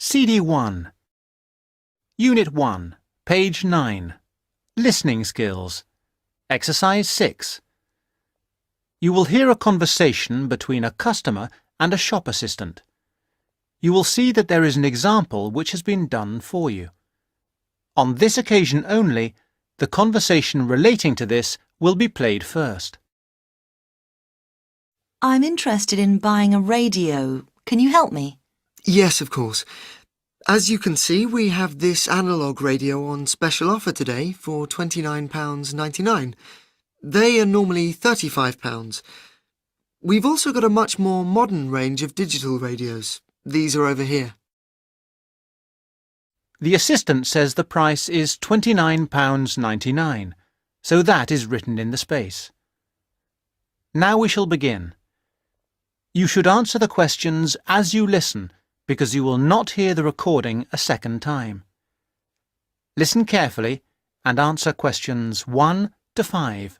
CD 1. Unit 1, page 9. Listening skills. Exercise 6. You will hear a conversation between a customer and a shop assistant. You will see that there is an example which has been done for you. On this occasion only, the conversation relating to this will be played first. I'm interested in buying a radio. Can you help me? Yes, of course. As you can see, we have this analogue radio on special offer today for £29.99. They are normally £35. We've also got a much more modern range of digital radios. These are over here. The assistant says the price is £29.99, so that is written in the space. Now we shall begin. You should answer the questions as you listen, because you will not hear the recording a second time. Listen carefully and answer questions 1 to 5.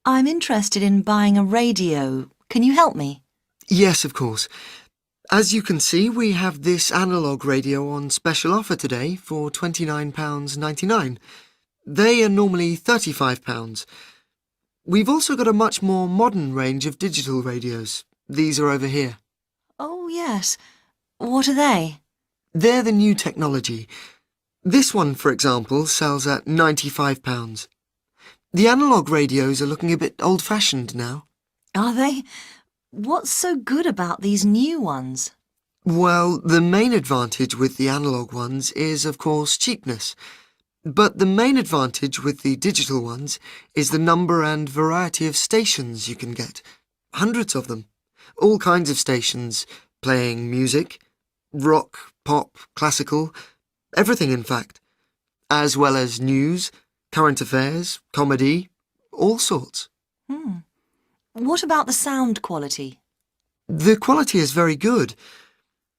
I'm interested in buying a radio. Can you help me? Yes, of course. As you can see, we have this analogue radio on special offer today for £29.99. They are normally £35. We've also got a much more modern range of digital radios. These are over here. Oh, yes. What are they? They're the new technology. This one, for example, sells at £95. The analogue radios are looking a bit old-fashioned now. Are they? What's so good about these new ones? Well, the main advantage with the analogue ones is, of course, cheapness. But the main advantage with the digital ones is the number and variety of stations you can get. Hundreds of them. All kinds of stations, playing music, rock, pop, classical, everything in fact. As well as news, current affairs, comedy, all sorts. What about the sound quality? The quality is very good.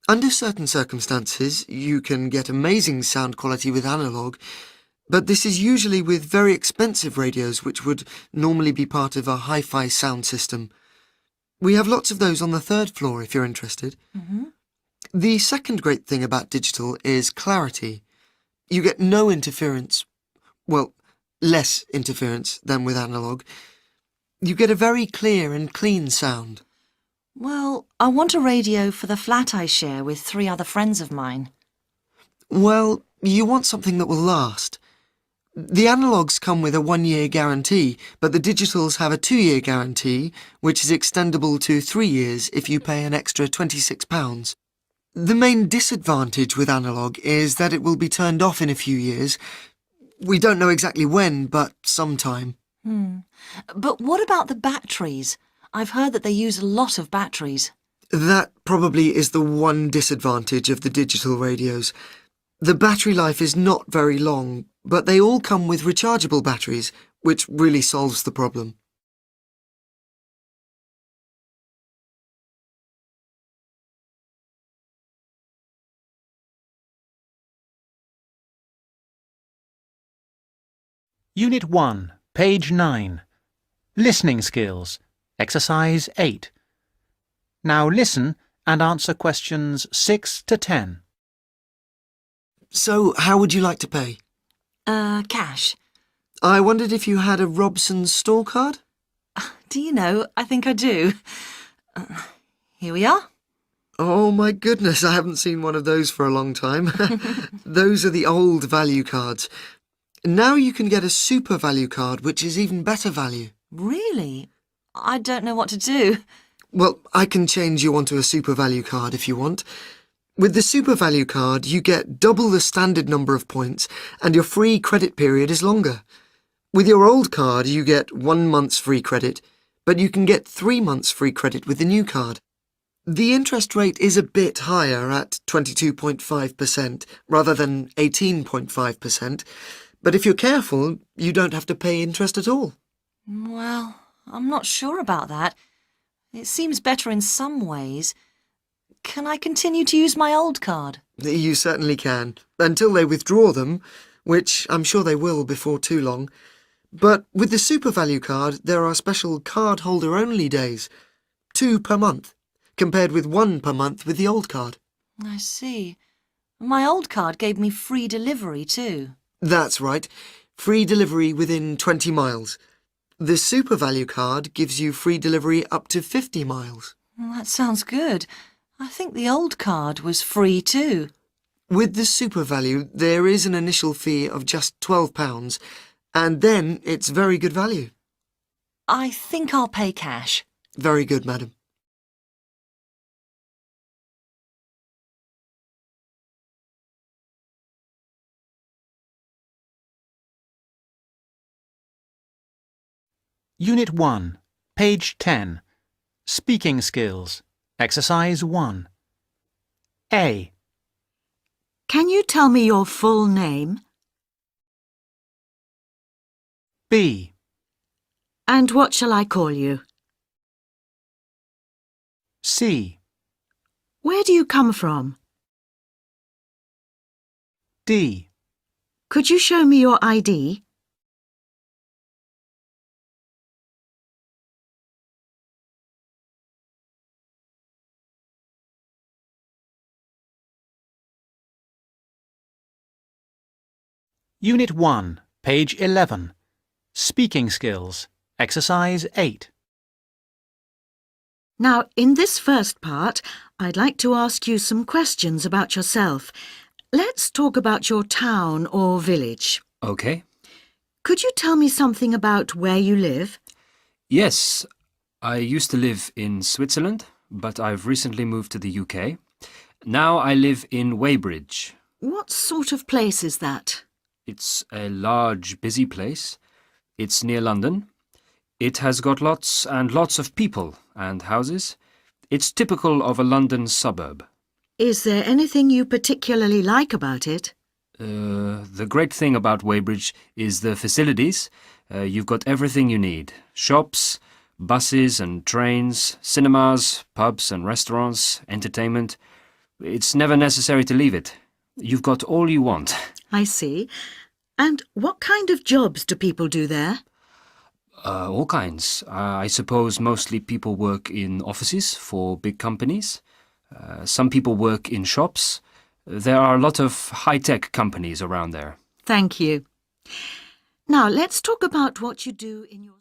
Under certain circumstances, you can get amazing sound quality with analogue, but this is usually with very expensive radios which would normally be part of a hi-fi sound system. We have lots of those on the 3rd floor if you're interested. The second great thing about digital is clarity. You get no interference. Well, less interference than with analogue. You get a very clear and clean sound. Well, I want a radio for the flat I share with 3 other friends of mine. Well, you want something that will last. The analogues come with a 1-year guarantee, but the digitals have a 2-year guarantee, which is extendable to 3 years if you pay an extra £26. The main disadvantage with analogue is that it will be turned off in a few years. We don't know exactly when, but sometime. But what about the batteries? I've heard that they use a lot of batteries. That probably is the one disadvantage of the digital radios. The battery life is not very long, but they all come with rechargeable batteries, which really solves the problem. Unit 1, page 9. Listening skills. Exercise 8. Now listen and answer questions 6 to 10. So, how would you like to pay? Cash. I wondered if you had a Robson's store card? Do you know, I think I do. Here we are. Oh my goodness, I haven't seen one of those for a long time. Those are the old value cards. Now you can get a super value card, which is even better value. Really? I don't know what to do. Well, I can change you onto a super value card if you want. With the super value card, you get double the standard number of points and your free credit period is longer. With your old card, you get 1 month's free credit, but you can get 3 months free credit with the new card. The interest rate is a bit higher at 22.5% rather than 18.5%, but if you're careful, you don't have to pay interest at all. Well, I'm not sure about that. It seems better in some ways. Can I continue to use my old card? You certainly can, until they withdraw them, which I'm sure they will before too long. But with the super value card, there are special card-holder-only days, 2 per month, compared with 1 per month with the old card. I see. My old card gave me free delivery too. That's right. Free delivery within 20 miles. The Super Value card gives you free delivery up to 50 miles. Well, that sounds good. I think the old card was free too. With the Super Value, there is an initial fee of just £12, and then it's very good value. I think I'll pay cash. Very good, madam. Unit 1, page 10. Speaking skills. Exercise 1. A. Can you tell me your full name? B. And what shall I call you? C. Where do you come from? D. Could you show me your ID? Unit 1, page 11. Speaking skills. Exercise 8. Now, in this first part, I'd like to ask you some questions about yourself. Let's talk about your town or village. OK. Could you tell me something about where you live? Yes, I used to live in Switzerland, but I've recently moved to the UK. Now I live in Weybridge. What sort of place is that? It's a large, busy place. It's near London. It has got lots and lots of people and houses. It's typical of a London suburb. Is there anything you particularly like about it? The great thing about Weybridge is the facilities. You've got everything you need. Shops, buses and trains, cinemas, pubs and restaurants, entertainment. It's never necessary to leave it. You've got all you want. I see. And what kind of jobs do people do there? All kinds. I suppose mostly people work in offices for big companies. Some people work in shops. There are a lot of high-tech companies around there. Thank you. Now, let's talk about what you do in your...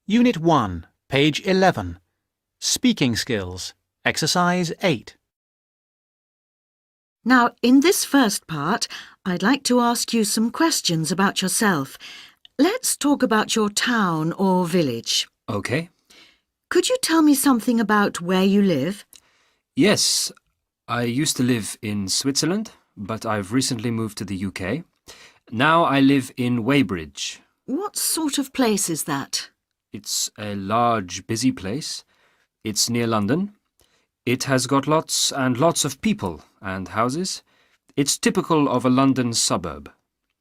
Unit 1, page 11. Speaking skills. Exercise 8. Now, in this first part, I'd like to ask you some questions about yourself. Let's talk about your town or village. OK. Could you tell me something about where you live? Yes, I used to live in Switzerland, but I've recently moved to the UK. Now I live in Weybridge. What sort of place is that? It's a large, busy place. It's near London. It has got lots and lots of people and houses. It's typical of a London suburb.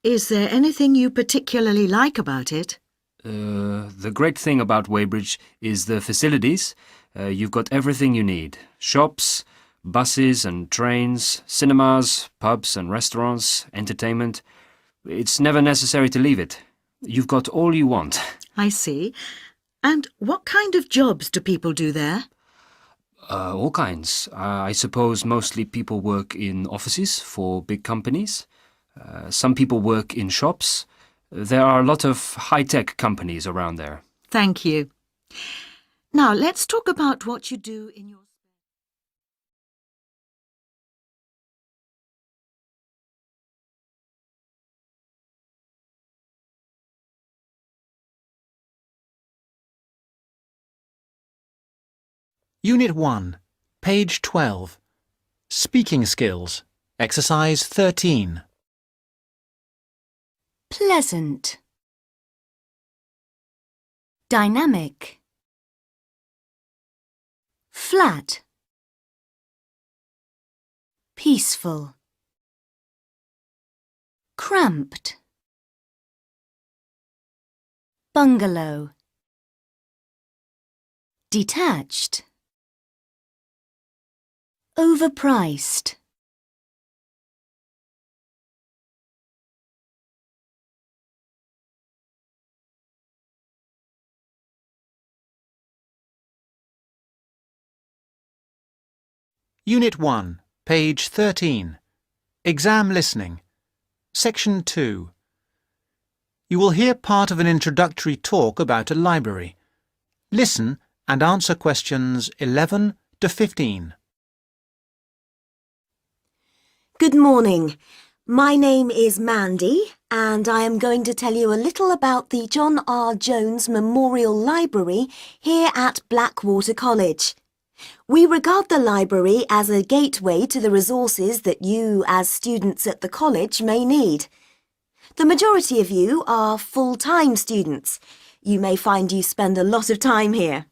Is there anything you particularly like about it? The great thing about Weybridge is the facilities. You've got everything you need. Shops, buses and trains, cinemas, pubs and restaurants, entertainment. It's never necessary to leave it. You've got all you want. I see. And what kind of jobs do people do there? All kinds. I suppose mostly people work in offices for big companies. Some people work in shops. There are a lot of high-tech companies around there. Thank you. Now, let's talk about what you do in your... Unit 1, page 12. Speaking skills. Exercise 13. Pleasant, dynamic, flat, peaceful, cramped, bungalow, detached, overpriced. Unit 1, page 13. Exam listening. Section 2. You will hear part of an introductory talk about a library. Listen and answer questions 11 to 15. Good morning. My name is Mandy, and I am going to tell you a little about the John R. Jones Memorial Library here at Blackwater College. We regard the library as a gateway to the resources that you, as students at the college, may need. The majority of you are full-time students. You may find you spend a lot of time here.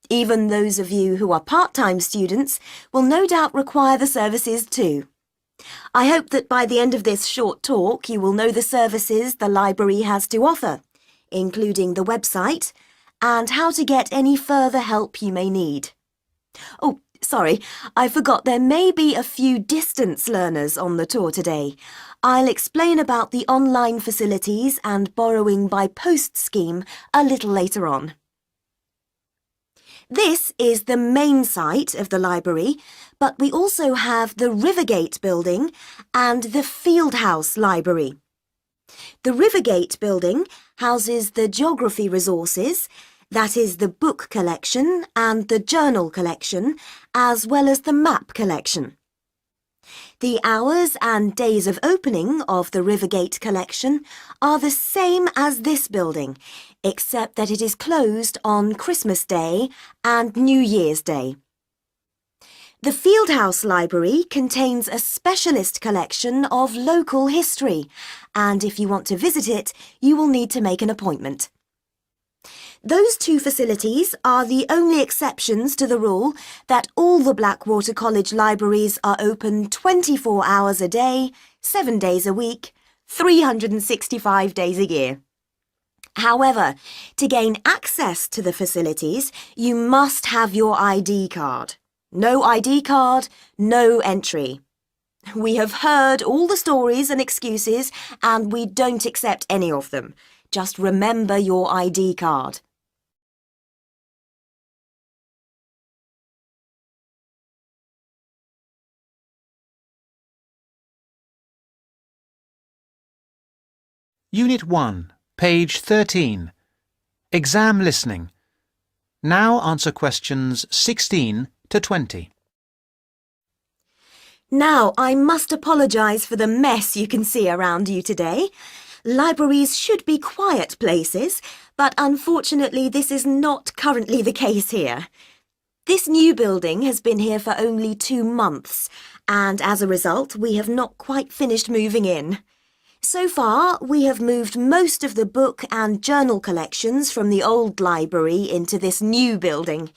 Even those of you who are part-time students will no doubt require the services too. I hope that by the end of this short talk you will know the services the library has to offer, including the website and how to get any further help you may need. Oh, sorry, I forgot there may be a few distance learners on the tour today. I'll explain about the online facilities and borrowing by post scheme a little later on. This is the main site of the library, but we also have the Rivergate building and the Fieldhouse Library. The Rivergate building houses the geography resources, that is the book collection and the journal collection, as well as the map collection. The hours and days of opening of the Rivergate collection are the same as this building, except that it is closed on Christmas Day and New Year's Day. The Fieldhouse Library contains a specialist collection of local history, and if you want to visit it, you will need to make an appointment. Those two facilities are the only exceptions to the rule that all the Blackwater College libraries are open 24 hours a day, 7 days a week, 365 days a year. However, to gain access to the facilities, you must have your ID card. No ID card, no entry. We have heard all the stories and excuses, and we don't accept any of them. Just remember your ID card. Unit 1, page 13. Exam listening. Now answer questions 16 to 20. Now, I must apologise for the mess you can see around you today. Libraries should be quiet places, but unfortunately this is not currently the case here. This new building has been here for only 2 months, and as a result we have not quite finished moving in. So far, we have moved most of the book and journal collections from the old library into this new building.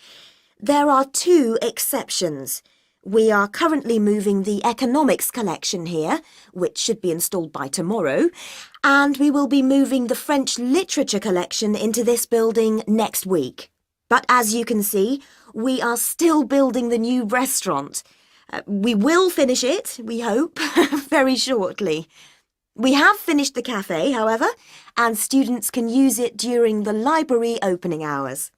There are 2 exceptions. We are currently moving the economics collection here, which should be installed by tomorrow, and we will be moving the French literature collection into this building next week. But as you can see, we are still building the new restaurant. We will finish it, we hope, very shortly. We have finished the cafe, however, and students can use it during the library opening hours.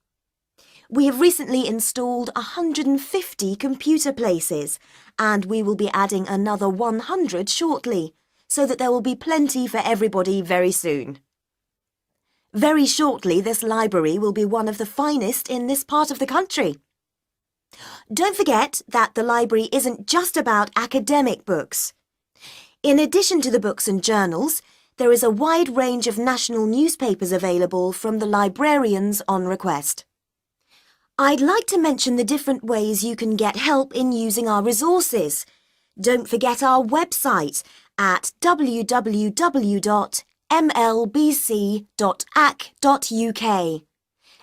We have recently installed 150 computer places, and we will be adding another 100 shortly, so that there will be plenty for everybody very soon. Very shortly, this library will be one of the finest in this part of the country. Don't forget that the library isn't just about academic books. In addition to the books and journals, there is a wide range of national newspapers available from the librarians on request. I'd like to mention the different ways you can get help in using our resources. Don't forget our website at www.mlbc.ac.uk.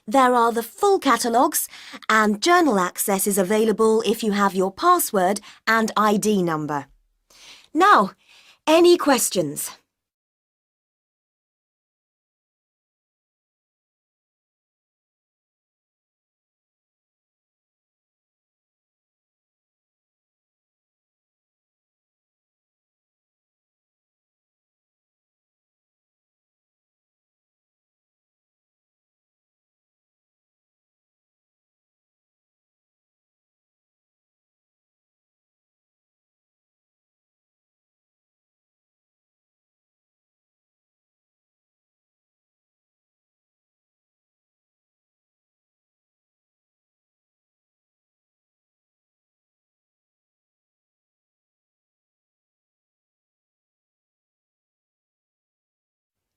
There are the full catalogues, and journal access is available if you have your password and ID number. Now, any questions?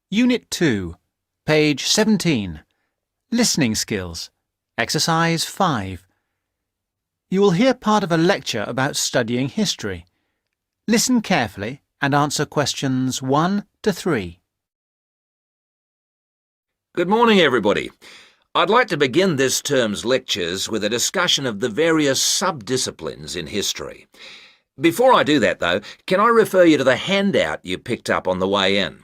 Unit 2, page 17. Listening skills. Exercise 5. You will hear part of a lecture about studying history. Listen carefully and answer questions 1 to 3. Good morning, everybody. I'd like to begin this term's lectures with a discussion of the various sub-disciplines in history. Before I do that, though, can I refer you to the handout you picked up on the way in?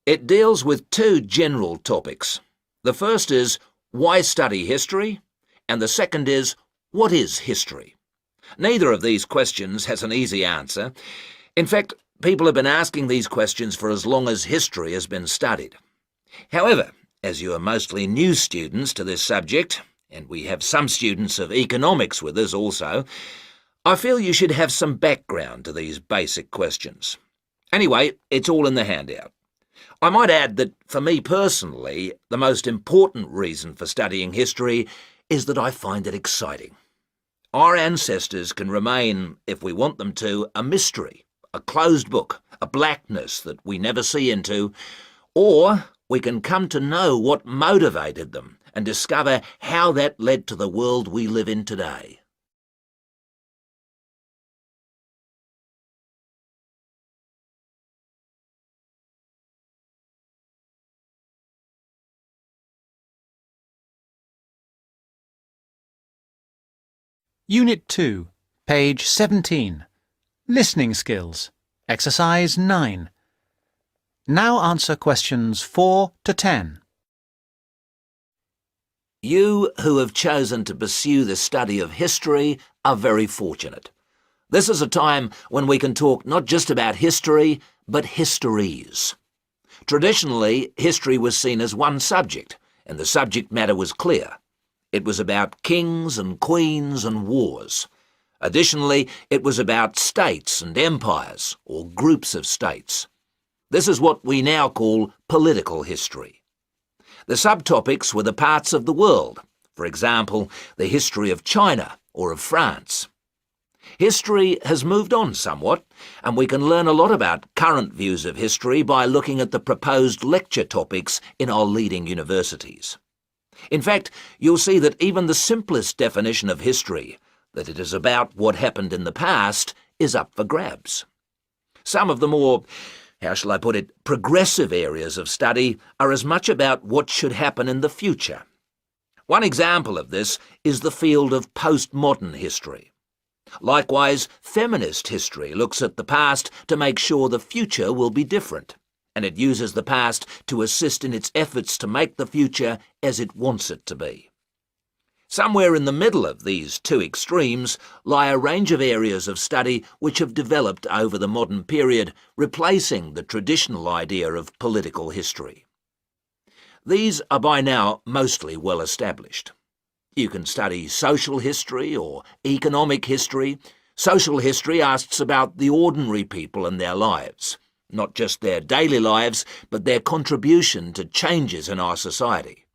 It deals with two general topics. The first is, why study history? And the second is, what is history? Neither of these questions has an easy answer. In fact, people have been asking these questions for as long as history has been studied. However, as you are mostly new students to this subject, and we have some students of economics with us also, I feel you should have some background to these basic questions. Anyway, it's all in the handout. I might add that, for me personally, the most important reason for studying history is that I find it exciting. Our ancestors can remain, if we want them to, a mystery, a closed book, a blackness that we never see into, or we can come to know what motivated them and discover how that led to the world we live in today. Unit 2, page 17. Listening skills. Exercise 9. Now answer questions 4 to 10. You who have chosen to pursue the study of history are very fortunate. This is a time when we can talk not just about history, but histories. Traditionally, history was seen as one subject, and the subject matter was clear. It was about kings and queens and wars. Additionally, it was about states and empires, or groups of states. This is what we now call political history. The subtopics were the parts of the world, for example, the history of China or of France. History has moved on somewhat, and we can learn a lot about current views of history by looking at the proposed lecture topics in our leading universities. In fact, you'll see that even the simplest definition of history, that it is about what happened in the past, is up for grabs. Some of the more, how shall I put it, progressive areas of study are as much about what should happen in the future. One example of this is the field of postmodern history. Likewise, feminist history looks at the past to make sure the future will be different, and it uses the past to assist in its efforts to make the future as it wants it to be. Somewhere in the middle of these two extremes lie a range of areas of study which have developed over the modern period, replacing the traditional idea of political history. These are by now mostly well established. You can study social history or economic history. Social history asks about the ordinary people and their lives. Not just their daily lives, but their contribution to changes in our society.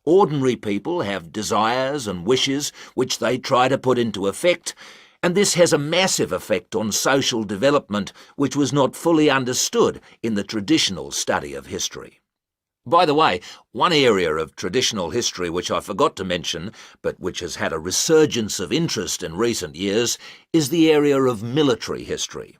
Ordinary people have desires and wishes which they try to put into effect, and this has a massive effect on social development which was not fully understood in the traditional study of history. By the way, one area of traditional history which I forgot to mention, but which has had a resurgence of interest in recent years, is the area of military history.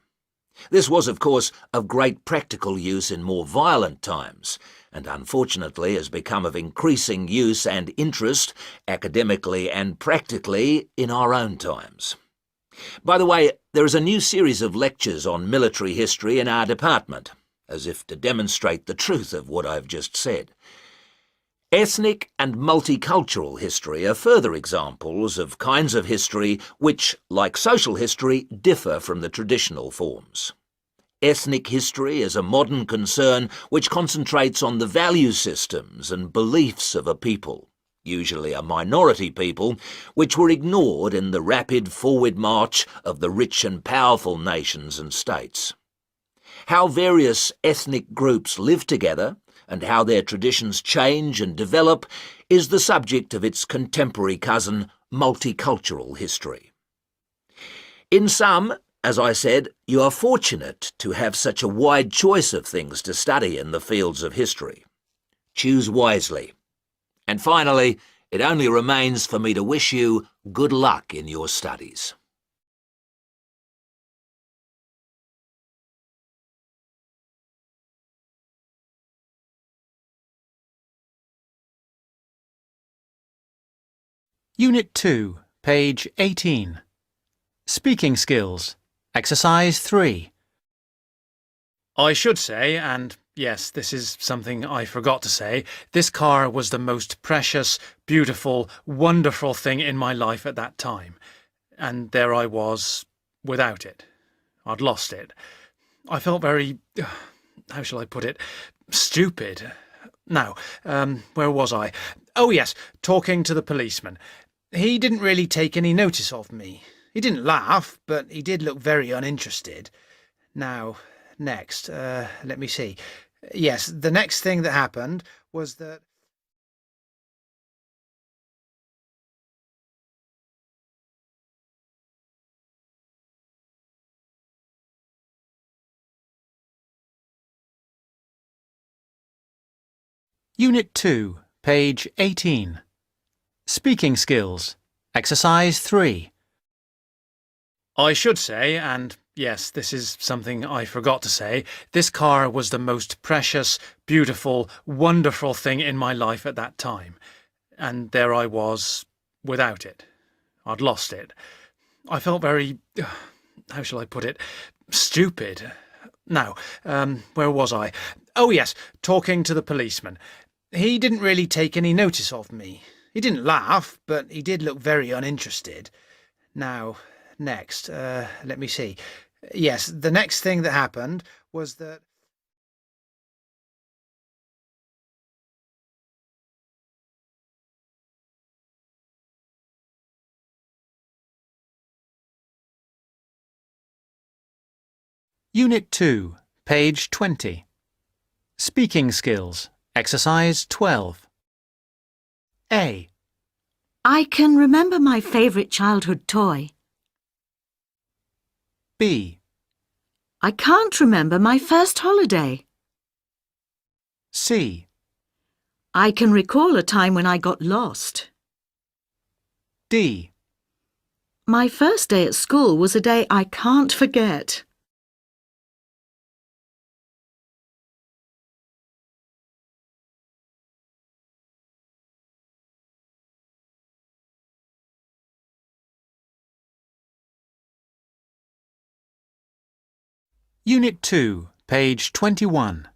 This was, of course, of great practical use in more violent times, and unfortunately has become of increasing use and interest, academically and practically, in our own times. By the way, there is a new series of lectures on military history in our department, as if to demonstrate the truth of what I've just said. Ethnic and multicultural history are further examples of kinds of history which, like social history, differ from the traditional forms. Ethnic history is a modern concern which concentrates on the value systems and beliefs of a people, usually a minority people, which were ignored in the rapid forward march of the rich and powerful nations and states. How various ethnic groups live together and how their traditions change and develop is the subject of its contemporary cousin, multicultural history. In sum, As I said, you are fortunate to have such a wide choice of things to study in the fields of history. Choose wisely. And finally, it only remains for me to wish you good luck in your studies. Unit 2, page 18. Speaking skills. Exercise 3. I should say, and yes, this is something I forgot to say, this car was the most precious, beautiful, wonderful thing in my life at that time. And there I was, without it. I'd lost it. I felt very, how shall I put it, stupid. Now, where was I? Oh yes, talking to the policeman. He didn't really take any notice of me. He didn't laugh, but he did look very uninterested. Now, next, let me see. Yes, the next thing that happened was that... Unit 2, page 18. Speaking skills. Exercise 3. I should say, and yes, this is something I forgot to say, this car was the most precious, beautiful, wonderful thing in my life at that time. And there I was, without it. I'd lost it. I felt very, how shall I put it, stupid. Now, where was I? Oh yes, talking to the policeman. He didn't really take any notice of me. He didn't laugh, but he did look very uninterested. Now, next, let me see. Yes, the next thing that happened was that... Unit 2, page 20. Speaking skills. Exercise 12. A. I can remember my favourite childhood toy. B. I can't remember my first holiday. C. I can recall a time when I got lost. D. My first day at school was a day I can't forget. Unit 2, page 21.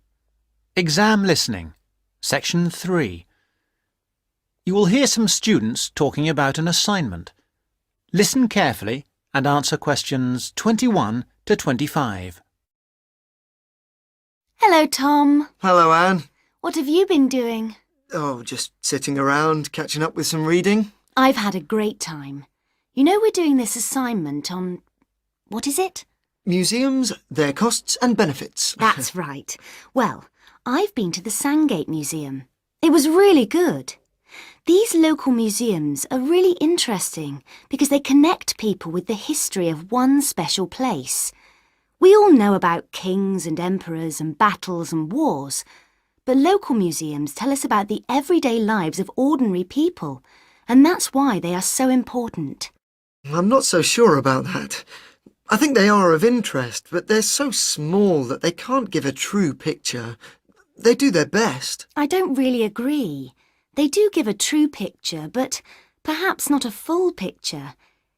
Exam listening, section 3. You will hear some students talking about an assignment. Listen carefully and answer questions 21 to 25. Hello, Tom. Hello, Anne. What have you been doing? Oh, just sitting around, catching up with some reading. I've had a great time. You know we're doing this assignment on... what is it? Museums, their costs and benefits. That's right. Well, I've been to the Sandgate Museum. It was really good. These local museums are really interesting because they connect people with the history of one special place. We all know about kings and emperors and battles and wars, but local museums tell us about the everyday lives of ordinary people, and that's why they are so important. I'm not so sure about that. I think they are of interest, but they're so small that they can't give a true picture. They do their best. I don't really agree. They do give a true picture, but perhaps not a full picture.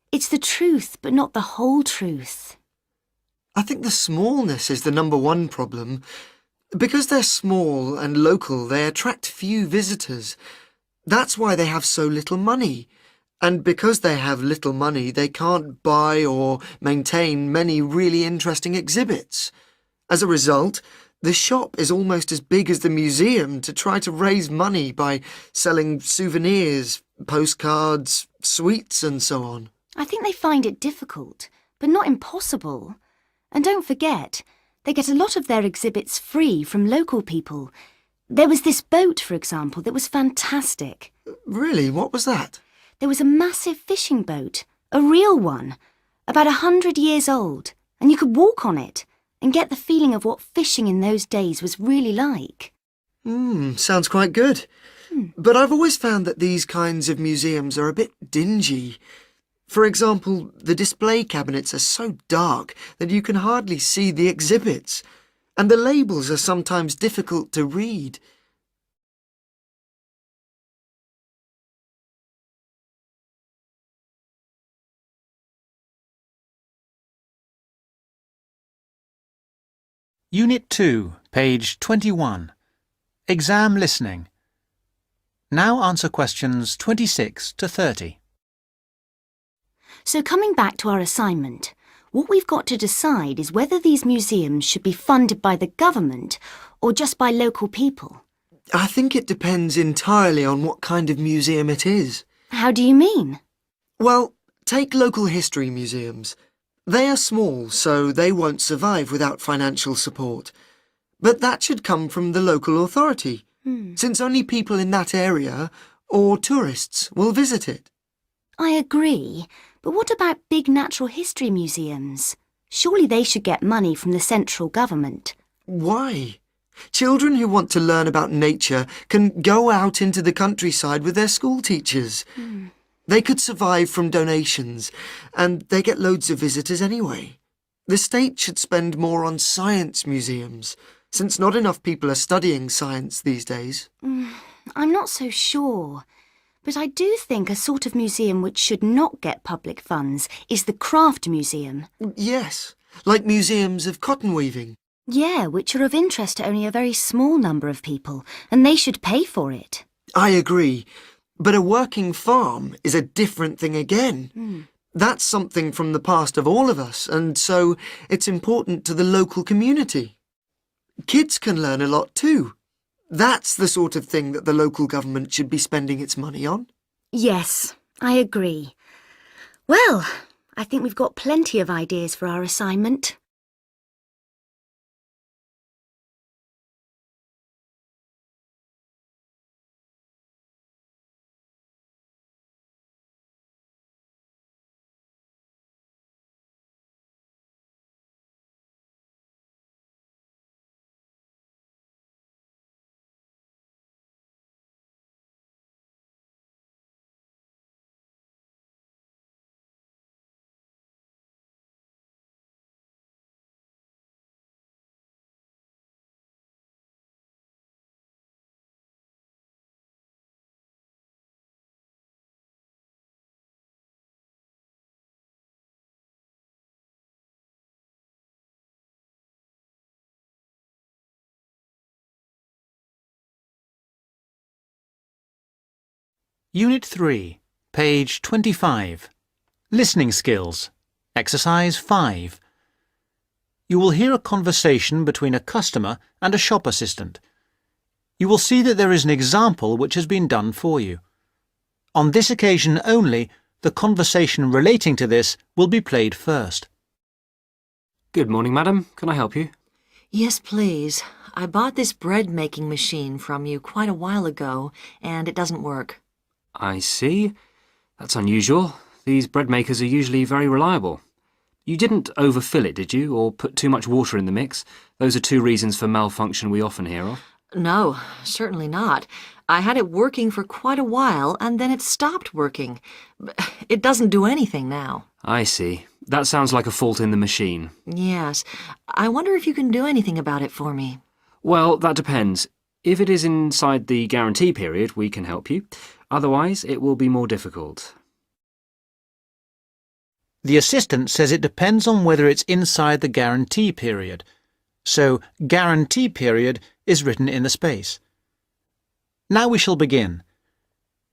It's the truth, but not the whole truth. I think the smallness is the number one problem. Because they're small and local, they attract few visitors. That's why they have so little money. And because they have little money, they can't buy or maintain many really interesting exhibits. As a result, the shop is almost as big as the museum to try to raise money by selling souvenirs, postcards, sweets and so on. I think they find it difficult, but not impossible. And don't forget, they get a lot of their exhibits free from local people. There was this boat, for example, that was fantastic. Really? What was that? There was a massive fishing boat, a real one, about 100 years old. and you could walk on it and get the feeling of what fishing in those days was really like. Sounds quite good. But I've always found that these kinds of museums are a bit dingy. For example, the display cabinets are so dark that you can hardly see the exhibits, and the labels are sometimes difficult to read. Unit 2, page 21. Exam listening. Now answer questions 26 to 30. So coming back to our assignment, what we've got to decide is whether these museums should be funded by the government or just by local people. I think it depends entirely on what kind of museum it is. How do you mean? Well, take local history museums. They are small, so they won't survive without financial support. But that should come from the local authority, since only people in that area or tourists will visit it. I agree, but what about big natural history museums? Surely they should get money from the central government. Why? Children who want to learn about nature can go out into the countryside with their school teachers. They could survive from donations, and they get loads of visitors anyway. The state should spend more on science museums, since not enough people are studying science these days. I'm not so sure, but I do think a sort of museum which should not get public funds is the craft museum. Yes, like museums of cotton weaving. Yeah, which are of interest to only a very small number of people, and they should pay for it. I agree. But a working farm is a different thing again. That's something from the past of all of us, and so it's important to the local community. Kids can learn a lot too. That's the sort of thing that the local government should be spending its money on. Yes, I agree. Well, I think we've got plenty of ideas for our assignment. Unit 3, page 25. Listening skills. Exercise 5. You will hear a conversation between a customer and a shop assistant. You will see that there is an example which has been done for you. On this occasion only, the conversation relating to this will be played first. Good morning, madam. Can I help you? Yes, please. I bought this bread-making machine from you quite a while ago, and it doesn't work. I see. That's unusual. These bread makers are usually very reliable. You didn't overfill it, did you, or put too much water in the mix? Those are two reasons for malfunction we often hear of. No, certainly not. I had it working for quite a while, and then it stopped working. It doesn't do anything now. I see. That sounds like a fault in the machine. Yes. I wonder if you can do anything about it for me. Well, that depends. If it is inside the guarantee period, we can help you. Otherwise, it will be more difficult. The assistant says it depends on whether it's inside the guarantee period. So, guarantee period is written in the space. Now we shall begin.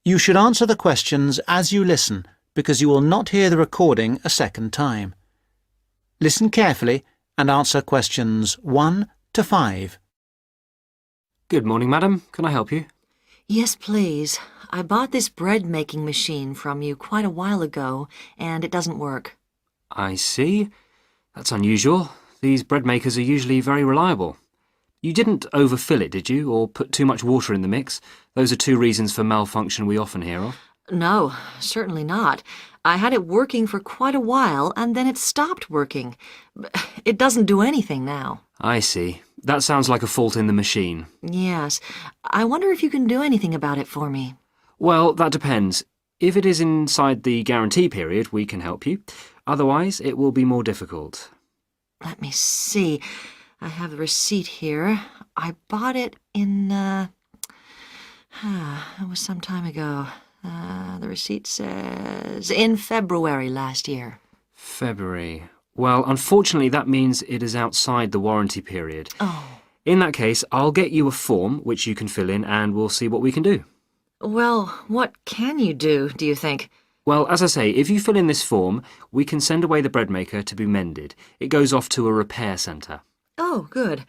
You should answer the questions as you listen, because you will not hear the recording a second time. Listen carefully and answer questions 1 to 5. Good morning, madam. Can I help you? Yes, please. I bought this bread-making machine from you quite a while ago, and it doesn't work. I see. That's unusual. These bread makers are usually very reliable. You didn't overfill it, did you, or put too much water in the mix? Those are two reasons for malfunction we often hear of. No, certainly not. I had it working for quite a while, and then it stopped working. It doesn't do anything now. I see. That sounds like a fault in the machine. Yes. I wonder if you can do anything about it for me. Well, that depends. If it is inside the guarantee period, we can help you. Otherwise, it will be more difficult. Let me see. I have the receipt here. I bought it in, it was some time ago. The receipt says in February last year. February. Well, unfortunately, that means it is outside the warranty period. Oh. In that case, I'll get you a form which you can fill in and we'll see what we can do. Well, what can you do you think? Well, as I say, if you fill in this form, we can send away the bread maker to be mended. It goes off to a repair centre. Oh, good.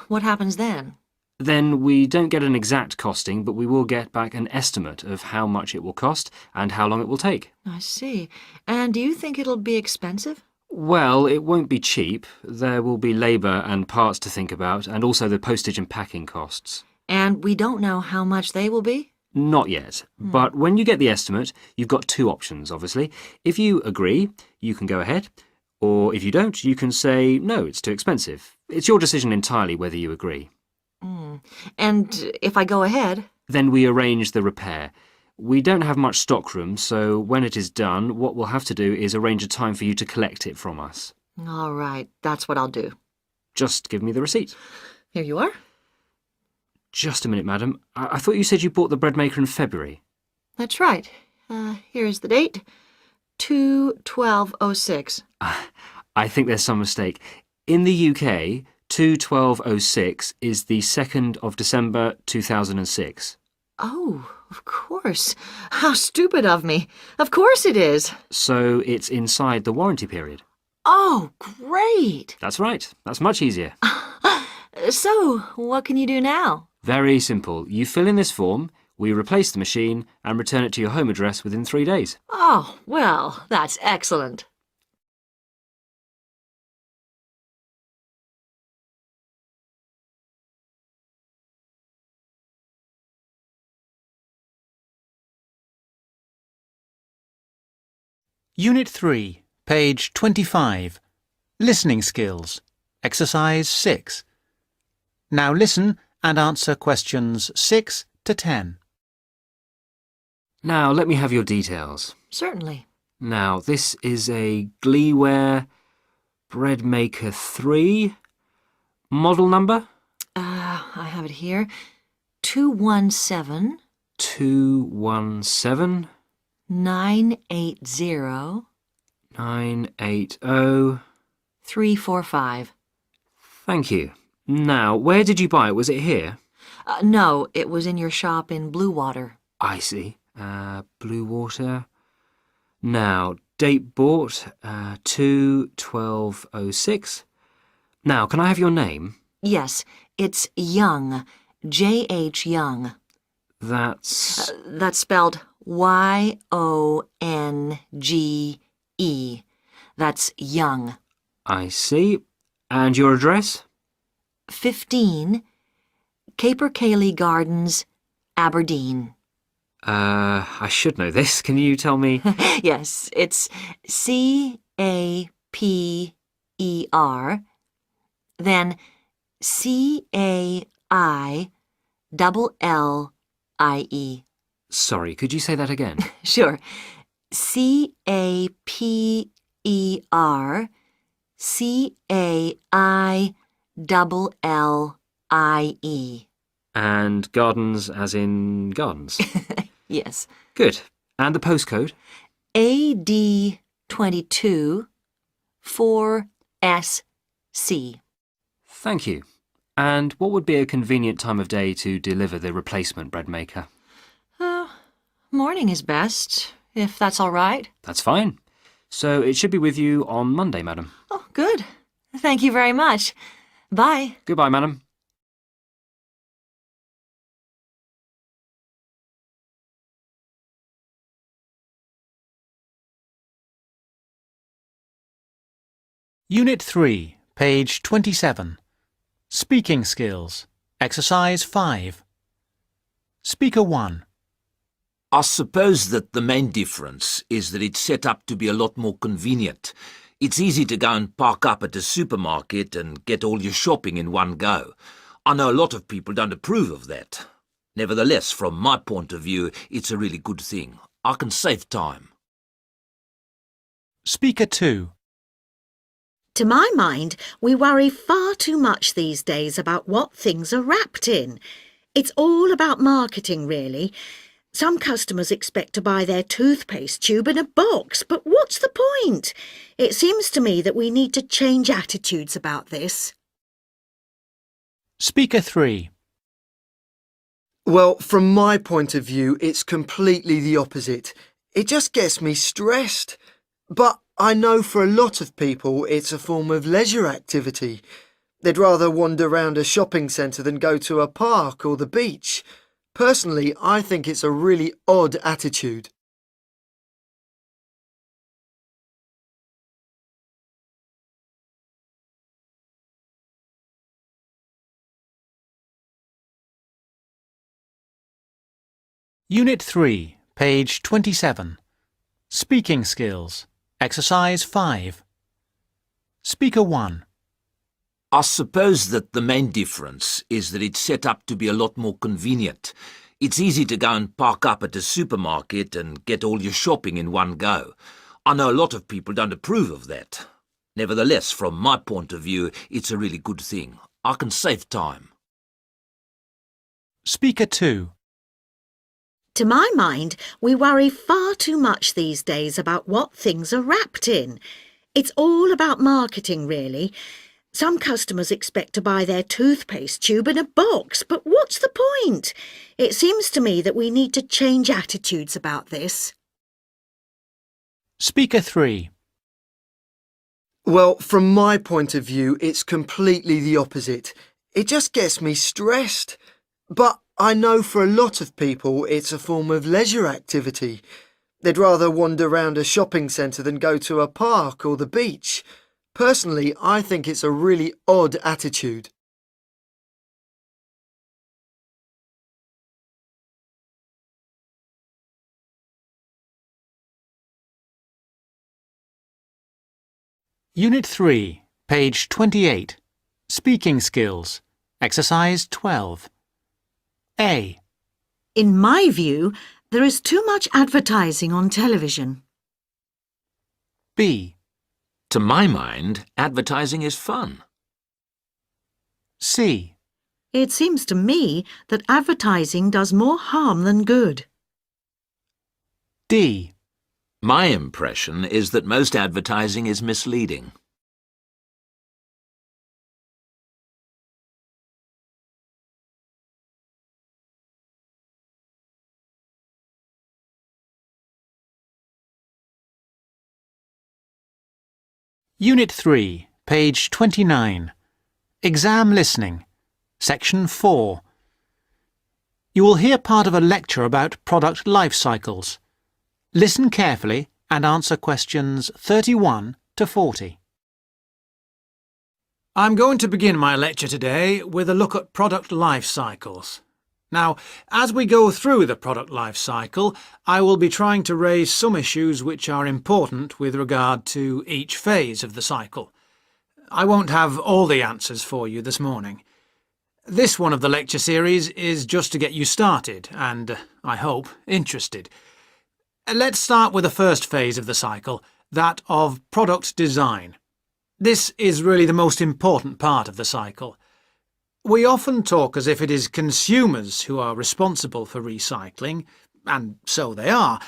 What happens then? Then we don't get an exact costing, but we will get back an estimate of how much it will cost and how long it will take. I see. And do you think it'll be expensive? Well, it won't be cheap. There will be labour and parts to think about, and also the postage and packing costs. And we don't know how much they will be? Not yet. But when you get the estimate, you've got two options, obviously. If you agree, you can go ahead. Or if you don't, you can say, no, it's too expensive. It's your decision entirely whether you agree. And if I go ahead? Then we arrange the repair. We don't have much stockroom, so when it is done, what we'll have to do is arrange a time for you to collect it from us. All right, that's what I'll do. Just give me the receipt. Here you are. Just a minute, madam. I thought you said you bought the bread maker in February. That's right. Here's the date. 2/12/06. I think there's some mistake. In the UK, 2/12/06 is the 2nd of December 2006. Oh, of course. How stupid of me. Of course it is. So it's inside the warranty period. Oh, great. That's right. That's much easier. So, what can you do now? Very simple. You fill in this form, we replace the machine, and return it to your home address within 3 days. Oh, well, that's excellent. Unit 3, page 25. Listening skills. Exercise 6. Now listen and answer questions 6 to 10. Now, let me have your details. Certainly. Now, this is a Gliware Bread Maker 3. Model number? I have it here. 217 217 980 980. 345. Thank you. Now, where did you buy it? Was it here? No, it was in your shop in Bluewater. I see. Blue Water. Now, date bought, 2/12/06. Now, can I have your name? Yes, it's Young. J.H. Young. That's... That's spelled Yonge. That's Young. I see. And your address? 15 Caper Cayley Gardens, Aberdeen. I should know this. Can you tell me? Yes, it's C-A-P-E-R, then C-A-I-L-L-I-E. Sorry, could you say that again? Sure. C-A-P-E-R, C-A-I-L-L-I-E. And gardens as in gardens? Yes. Good. And the postcode? AD22 4SC. Thank you. And what would be a convenient time of day to deliver the replacement bread maker? Morning is best, if that's all right. That's fine. So it should be with you on Monday, madam. Oh, good. Thank you very much. Bye. Goodbye, madam. Unit 3, page 27. Speaking skills. Exercise 5. Speaker 1. I suppose that the main difference is that it's set up to be a lot more convenient. It's easy to go and park up at a supermarket and get all your shopping in one go. I know a lot of people don't approve of that. Nevertheless, from my point of view, it's a really good thing. I can save time. Speaker 2. To my mind, we worry far too much these days about what things are wrapped in. It's all about marketing, really. Some customers expect to buy their toothpaste tube in a box, but what's the point? It seems to me that we need to change attitudes about this. Speaker 3. Well, from my point of view, it's completely the opposite. It just gets me stressed. But I know for a lot of people it's a form of leisure activity. They'd rather wander around a shopping centre than go to a park or the beach. Personally, I think it's a really odd attitude. Unit 3, page 27. Speaking skills. Exercise 5. Speaker 1. I suppose that the main difference is that it's set up to be a lot more convenient. It's easy to go and park up at a supermarket and get all your shopping in one go. I know a lot of people don't approve of that. Nevertheless, from my point of view, it's a really good thing. I can save time. Speaker 2. To my mind, we worry far too much these days about what things are wrapped in. It's all about marketing, really. Some customers expect to buy their toothpaste tube in a box, but what's the point? It seems to me that we need to change attitudes about this. Speaker 3. Well, from my point of view, it's completely the opposite. It just gets me stressed. But I know for a lot of people it's a form of leisure activity. They'd rather wander around a shopping centre than go to a park or the beach. Personally, I think it's a really odd attitude. Unit 3, page 28. Speaking skills. Exercise 12. A. In my view, there is too much advertising on television. B. To my mind, advertising is fun. C. It seems to me that advertising does more harm than good. D. My impression is that most advertising is misleading. Unit 3, page 29. Exam listening. Section 4. You will hear part of a lecture about product life cycles. Listen carefully and answer questions 31 to 40. I'm going to begin my lecture today with a look at product life cycles. Now, as we go through the product life cycle, I will be trying to raise some issues which are important with regard to each phase of the cycle. I won't have all the answers for you this morning. This one of the lecture series is just to get you started and, I hope, interested. Let's start with the first phase of the cycle, that of product design. This is really the most important part of the cycle. We often talk as if it is consumers who are responsible for recycling, and so they are,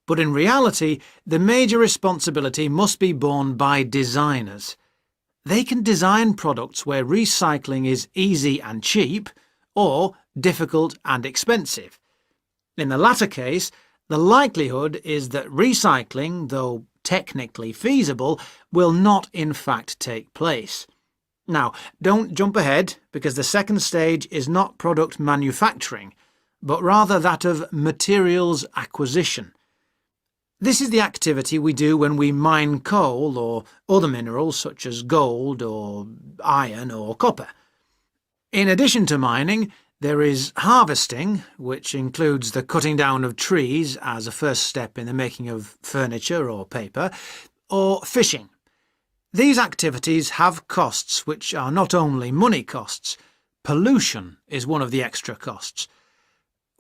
but in reality, the major responsibility must be borne by designers. They can design products where recycling is easy and cheap, or difficult and expensive. In the latter case, the likelihood is that recycling, though technically feasible, will not in fact take place. Now, don't jump ahead, because the second stage is not product manufacturing, but rather that of materials acquisition. This is the activity we do when we mine coal or other minerals such as gold or iron or copper. In addition to mining, There is harvesting, which includes the cutting down of trees as a first step in the making of furniture or paper, or fishing. These activities have costs which are not only money costs. Pollution is one of the extra costs.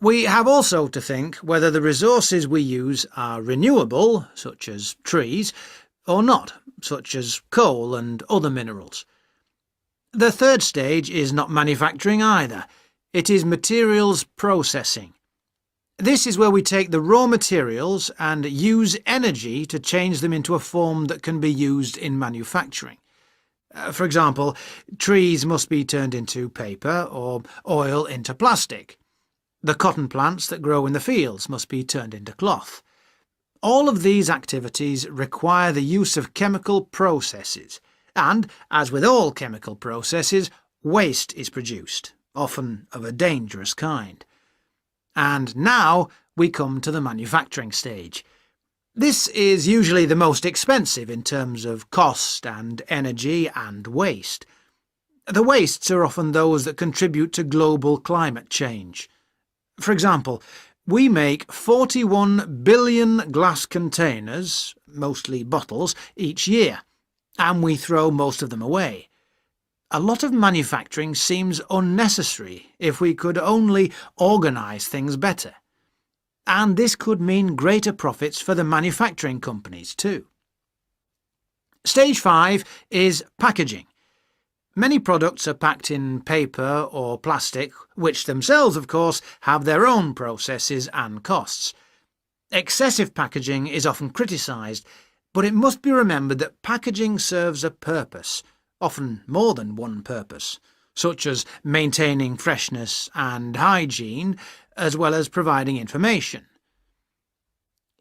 We have also to think whether the resources we use are renewable, such as trees, or not, such as coal and other minerals. The third stage is not manufacturing either. It is materials processing. This is where we take the raw materials and use energy to change them into a form that can be used in manufacturing. For example, trees must be turned into paper or oil into plastic. The cotton plants that grow in the fields must be turned into cloth. All of these activities require the use of chemical processes, and, as with all chemical processes, waste is produced, often of a dangerous kind. And now we come to the manufacturing stage. This is usually the most expensive in terms of cost and energy and waste. The wastes are often those that contribute to global climate change. For example, we make 41 billion glass containers, mostly bottles, each year, and we throw most of them away. A lot of manufacturing seems unnecessary if we could only organise things better. And this could mean greater profits for the manufacturing companies too. Stage 5 is packaging. Many products are packed in paper or plastic, which themselves, of course, have their own processes and costs. Excessive packaging is often criticised, but it must be remembered that packaging serves a purpose, often more than one purpose, such as maintaining freshness and hygiene, as well as providing information.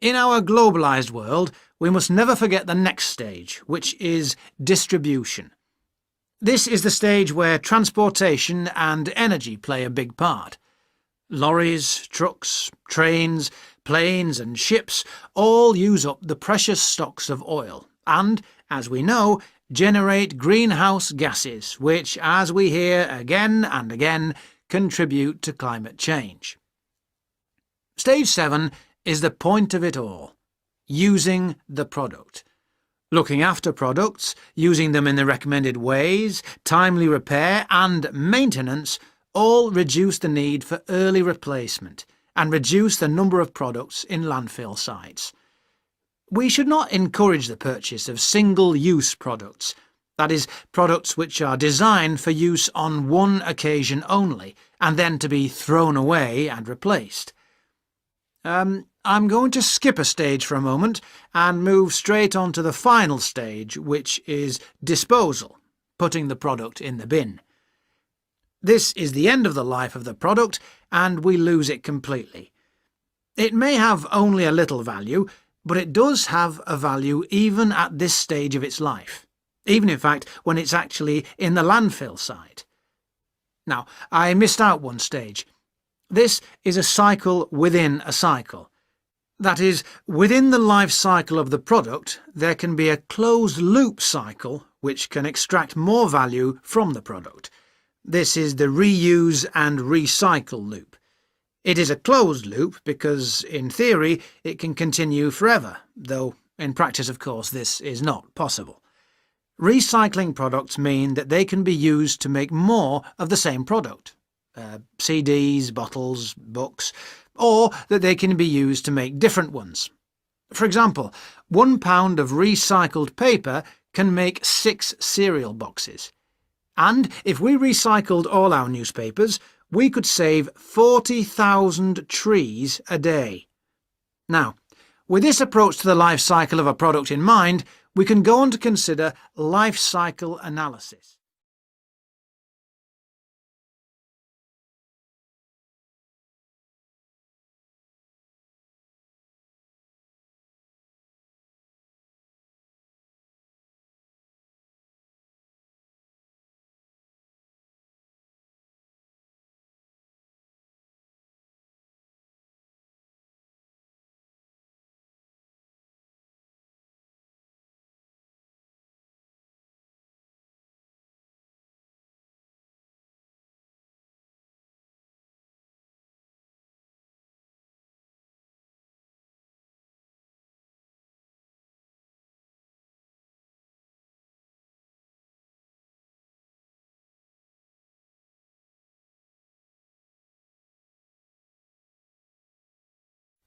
In our globalised world, we must never forget the next stage, which is distribution. This is the stage where transportation and energy play a big part. Lorries, trucks, trains, planes and ships all use up the precious stocks of oil and, as we know, generate greenhouse gases, which, as we hear again and again, contribute to climate change. Stage 7 is the point of it all, using the product. Looking after products, using them in the recommended ways, timely repair and maintenance all reduce the need for early replacement and reduce the number of products in landfill sites. We should not encourage the purchase of single-use products, that is, products which are designed for use on one occasion only and then to be thrown away and replaced. I'm going to skip a stage for a moment and move straight on to the final stage, which is disposal, putting the product in the bin. This is the end of the life of the product, and we lose it completely. It may have only a little value, but it does have a value even at this stage of its life, even in fact when it's actually in the landfill site. Now, I missed out one stage. This is a cycle within a cycle. That is, within the life cycle of the product, there can be a closed-loop cycle which can extract more value from the product. This is the reuse and recycle loop. It is a closed loop because, in theory, it can continue forever, though in practice, of course, this is not possible. Recycling products mean that they can be used to make more of the same product. CDs, bottles, books, or that they can be used to make different ones. For example, 1 pound of recycled paper can make 6 cereal boxes. And if we recycled all our newspapers, we could save 40,000 trees a day. Now, with this approach to the life cycle of a product in mind, we can go on to consider life cycle analysis.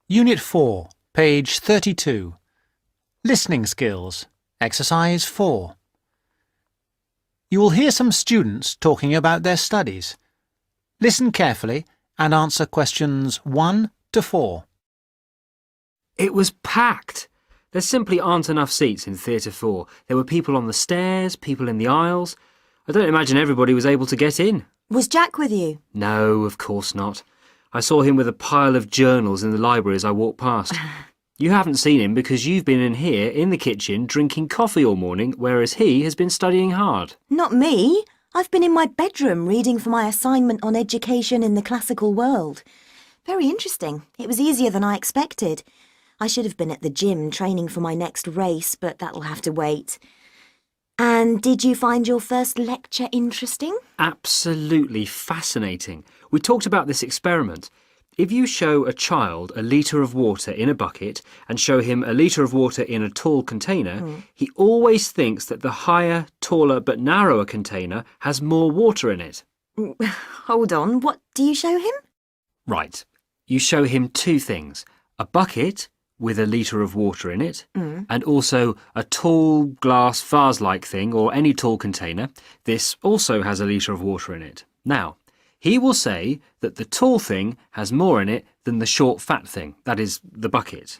Unit 4, page 32. Listening skills, exercise 4. You will hear some students talking about their studies. Listen carefully and answer questions 1 to 4. It was packed. There simply aren't enough seats in Theatre 4. There were people on the stairs, people in the aisles. I don't imagine everybody was able to get in. Was Jack with you? No, of course not. I saw him with a pile of journals in the library as I walked past. You haven't seen him because you've been in here in the kitchen drinking coffee all morning, whereas he has been studying hard. Not me. I've been in my bedroom reading for my assignment on education in the classical world. Very interesting. It was easier than I expected. I should have been at the gym training for my next race, but that'll have to wait. And did you find your first lecture interesting? Absolutely fascinating. We talked about this experiment. If you show a child a litre of water in a bucket and show him a litre of water in a tall container, he always thinks that the higher, taller but narrower container has more water in it. Hold on, what do you show him? Right. You show him two things. A bucket with a litre of water in it, and also a tall glass vase-like thing or any tall container. This also has a litre of water in it. Now, he will say that the tall thing has more in it than the short fat thing, that is, the bucket.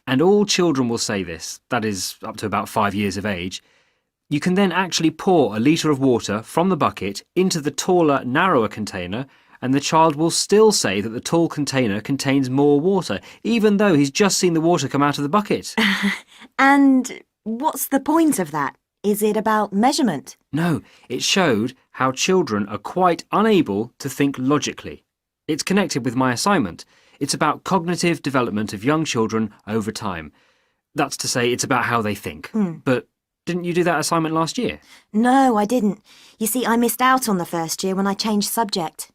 And all children will say this, that is, up to about 5 years of age. You can then actually pour a litre of water from the bucket into the taller, narrower container, and the child will still say that the tall container contains more water, even though he's just seen the water come out of the bucket. And what's the point of that? Is it about measurement? No, it showed how children are quite unable to think logically. It's connected with my assignment. It's about cognitive development of young children over time. That's to say, it's about how they think. But didn't you do that assignment last year? No, I didn't. You see, I missed out on the first year when I changed subject.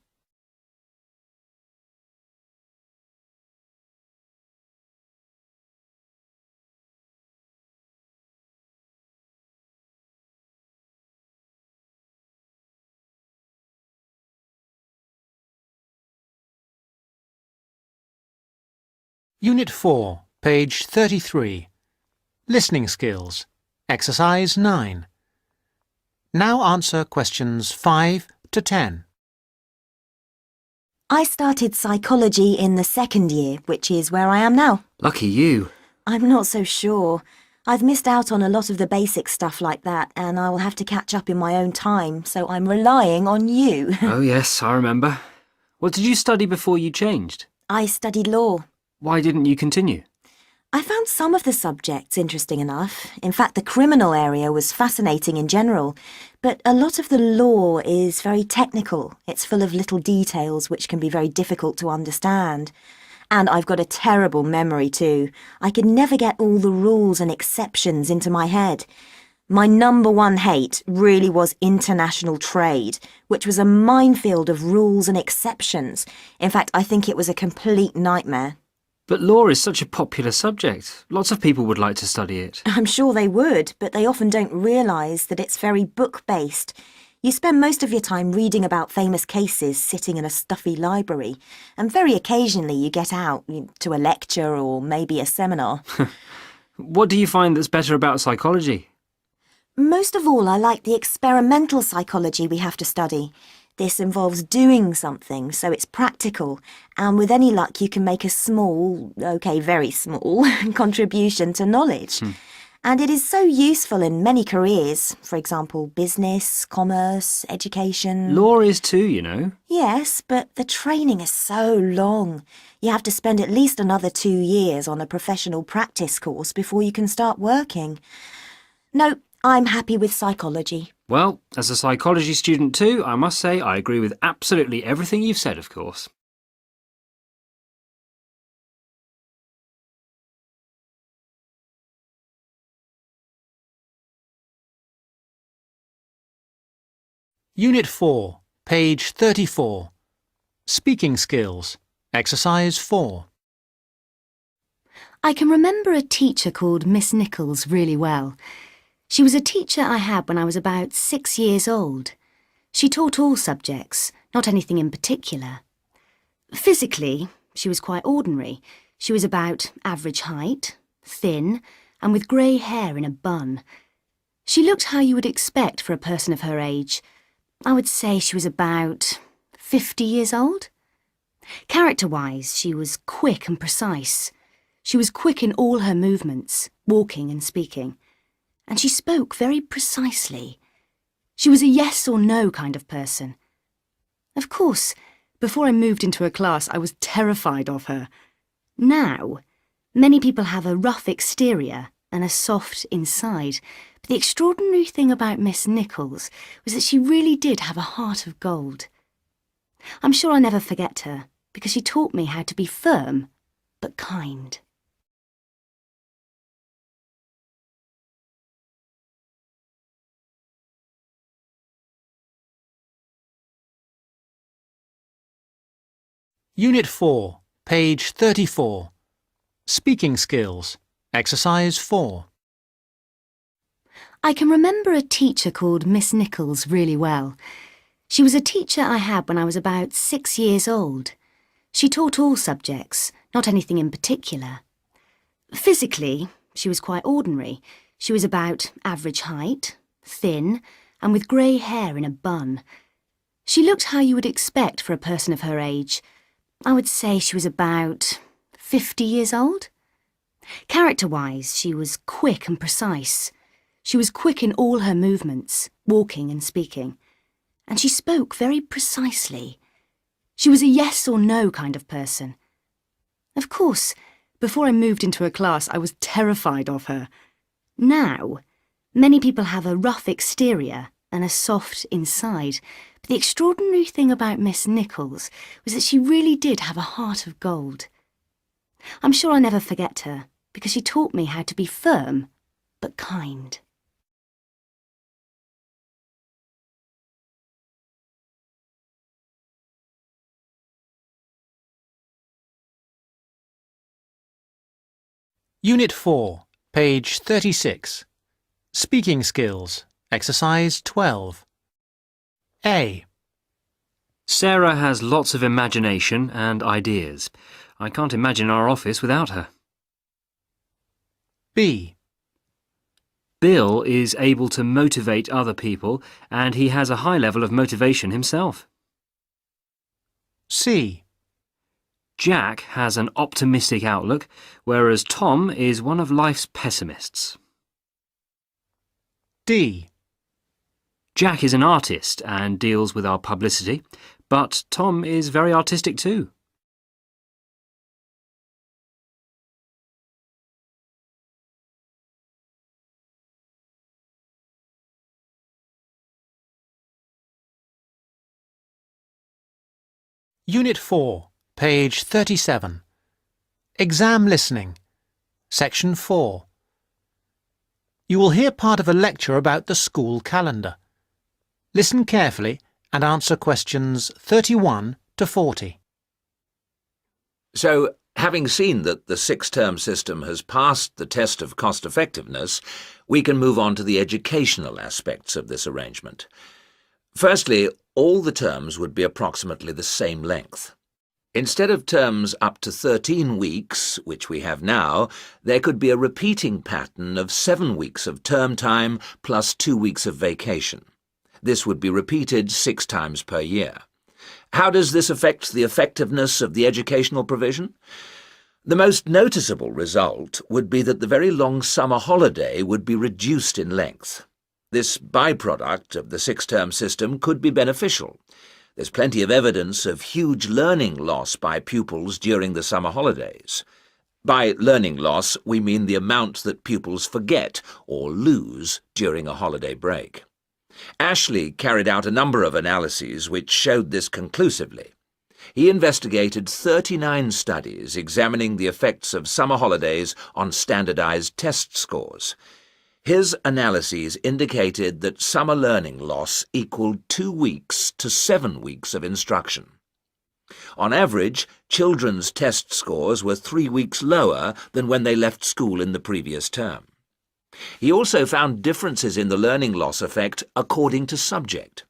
Unit 4, page 33. Listening skills, exercise 9. Now answer questions 5 to 10. I started psychology in the second year, which is where I am now. Lucky you. I'm not so sure. I've missed out on a lot of the basic stuff like that, and I will have to catch up in my own time, so I'm relying on you. Oh yes, I remember. What did you study before you changed? I studied law. Why didn't you continue? I found some of the subjects interesting enough. In fact, the criminal area was fascinating in general. But a lot of the law is very technical. It's full of little details which can be very difficult to understand. And I've got a terrible memory too. I could never get all the rules and exceptions into my head. My number one hate really was international trade, which was a minefield of rules and exceptions. In fact, I think it was a complete nightmare. But law is such a popular subject. Lots of people would like to study it. I'm sure they would, but they often don't realise that it's very book-based. You spend most of your time reading about famous cases sitting in a stuffy library, and very occasionally you get out to a lecture or maybe a seminar. What do you find that's better about psychology? Most of all, I like the experimental psychology we have to study. This involves doing something, so it's practical, and with any luck you can make a small, okay, very small, contribution to knowledge. And it is so useful in many careers, for example, business, commerce, education. Law is too, you know. Yes, but the training is so long. You have to spend at least another 2 years on a professional practice course before you can start working. No, I'm happy with psychology. Well, as a psychology student too, I must say I agree with absolutely everything you've said, of course. Unit 4, page 34. Speaking skills, exercise 4. I can remember a teacher called Miss Nichols really well. She was a teacher I had when I was about 6 years old. She taught all subjects, not anything in particular. Physically, she was quite ordinary. She was about average height, thin, and with grey hair in a bun. She looked how you would expect for a person of her age. I would say she was about 50 years old. Character-wise, she was quick and precise. She was quick in all her movements, walking and speaking. And she spoke very precisely. She was a yes or no kind of person. Of course, before I moved into her class, I was terrified of her. Now, many people have a rough exterior and a soft inside, but the extraordinary thing about Miss Nichols was that she really did have a heart of gold. I'm sure I'll never forget her, because she taught me how to be firm, but kind. Unit 4, page 34. Speaking Skills, Exercise 4. I can remember a teacher called Miss Nichols really well. She was a teacher I had when I was about 6 years old. She taught all subjects, not anything in particular. Physically, she was quite ordinary. She was about average height, thin, and with grey hair in a bun. She looked how you would expect for a person of her age. I would say she was about 50 years old. Character-wise, she was quick and precise. She was quick in all her movements, walking and speaking. And she spoke very precisely. She was a yes or no kind of person. Of course, before I moved into her class, I was terrified of her. Now, many people have a rough exterior and a soft inside, but the extraordinary thing about Miss Nichols was that she really did have a heart of gold. I'm sure I'll never forget her, because she taught me how to be firm, but kind. Unit 4, page 36. Speaking Skills, Exercise 12. A. Sarah has lots of imagination and ideas. I can't imagine our office without her. B. Bill is able to motivate other people, and he has a high level of motivation himself. C. Jack has an optimistic outlook, whereas Tom is one of life's pessimists. D. Jack is an artist and deals with our publicity, but Tom is very artistic too. Unit 4, page 37. Exam Listening, Section 4. You will hear part of a lecture about the school calendar. Listen carefully and answer questions 31 to 40. So, having seen that the six-term system has passed the test of cost-effectiveness, we can move on to the educational aspects of this arrangement. Firstly, all the terms would be approximately the same length. Instead of terms up to 13 weeks, which we have now, there could be a repeating pattern of 7 weeks of term time plus 2 weeks of vacation. This would be repeated 6 times per year. How does this affect the effectiveness of the educational provision? The most noticeable result would be that the very long summer holiday would be reduced in length. This byproduct of the six-term system could be beneficial. There's plenty of evidence of huge learning loss by pupils during the summer holidays. By learning loss, we mean the amount that pupils forget or lose during a holiday break. Ashley carried out a number of analyses which showed this conclusively. He investigated 39 studies examining the effects of summer holidays on standardized test scores. His analyses indicated that summer learning loss equaled 2 weeks to 7 weeks of instruction. On average, children's test scores were 3 weeks lower than when they left school in the previous term. He also found differences in the learning loss effect according to subject.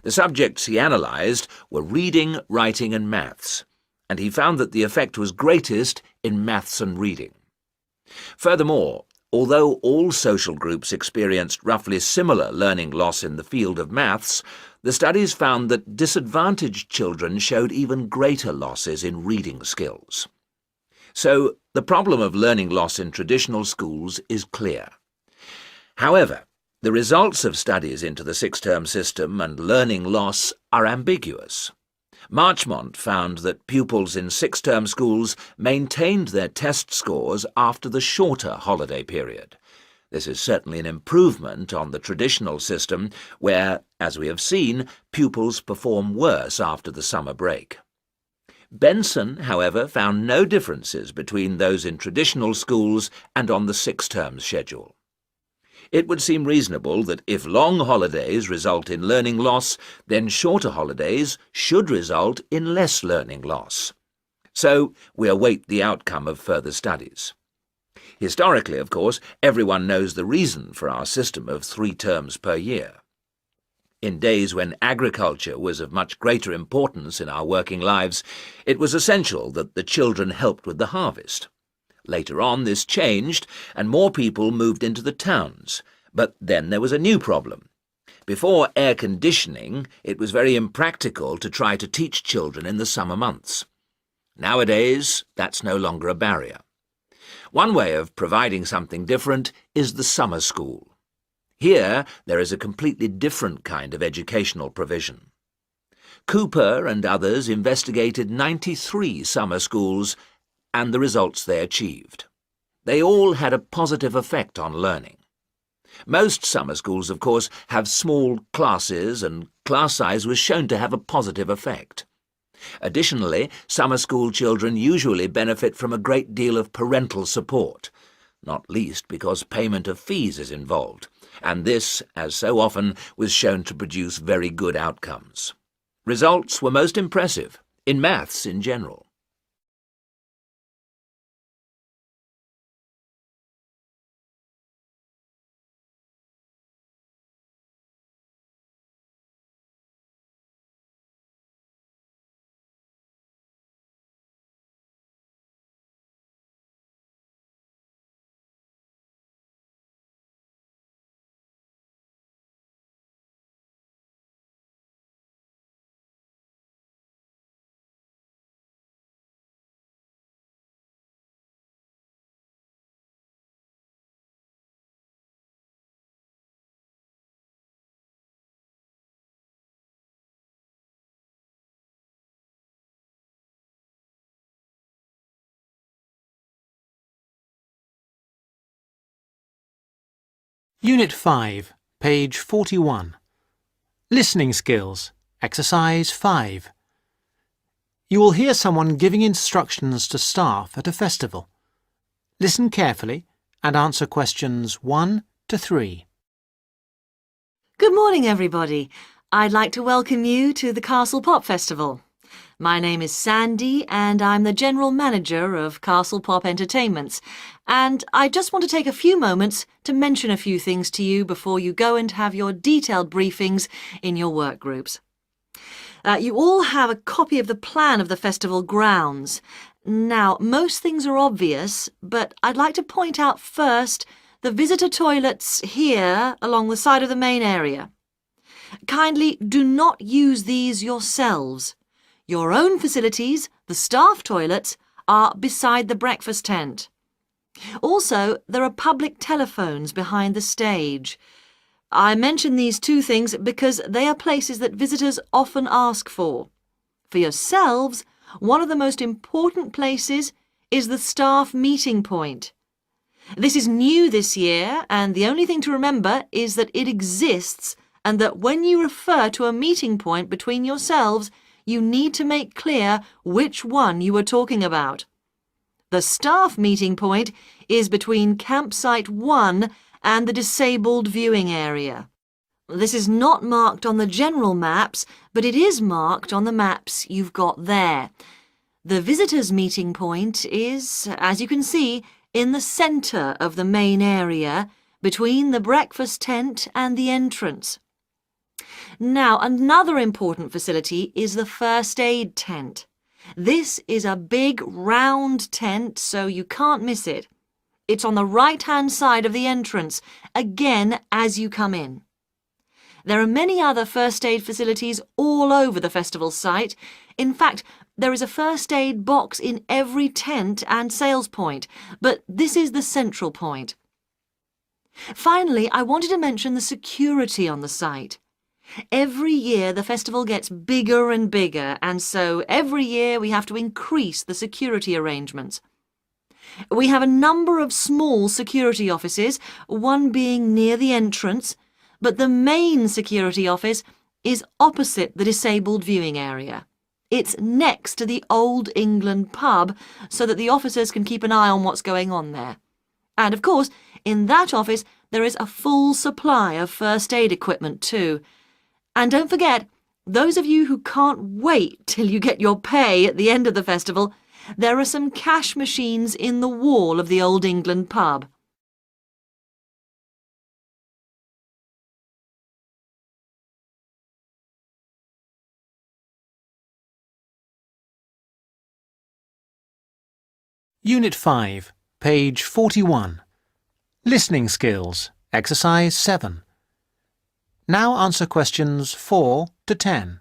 The subjects he analysed were reading, writing and maths, and he found that the effect was greatest in maths and reading. Furthermore, although all social groups experienced roughly similar learning loss in the field of maths, the studies found that disadvantaged children showed even greater losses in reading skills. So, the problem of learning loss in traditional schools is clear. However, the results of studies into the six-term system and learning loss are ambiguous. Marchmont found that pupils in six-term schools maintained their test scores after the shorter holiday period. This is certainly an improvement on the traditional system where, as we have seen, pupils perform worse after the summer break. Benson, however, found no differences between those in traditional schools and on the six-term schedule. It would seem reasonable that if long holidays result in learning loss, then shorter holidays should result in less learning loss. So we await the outcome of further studies. Historically, of course, everyone knows the reason for our system of 3 terms per year. In days when agriculture was of much greater importance in our working lives, it was essential that the children helped with the harvest. Later on, this changed, and more people moved into the towns. But then there was a new problem. Before air conditioning, it was very impractical to try to teach children in the summer months. Nowadays, that's no longer a barrier. One way of providing something different is the summer school. Here, there is a completely different kind of educational provision. Cooper and others investigated 93 summer schools and the results they achieved. They all had a positive effect on learning. Most summer schools, of course, have small classes, and class size was shown to have a positive effect. Additionally, summer school children usually benefit from a great deal of parental support, not least because payment of fees is involved, and this, as so often, was shown to produce very good outcomes. Results were most impressive, in maths in general. Unit 5, page 41. Listening skills, exercise 5. You will hear someone giving instructions to staff at a festival. Listen carefully and answer questions 1 to 3. Good morning, everybody. I'd like to welcome you to the Castle Pop Festival. My name is Sandy and I'm the General Manager of Castle Pop Entertainments, and I just want to take a few moments to mention a few things to you before you go and have your detailed briefings in your work groups. You all have a copy of the plan of the festival grounds. Now, most things are obvious, but I'd like to point out first the visitor toilets here along the side of the main area. Kindly do not use these yourselves. Your own facilities, the staff toilets, are beside the breakfast tent. Also, there are public telephones behind the stage. I mention these two things because they are places that visitors often ask for. For yourselves, one of the most important places is the staff meeting point. This is new this year, and the only thing to remember is that it exists and that when you refer to a meeting point between yourselves, you need to make clear which one you are talking about. The staff meeting point is between campsite 1 and the disabled viewing area. This is not marked on the general maps, but it is marked on the maps you've got there. The visitors' meeting point is, as you can see, in the centre of the main area, between the breakfast tent and the entrance. Now, another important facility is the first aid tent. This is a big round tent, so you can't miss it. It's on the right-hand side of the entrance, again as you come in. There are many other first aid facilities all over the festival site. In fact, there is a first aid box in every tent and sales point, but this is the central point. Finally, I wanted to mention the security on the site. Every year the festival gets bigger and bigger, and so every year we have to increase the security arrangements. We have a number of small security offices, one being near the entrance, but the main security office is opposite the disabled viewing area. It's next to the Old England pub, so that the officers can keep an eye on what's going on there. And of course, in that office there is a full supply of first aid equipment too. And don't forget, those of you who can't wait till you get your pay at the end of the festival, there are some cash machines in the wall of the Old England pub. Unit 5, page 41. Listening skills, exercise 7. Now answer questions 4 to 10.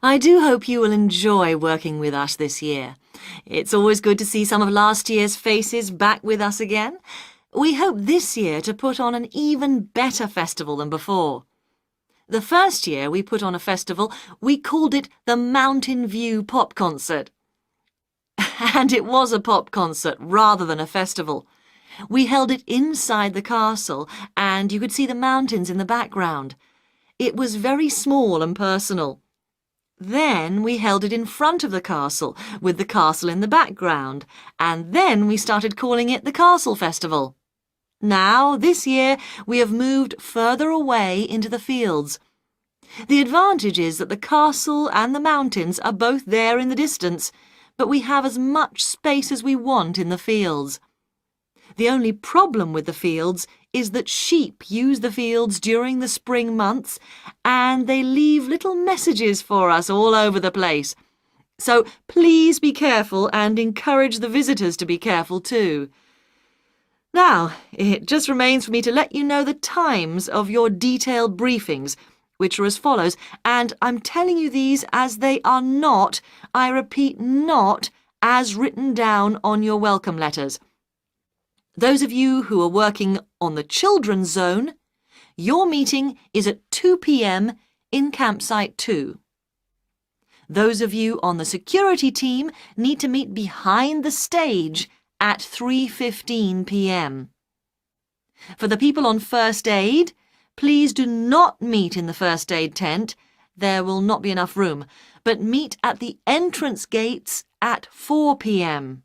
I do hope you will enjoy working with us this year. It's always good to see some of last year's faces back with us again. We hope this year to put on an even better festival than before. The first year we put on a festival, we called it the Mountain View Pop Concert. And it was a pop concert rather than a festival. We held it inside the castle, and you could see the mountains in the background. It was very small and personal. Then we held it in front of the castle, with the castle in the background, and then we started calling it the Castle Festival. Now, this year, we have moved further away into the fields. The advantage is that the castle and the mountains are both there in the distance, but we have as much space as we want in the fields. The only problem with the fields is that sheep use the fields during the spring months, and they leave little messages for us all over the place. So please be careful and encourage the visitors to be careful too. Now, it just remains for me to let you know the times of your detailed briefings, which are as follows, and I'm telling you these as they are not, I repeat, not as written down on your welcome letters. Those of you who are working on the children's zone, your meeting is at 2 p.m. in campsite 2. Those of you on the security team need to meet behind the stage at 3:15 p.m. For the people on first aid, please do not meet in the first aid tent. There will not be enough room, but meet at the entrance gates at 4 p.m.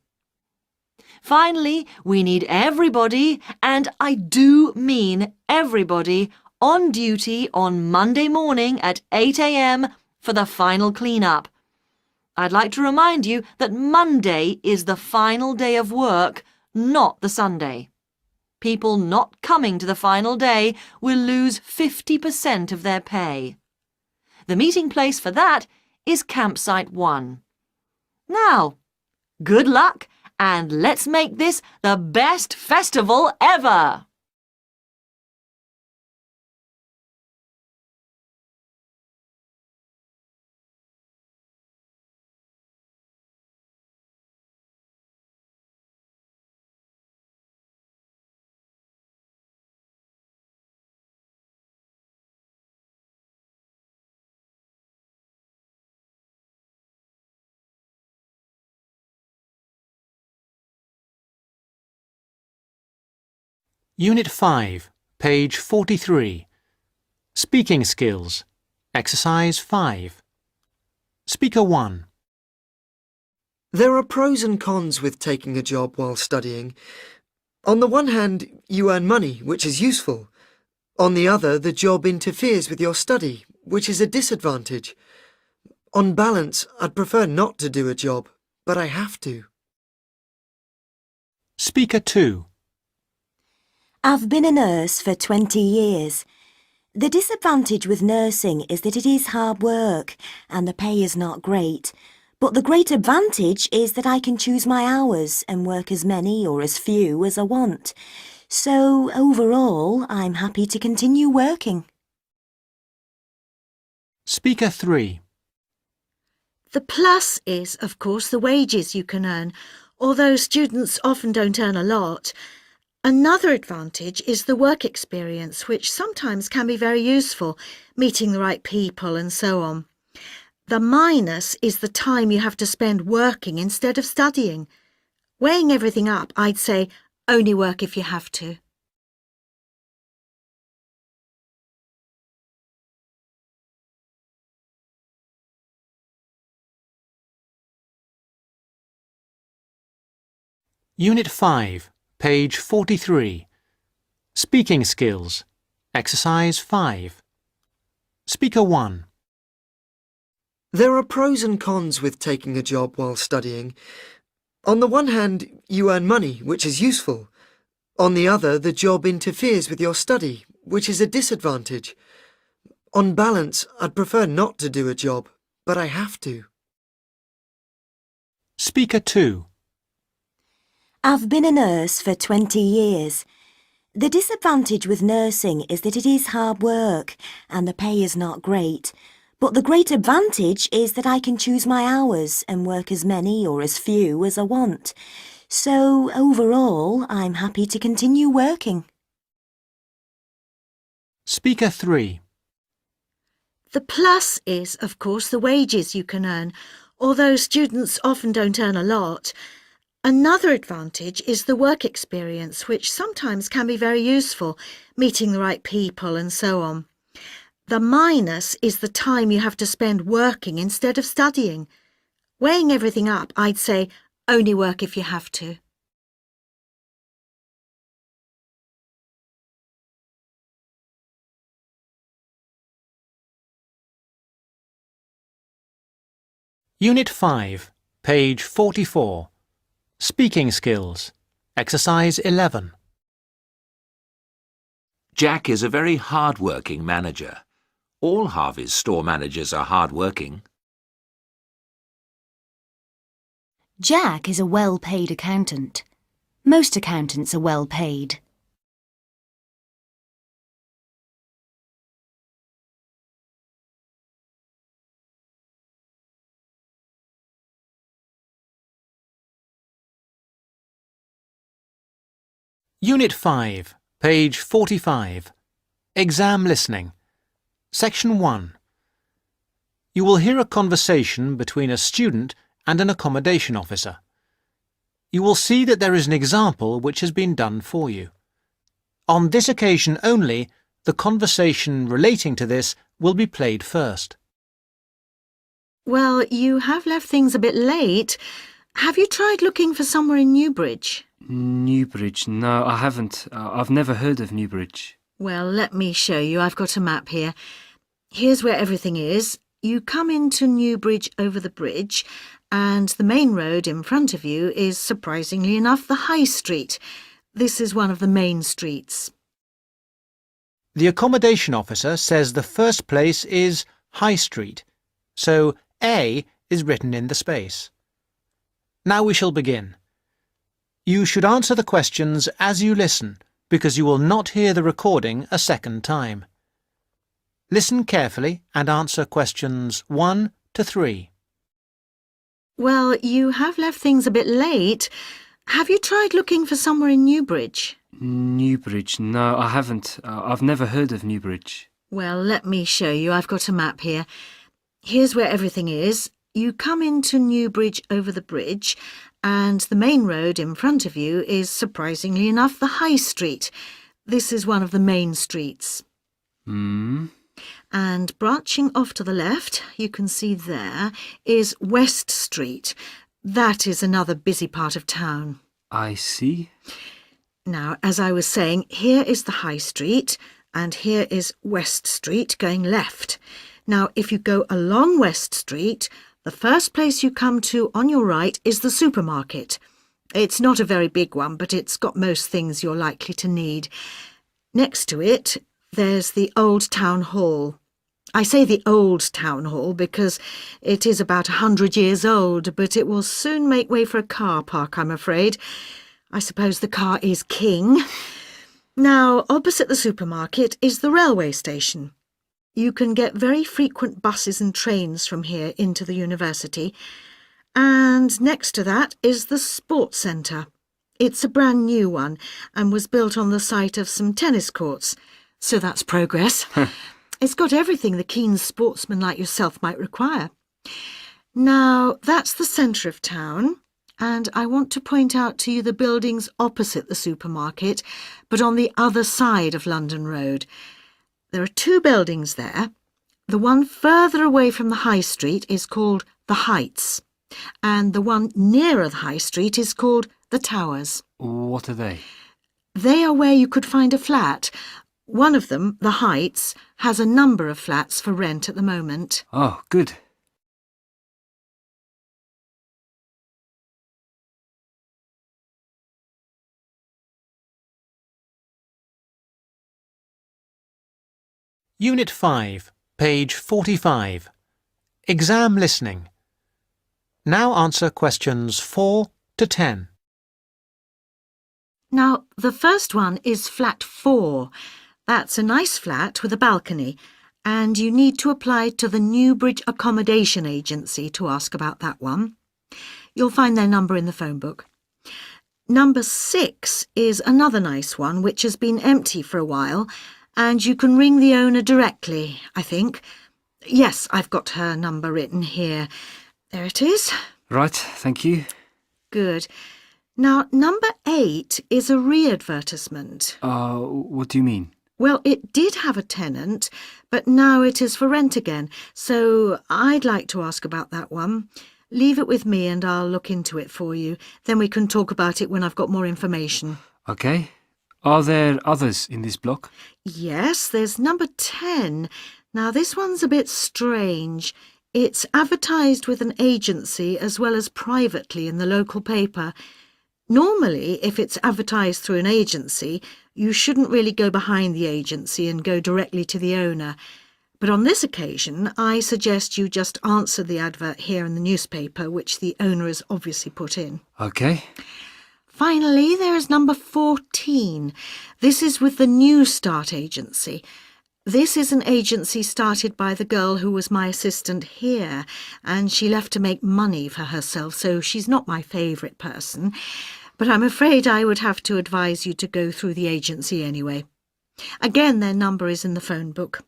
Finally, we need everybody, and I do mean everybody, on duty on Monday morning at 8 a.m. for the final clean-up. I'd like to remind you that Monday is the final day of work, not the Sunday. People not coming to the final day will lose 50% of their pay. The meeting place for that is campsite 1. Now, good luck, and let's make this the best festival ever! Unit 5, page 43. Speaking skills, exercise 5. Speaker 1. There are pros and cons with taking a job while studying. On the one hand, you earn money, which is useful. On the other, the job interferes with your study, which is a disadvantage. On balance, I'd prefer not to do a job, but I have to. Speaker 2. I've been a nurse for 20 years. The disadvantage with nursing is that it is hard work and the pay is not great. But the great advantage is that I can choose my hours and work as many or as few as I want. So overall, I'm happy to continue working. Speaker 3. The plus is, of course, the wages you can earn, although students often don't earn a lot. Another advantage is the work experience, which sometimes can be very useful, meeting the right people and so on. The minus is the time you have to spend working instead of studying. Weighing everything up, I'd say only work if you have to. Unit 5, page 43. Speaking skills. Exercise 5. Speaker 1. There are pros and cons with taking a job while studying. On the one hand, you earn money, which is useful. On the other, the job interferes with your study, which is a disadvantage. On balance, I'd prefer not to do a job, but I have to. Speaker 2. I've been a nurse for 20 years. The disadvantage with nursing is that it is hard work and the pay is not great. But the great advantage is that I can choose my hours and work as many or as few as I want. So overall, I'm happy to continue working. Speaker 3. The plus is, of course, the wages you can earn, although students often don't earn a lot. Another advantage is the work experience, which sometimes can be very useful, meeting the right people and so on. The minus is the time you have to spend working instead of studying. Weighing everything up, I'd say only work if you have to. Unit 5, page 44. Speaking skills. Exercise 11. Jack is a very hard-working manager. All Harvey's store managers are hard-working. Jack is a well-paid accountant. Most accountants are well-paid. Unit 5, page 45. Exam listening. Section 1. You will hear a conversation between a student and an accommodation officer. You will see that there is an example which has been done for you. On this occasion only, the conversation relating to this will be played first. Well, you have left things a bit late. Have you tried looking for somewhere in Newbridge? Newbridge? No, I haven't. I've never heard of Newbridge. Well, let me show you. I've got a map here. Here's where everything is. You come into Newbridge over the bridge, and the main road in front of you is, surprisingly enough, the High Street. This is one of the main streets. The accommodation officer says the first place is High Street, so A is written in the space. Now we shall begin. You should answer the questions as you listen, because you will not hear the recording a second time. Listen carefully and answer questions 1 to 3. Well, you have left things a bit late. Have you tried looking for somewhere in Newbridge? Newbridge? No, I haven't. I've never heard of Newbridge. Well, let me show you. I've got a map here. Here's where everything is. You come into Newbridge over the bridge, and the main road in front of you is, surprisingly enough, the High Street. This is one of the main streets. And branching off to the left, you can see there, is West Street. That is another busy part of town. I see. Now, as I was saying, here is the High Street, and here is West Street going left. Now, if you go along West Street, the first place you come to on your right is the supermarket. It's not a very big one, but it's got most things you're likely to need. Next to it, There's the old town hall. I say the old town hall because it is about 100 years old, but it will soon make way for a car park, I'm afraid. I suppose the car is king. Now, opposite the supermarket is the railway station. You can get very frequent buses and trains from here into the university. And next to that is the sports centre. It's a brand new one and was built on the site of some tennis courts. So that's progress. It's got everything the keen sportsman like yourself might require. Now, that's the centre of town, and I want to point out to you the buildings opposite the supermarket, but on the other side of London Road. There are two buildings there. The one further away from the High Street is called the Heights, and the one nearer the High Street is called the Towers. What are they? They are where you could find a flat. One of them, the Heights, has a number of flats for rent at the moment. Oh, good. Unit 5, page 45. Exam listening. Now answer questions 4 to 10. Now, the first one is flat 4. That's a nice flat with a balcony, and you need to apply to the Newbridge Accommodation Agency to ask about that one. You'll find their number in the phone book. Number 6 is another nice one which has been empty for a while, and you can ring the owner directly, I think. Yes, I've got her number written here. There it is. Right, thank you. Good. Now, number 8 is a re-advertisement. What do you mean? Well, it did have a tenant, but now it is for rent again, so I'd like to ask about that one. Leave it with me and I'll look into it for you. Then we can talk about it when I've got more information. OK. Are there others in this block? Yes, there's number 10. Now, this one's a bit strange. It's advertised with an agency as well as privately in the local paper. Normally, if it's advertised through an agency, you shouldn't really go behind the agency and go directly to the owner. But on this occasion, I suggest you just answer the advert here in the newspaper, which the owner has obviously put in. OK. Finally, there is number 14. This is with the New Start agency. This is an agency started by the girl who was my assistant here, and she left to make money for herself, so she's not my favourite person. But I'm afraid I would have to advise you to go through the agency anyway. Again, their number is in the phone book.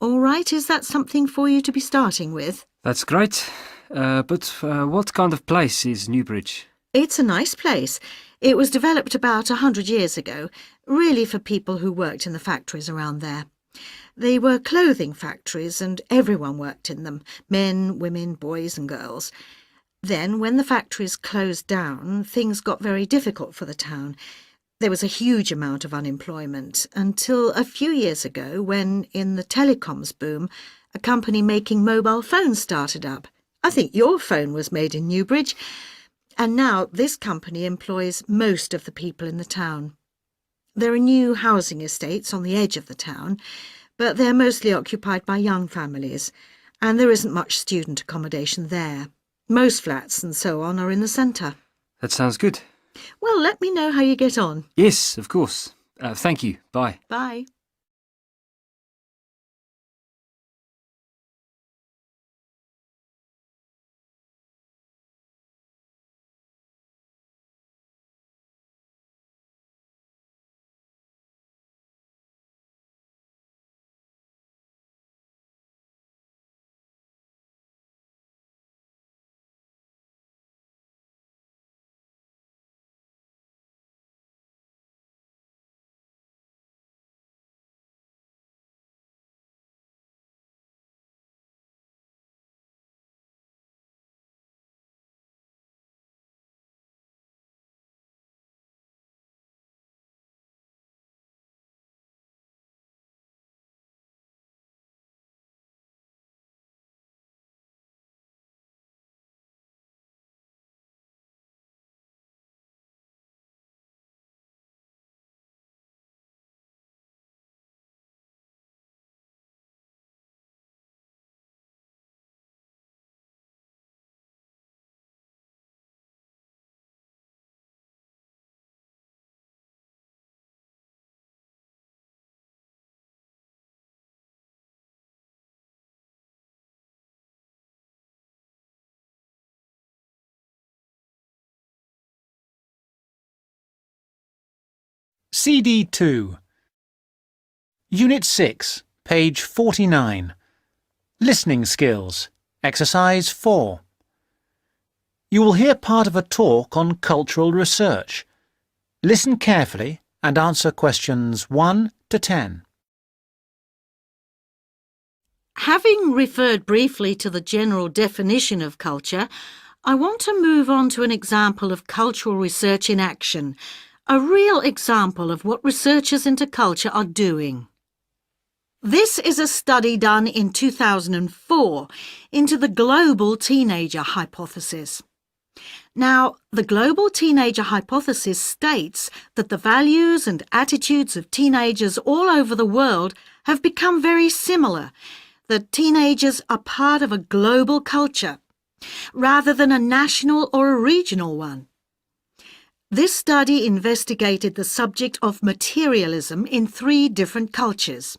All right, is that something for you to be starting with? That's great. But what kind of place is Newbridge? It's a nice place. It was developed about 100 years ago, really for people who worked in the factories around there. They were clothing factories and everyone worked in them, men, women, boys and girls. Then, when the factories closed down, things got very difficult for the town. There was a huge amount of unemployment until a few years ago when, in the telecoms boom, a company making mobile phones started up. I think your phone was made in Newbridge. And now this company employs most of the people in the town. There are new housing estates on the edge of the town, but they're mostly occupied by young families, and there isn't much student accommodation there. Most flats and so on are in the centre. That sounds good. Well, let me know how you get on. Yes, of course. Thank you. Bye. Bye. CD 2. Unit 6, page 49. Listening skills. Exercise 4. You will hear part of a talk on cultural research. Listen carefully and answer questions 1 to 10. Having referred briefly to the general definition of culture, I want to move on to an example of cultural research in action, a real example of what researchers into culture are doing. This is a study done in 2004 into the global teenager hypothesis. Now, the global teenager hypothesis states that the values and attitudes of teenagers all over the world have become very similar, that teenagers are part of a global culture, rather than a national or a regional one. This study investigated the subject of materialism in 3 different cultures.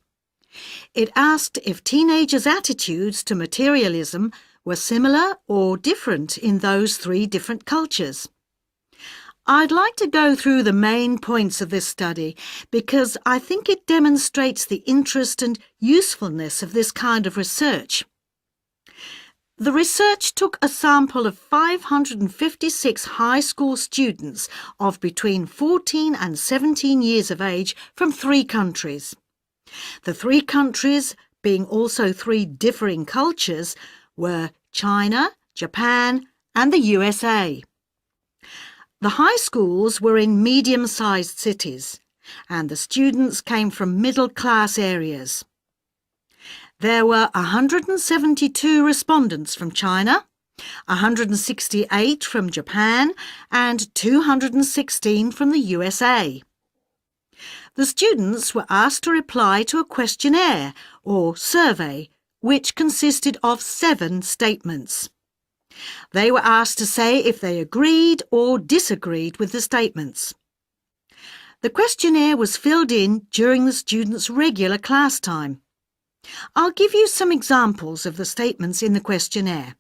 It asked if teenagers' attitudes to materialism were similar or different in those 3 different cultures. I'd like to go through the main points of this study because I think it demonstrates the interest and usefulness of this kind of research. The research took a sample of 556 high school students of between 14 and 17 years of age from 3 countries. The 3 countries, being also 3 differing cultures, were China, Japan, and the USA. The high schools were in medium-sized cities, and the students came from middle-class areas. There were 172 respondents from China, 168 from Japan, and 216 from the USA. The students were asked to reply to a questionnaire or survey, which consisted of 7 statements. They were asked to say if they agreed or disagreed with the statements. The questionnaire was filled in during the students' regular class time. I'll give you some examples of the statements in the questionnaire.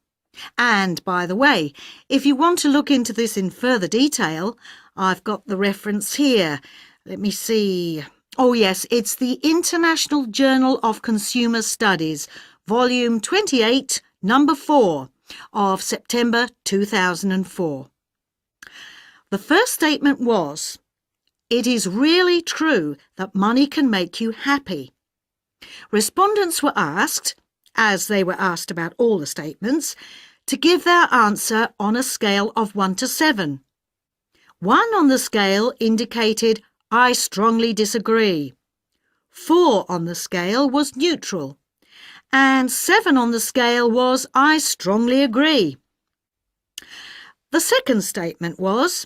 And, by the way, if you want to look into this in further detail, I've got the reference here. Let me see. Oh yes, it's the International Journal of Consumer Studies, Volume 28, Number 4, of September 2004. The first statement was, "It is really true that money can make you happy." Respondents were asked, as they were asked about all the statements, to give their answer on a scale of 1 to 7. 1 on the scale indicated, "I strongly disagree." 4 on the scale was neutral. And 7 on the scale was, "I strongly agree." The second statement was,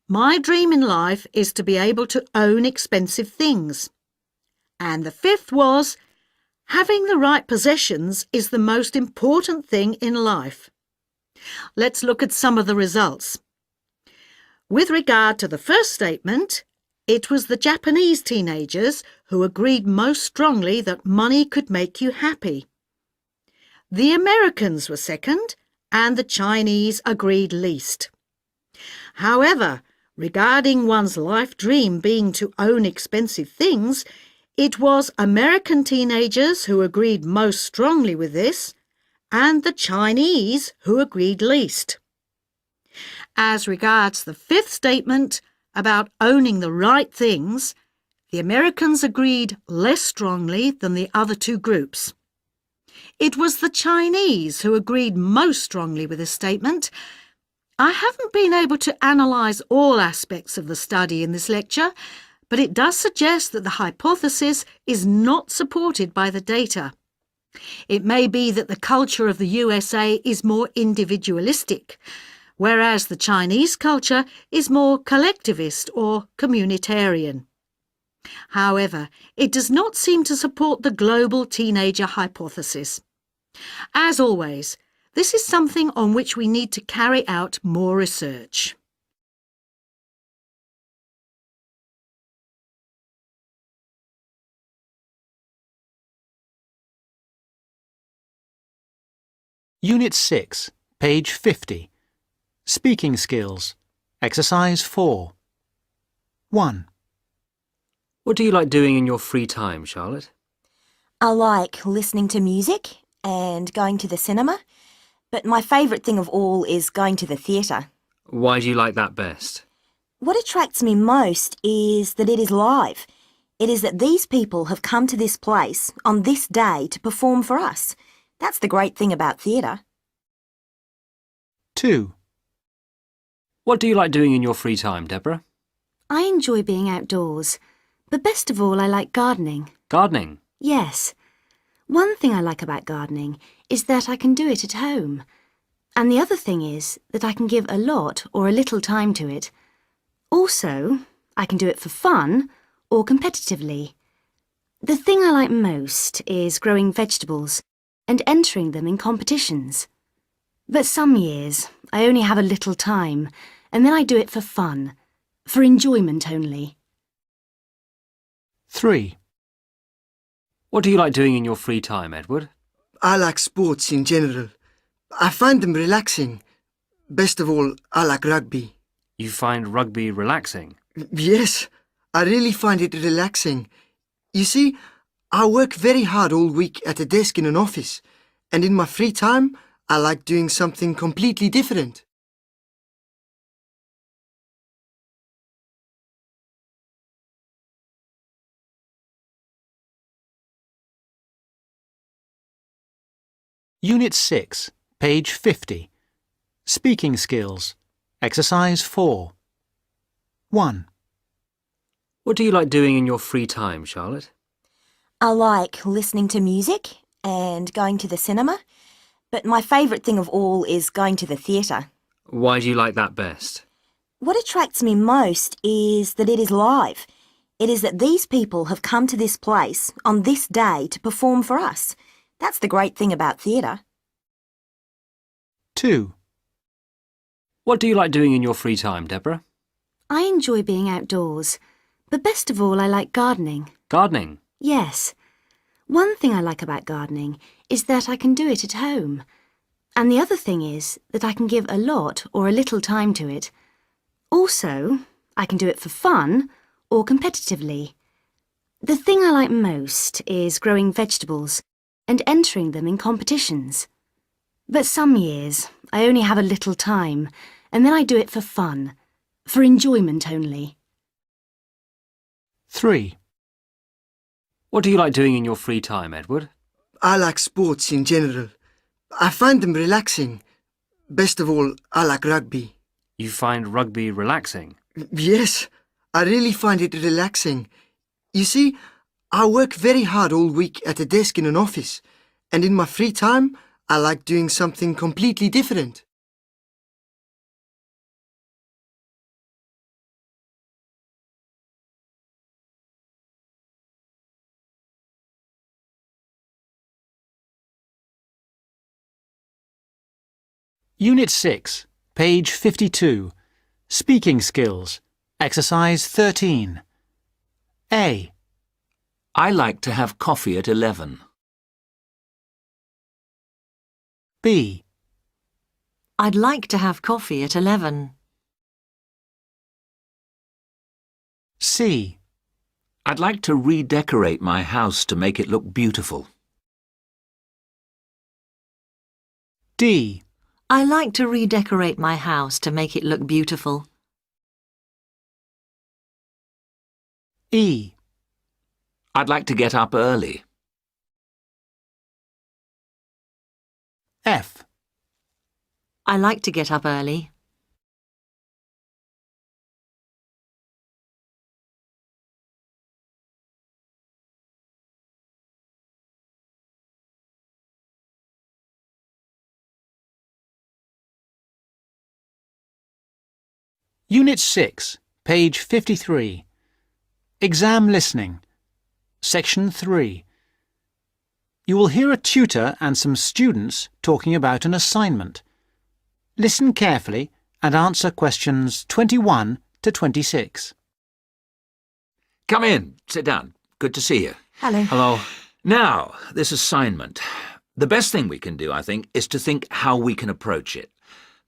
"My dream in life is to be able to own expensive things." And the 5th was, "Having the right possessions is the most important thing in life." Let's look at some of the results. With regard to the first statement, it was the Japanese teenagers who agreed most strongly that money could make you happy. The Americans were second, and the Chinese agreed least. However, regarding one's life dream being to own expensive things, it was American teenagers who agreed most strongly with this, and the Chinese who agreed least. As regards the 5th statement, about owning the right things, the Americans agreed less strongly than the other 2 groups. It was the Chinese who agreed most strongly with this statement. I haven't been able to analyse all aspects of the study in this lecture, but it does suggest that the hypothesis is not supported by the data. It may be that the culture of the USA is more individualistic, whereas the Chinese culture is more collectivist or communitarian. However, it does not seem to support the global teenager hypothesis. As always, this is something on which we need to carry out more research. Unit 6, page 50. Speaking skills. Exercise 4. 1. What do you like doing in your free time, Charlotte? I like listening to music and going to the cinema, but my favourite thing of all is going to the theatre. Why do you like that best? What attracts me most is that it is live. It is that these people have come to this place on this day to perform for us. That's the great thing about theatre. 2. What do you like doing in your free time, Deborah? I enjoy being outdoors, but best of all I like gardening. Gardening? Yes. One thing I like about gardening is that I can do it at home. And the other thing is that I can give a lot or a little time to it. Also, I can do it for fun or competitively. The thing I like most is growing vegetables and entering them in competitions. But some years I only have a little time, and then I do it for fun, for enjoyment only. 3. What do you like doing in your free time, Edward? I like sports in general. I find them relaxing. Best of all, I like rugby. You find rugby relaxing? Yes, I really find it relaxing. You see, I work very hard all week at a desk in an office, and in my free time, I like doing something completely different. Unit 6, page 50. Speaking skills. Exercise 4. 1. What do you like doing in your free time, Charlotte? I like listening to music and going to the cinema, but my favourite thing of all is going to the theatre. Why do you like that best? What attracts me most is that it is live. It is that these people have come to this place on this day to perform for us. That's the great thing about theatre. 2. What do you like doing in your free time, Deborah? I enjoy being outdoors, but best of all I like gardening. Gardening? Yes. One thing I like about gardening is that I can do it at home. And the other thing is that I can give a lot or a little time to it. Also, I can do it for fun or competitively. The thing I like most is growing vegetables and entering them in competitions. But some years I only have a little time, and then I do it for fun, for enjoyment only. 3. What do you like doing in your free time, Edward? I like sports in general. I find them relaxing. Best of all, I like rugby. You find rugby relaxing? Yes, I really find it relaxing. You see, I work very hard all week at a desk in an office, and in my free time, I like doing something completely different. Unit 6, page 52. Speaking skills. Exercise 13. A. I like to have coffee at 11. B. I'd like to have coffee at 11. C. I'd like to redecorate my house to make it look beautiful. D. I like to redecorate my house to make it look beautiful. E. I'd like to get up early. F. I like to get up early. Unit 6, page 53. Exam listening. Section 3. You will hear a tutor and some students talking about an assignment. Listen carefully and answer questions 21 to 26. Come in. Sit down. Good to see you. Hello. Hello. Now, this assignment. The best thing we can do, I think, is to think how we can approach it.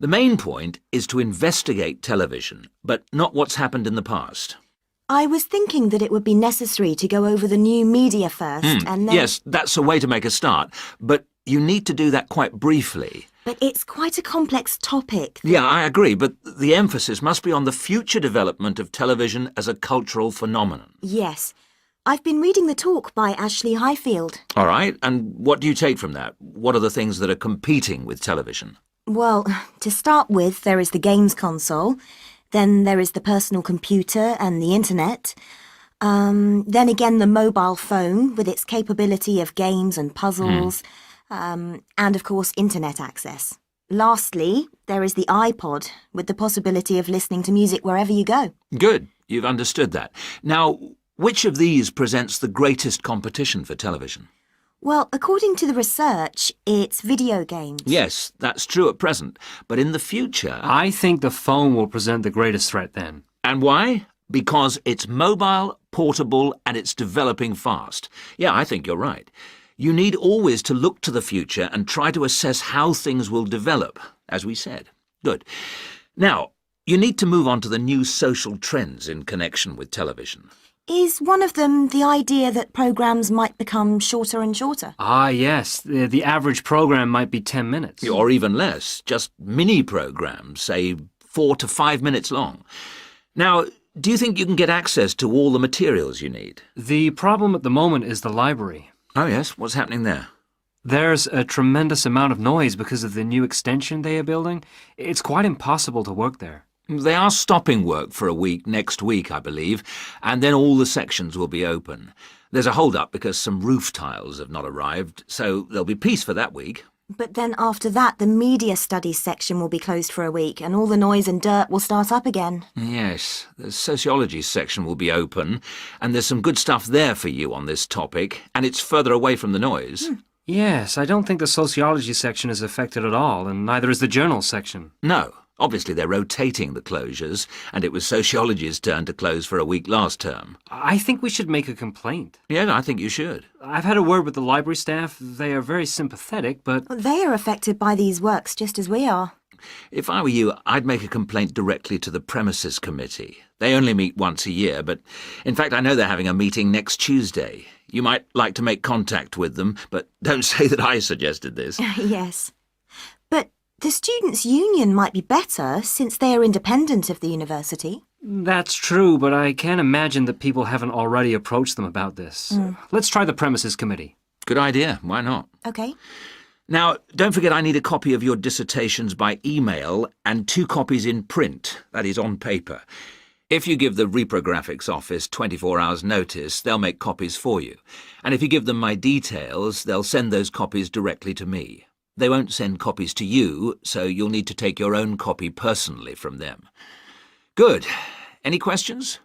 The main point is to investigate television, but not what's happened in the past. I was thinking that it would be necessary to go over the new media first and then... Yes, that's a way to make a start, but you need to do that quite briefly. But it's quite a complex topic. Yeah, I agree, but the emphasis must be on the future development of television as a cultural phenomenon. Yes. I've been reading the talk by Ashley Highfield. All right, and what do you take from that? What are the things that are competing with television? Well, to start with, there is the games console. Then there is the personal computer and the internet. Then again, the mobile phone with its capability of games and puzzles. And of course, internet access. Lastly, there is the iPod with the possibility of listening to music wherever you go. Good, you've understood that. Now, which of these presents the greatest competition for television? Well, according to the research, it's video games. Yes, that's true at present, but in the future... I think the phone will present the greatest threat then. And why? Because it's mobile, portable, and it's developing fast. Yeah, I think you're right. You need always to look to the future and try to assess how things will develop, as we said. Good. Now, you need to move on to the new social trends in connection with television. Is one of them the idea that programmes might become shorter and shorter? Ah, yes. The average program might be 10 minutes. Or even less, just mini-programs, say 4 to 5 minutes long. Now, do you think you can get access to all the materials you need? The problem at the moment is the library. Oh, yes? What's happening there? There's a tremendous amount of noise because of the new extension they are building. It's quite impossible to work there. They are stopping work for a week next week, I believe, and then all the sections will be open. There's a hold-up because some roof tiles have not arrived, so there'll be peace for that week. But then after that, the media studies section will be closed for a week, and all the noise and dirt will start up again. Yes, the sociology section will be open, and there's some good stuff there for you on this topic, and it's further away from the noise. Yes, I don't think the sociology section is affected at all, and neither is the journal section. No. Obviously, they're rotating the closures, and it was sociology's turn to close for a week last term. I think we should make a complaint. Yeah, I think you should. I've had a word with the library staff. They are very sympathetic, but... They are affected by these works just as we are. If I were you, I'd make a complaint directly to the premises committee. They only meet once a year, but in fact, I know they're having a meeting next Tuesday. You might like to make contact with them, but don't say that I suggested this. Yes. But the Students' Union might be better since they are independent of the university. That's true, but I can't imagine that people haven't already approached them about this. Let's try the premises committee. Good idea. Why not? OK. Now, don't forget I need a copy of your dissertations by email and 2 copies in print, that is, on paper. If you give the reprographics office 24 hours' notice, they'll make copies for you. And if you give them my details, they'll send those copies directly to me. They won't send copies to you, so you'll need to take your own copy personally from them. Good. Any questions?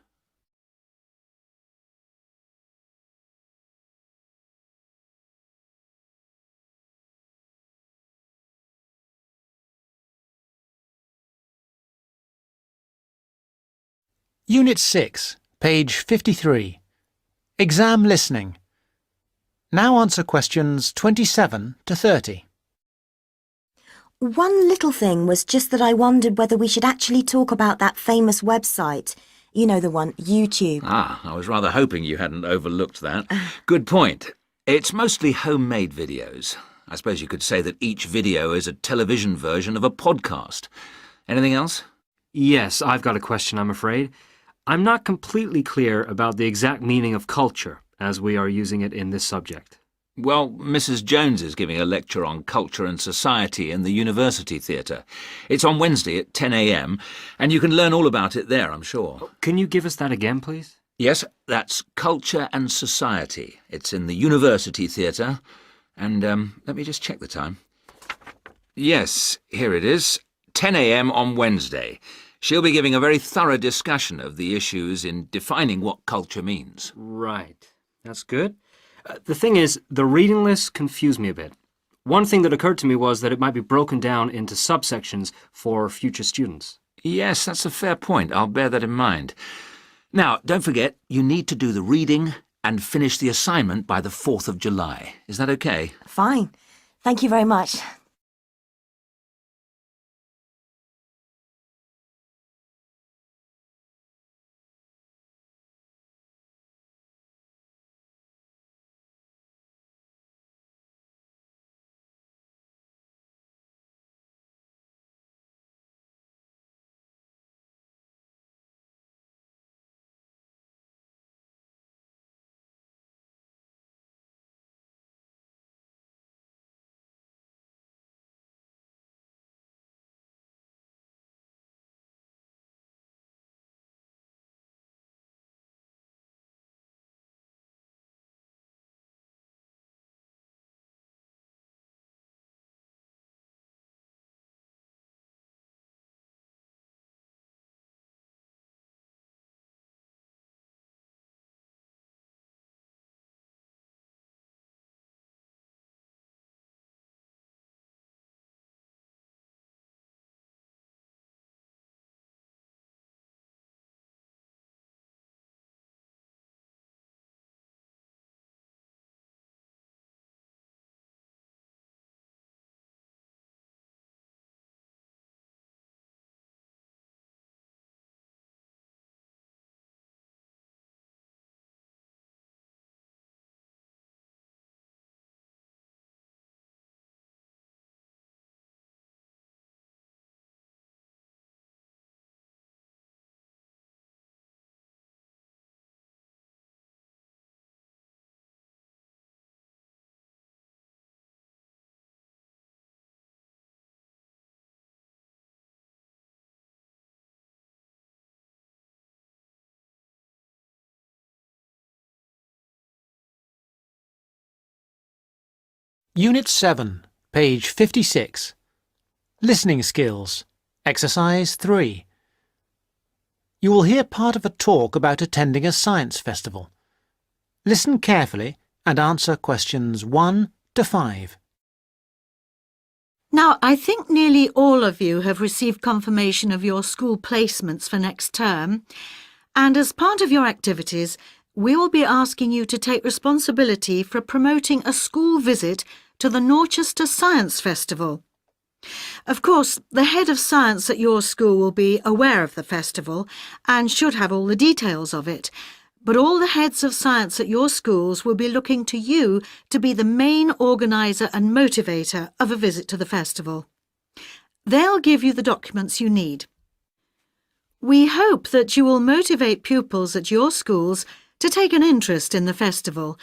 Unit 6, page 53. Exam listening. Now answer questions 27 to 30. One little thing was just that I wondered whether we should actually talk about that famous website. You know the one, YouTube. Ah, I was rather hoping you hadn't overlooked that. Good point. It's mostly homemade videos. I suppose you could say that each video is a television version of a podcast. Anything else? Yes, I've got a question, I'm afraid. I'm not completely clear about the exact meaning of culture, as we are using it in this subject. Well, Mrs. Jones is giving a lecture on culture and society in the University Theatre. It's on Wednesday at 10 a.m, and you can learn all about it there, I'm sure. Can you give us that again, please? Yes, that's Culture and Society. It's in the University Theatre. And, let me just check the time. Yes, here it is. 10 a.m. on Wednesday. She'll be giving a very thorough discussion of the issues in defining what culture means. Right. That's good. The thing is, the reading list confused me a bit. One thing that occurred to me was that it might be broken down into subsections for future students. Yes, that's a fair point. I'll bear that in mind. Now, don't forget, you need to do the reading and finish the assignment by the 4th of July. Is that okay? Fine. Thank you very much. Unit 7, page 56. Listening skills. Exercise 3. You will hear part of a talk about attending a science festival. Listen carefully and answer questions 1 to 5. Now, I think nearly all of you have received confirmation of your school placements for next term, and as part of your activities, we will be asking you to take responsibility for promoting a school visit to the Norchester Science Festival. Of course, the head of science at your school will be aware of the festival and should have all the details of it, but all the heads of science at your schools will be looking to you to be the main organiser and motivator of a visit to the festival. They'll give you the documents you need. We hope that you will motivate pupils at your schools to take an interest in the festival.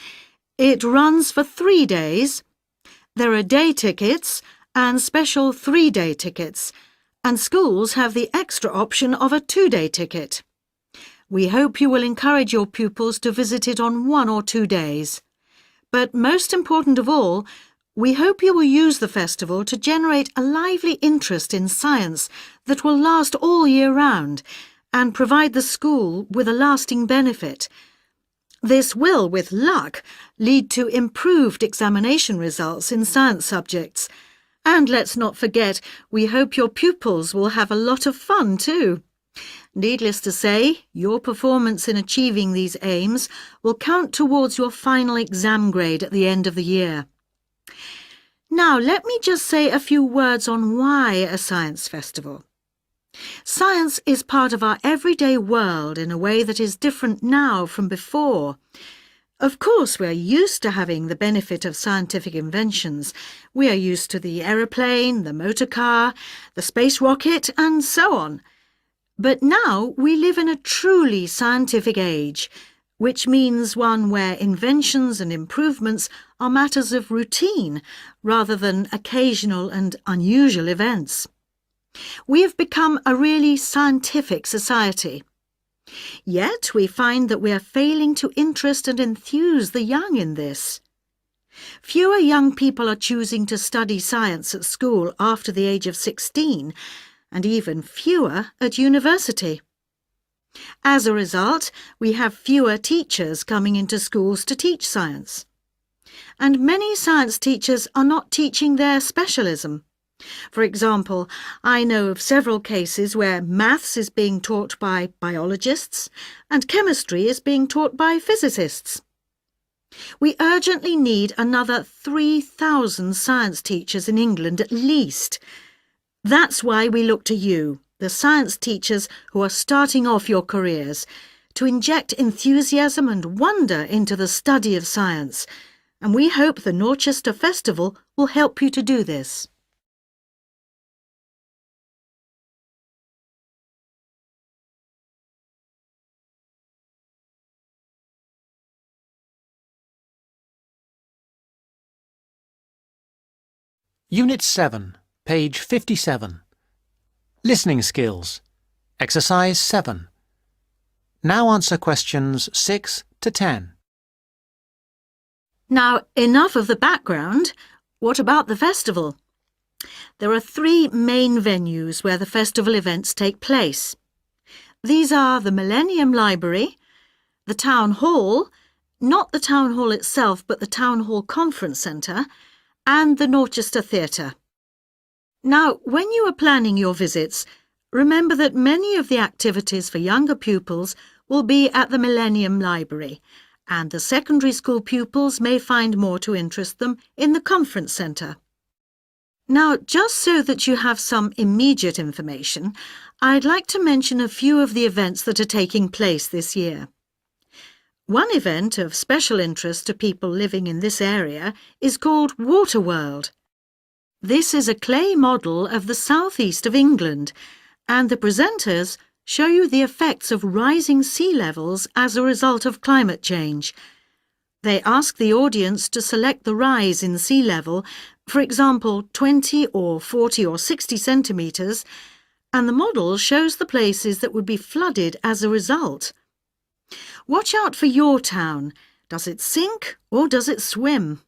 It runs for 3 days. There are day tickets and special 3-day tickets, and schools have the extra option of a 2-day ticket. We hope you will encourage your pupils to visit it on 1 or 2 days. But most important of all, we hope you will use the festival to generate a lively interest in science that will last all year round and provide the school with a lasting benefit. This will, with luck, lead to improved examination results in science subjects. And let's not forget, we hope your pupils will have a lot of fun too. Needless to say, your performance in achieving these aims will count towards your final exam grade at the end of the year. Now, let me just say a few words on why a science festival. Science is part of our everyday world in a way that is different now from before. Of course, we are used to having the benefit of scientific inventions. We are used to the aeroplane, the motor car, the space rocket, and so on. But now we live in a truly scientific age, which means one where inventions and improvements are matters of routine rather than occasional and unusual events. We have become a really scientific society. Yet we find that we are failing to interest and enthuse the young in this. Fewer young people are choosing to study science at school after the age of 16, and even fewer at university. As a result, we have fewer teachers coming into schools to teach science. And many science teachers are not teaching their specialism. For example, I know of several cases where maths is being taught by biologists and chemistry is being taught by physicists. We urgently need another 3,000 science teachers in England at least. That's why we look to you, the science teachers who are starting off your careers, to inject enthusiasm and wonder into the study of science, and we hope the Norchester Festival will help you to do this. Unit 7, page 57. Listening skills. Exercise 7. Now answer questions 6 to 10. Now, enough of the background. What about the festival? There are 3 main venues where the festival events take place. These are the Millennium Library, the Town Hall, not the Town Hall itself but the Town Hall Conference Centre, and the Norchester Theatre. Now, when you are planning your visits, remember that many of the activities for younger pupils will be at the Millennium Library, and the secondary school pupils may find more to interest them in the Conference Centre. Now, just so that you have some immediate information, I'd like to mention a few of the events that are taking place this year. One event of special interest to people living in this area is called Waterworld. This is a clay model of the southeast of England, and the presenters show you the effects of rising sea levels as a result of climate change. They ask the audience to select the rise in sea level, for example 20 or 40 or 60 centimetres, and the model shows the places that would be flooded as a result. Watch out for your town. Does it sink or does it swim?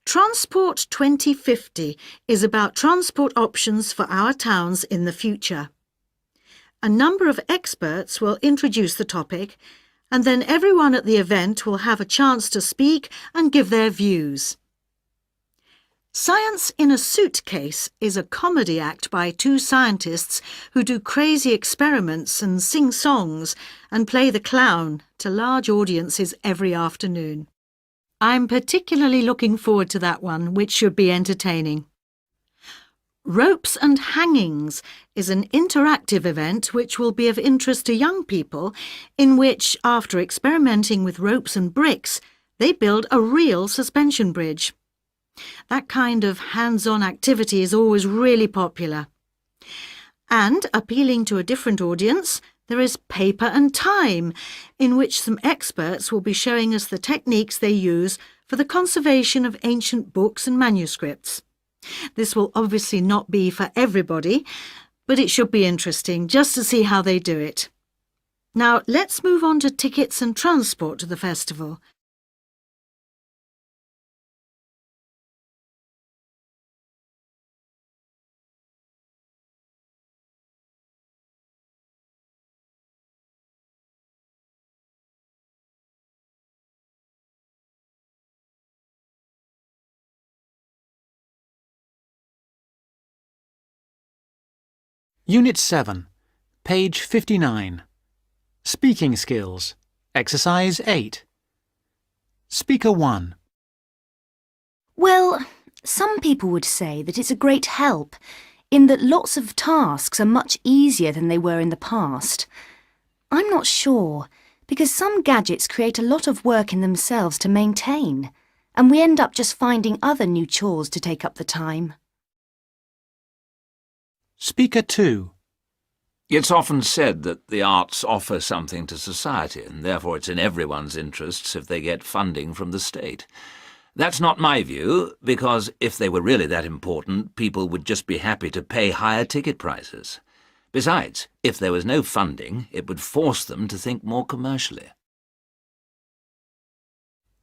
Transport 2050 is about transport options for our towns in the future. A number of experts will introduce the topic, and then everyone at the event will have a chance to speak and give their views. Science in a Suitcase is a comedy act by two scientists who do crazy experiments and sing songs and play the clown to large audiences every afternoon. I'm particularly looking forward to that one, which should be entertaining. Ropes and Hangings is an interactive event which will be of interest to young people, in which, after experimenting with ropes and bricks, they build a real suspension bridge. That kind of hands-on activity is always really popular. And, appealing to a different audience, there is Paper and Time, in which some experts will be showing us the techniques they use for the conservation of ancient books and manuscripts. This will obviously not be for everybody, but it should be interesting just to see how they do it. Now, let's move on to tickets and transport to the festival. Unit 7, page 59. Speaking skills. Exercise 8. Speaker 1. Well, some people would say that it's a great help, in that lots of tasks are much easier than they were in the past. I'm not sure, because some gadgets create a lot of work in themselves to maintain, and we end up just finding other new chores to take up the time. Speaker 2. It's often said that the arts offer something to society, and therefore it's in everyone's interests if they get funding from the state. That's not my view, because if they were really that important, people would just be happy to pay higher ticket prices. Besides, if there was no funding, it would force them to think more commercially.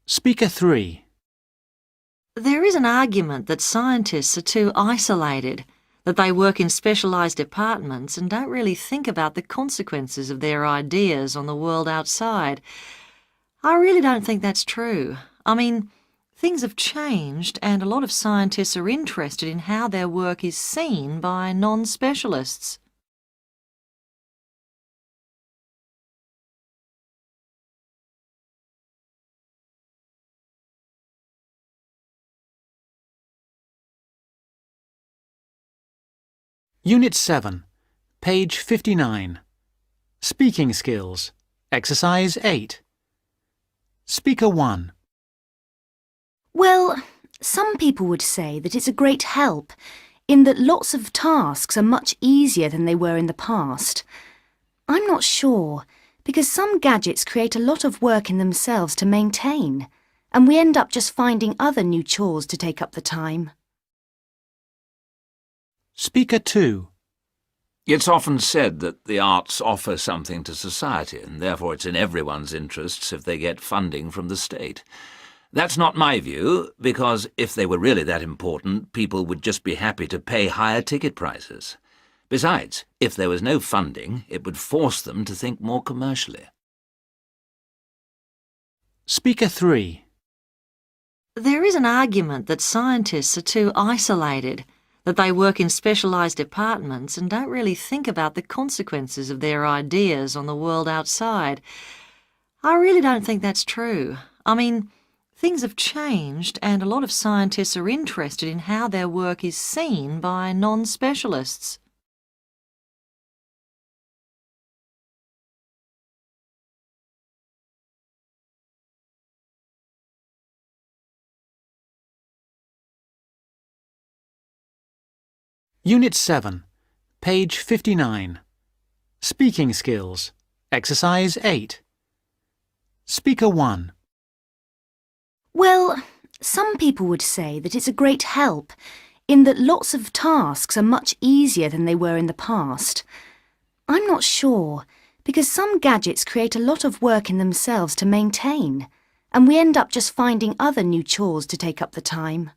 Speaker 3. There is an argument that scientists are too isolated, that they work in specialised departments and don't really think about the consequences of their ideas on the world outside. I really don't think that's true. I mean, things have changed and a lot of scientists are interested in how their work is seen by non-specialists. Unit 7, page 59. Speaking skills. Exercise 8. Speaker 1. Well, some people would say that it's a great help, in that lots of tasks are much easier than they were in the past. I'm not sure, because some gadgets create a lot of work in themselves to maintain, and we end up just finding other new chores to take up the time. Speaker 2. It's often said that the arts offer something to society, and therefore it's in everyone's interests if they get funding from the state. That's not my view, because if they were really that important, people would just be happy to pay higher ticket prices. Besides, if there was no funding, it would force them to think more commercially. Speaker 3. There is an argument that scientists are too isolated, that they work in specialised departments and don't really think about the consequences of their ideas on the world outside. I really don't think that's true. I mean, things have changed and a lot of scientists are interested in how their work is seen by non-specialists. Unit 7, page 59. Speaking skills. Exercise 8. Speaker 1. Well, some people would say that it's a great help, in that lots of tasks are much easier than they were in the past. I'm not sure, because some gadgets create a lot of work in themselves to maintain, and we end up just finding other new chores to take up the time.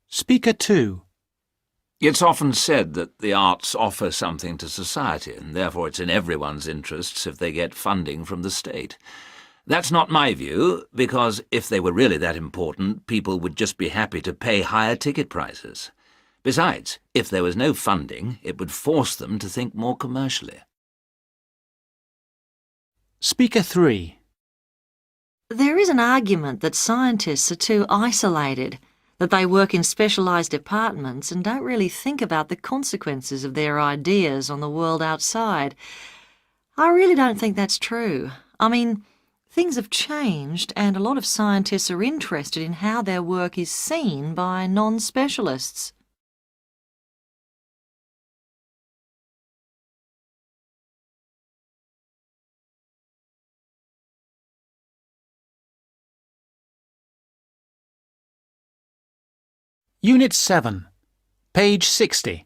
Speaker 2. It's often said that the arts offer something to society, and therefore it's in everyone's interests if they get funding from the state. That's not my view, because if they were really that important, people would just be happy to pay higher ticket prices. Besides, if there was no funding, it would force them to think more commercially. Speaker 3. There is an argument that scientists are too isolated, that they work in specialised departments and don't really think about the consequences of their ideas on the world outside. I really don't think that's true. I mean, things have changed and a lot of scientists are interested in how their work is seen by non-specialists. Unit 7, page 60.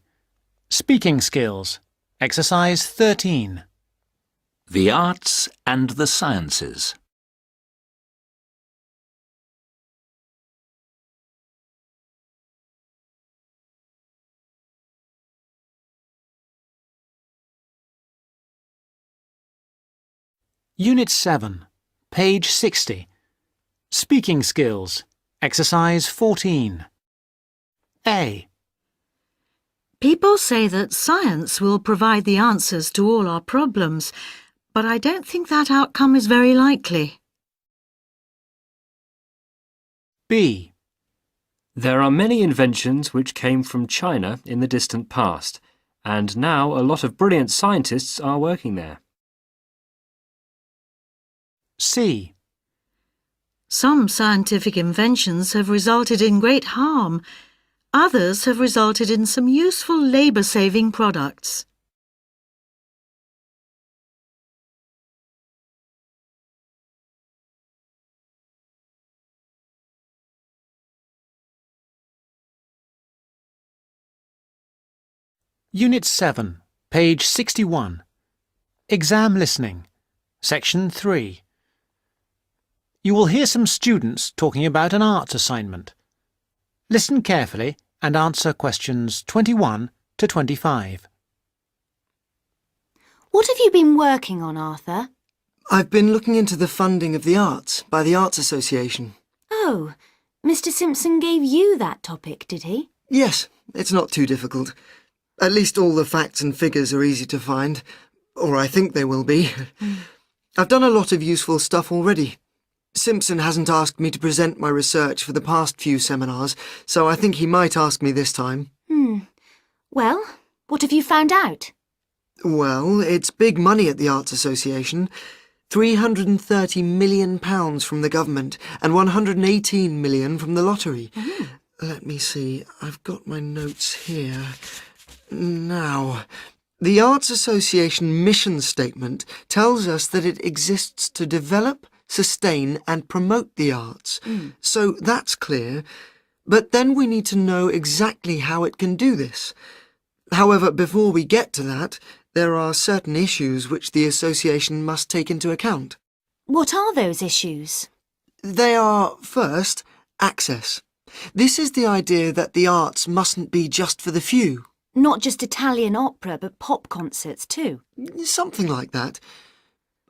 Speaking skills. Exercise 13. The arts and the sciences. Unit 7, page 60. Speaking skills. Exercise 14. A. People say that science will provide the answers to all our problems, but I don't think that outcome is very likely. B. There are many inventions which came from China in the distant past, and now a lot of brilliant scientists are working there. C. Some scientific inventions have resulted in great harm. Others have resulted in some useful labour-saving products. Unit 7, page 61. Exam listening. Section 3. You will hear some students talking about an arts assignment. Listen carefully and answer questions 21 to 25. What have you been working on, Arthur? I've been looking into the funding of the arts by the Arts Association. Oh, Mr. Simpson gave you that topic, did he? Yes, it's not too difficult. At least all the facts and figures are easy to find, or I think they will be. I've done a lot of useful stuff already. Simpson hasn't asked me to present my research for the past few seminars, so I think he might ask me this time. Well, what have you found out? Well, it's big money at the Arts Association. £330 million from the government and £118 million from the lottery. Let me see, I've got my notes here. Now, the Arts Association mission statement tells us that it exists to develop, sustain and promote the arts. So that's clear. But then we need to know exactly how it can do this. However, before we get to that, there are certain issues which the association must take into account. What are those issues? They are, first, access. This is the idea that the arts mustn't be just for the few. Not just Italian opera, but pop concerts too. Something like that.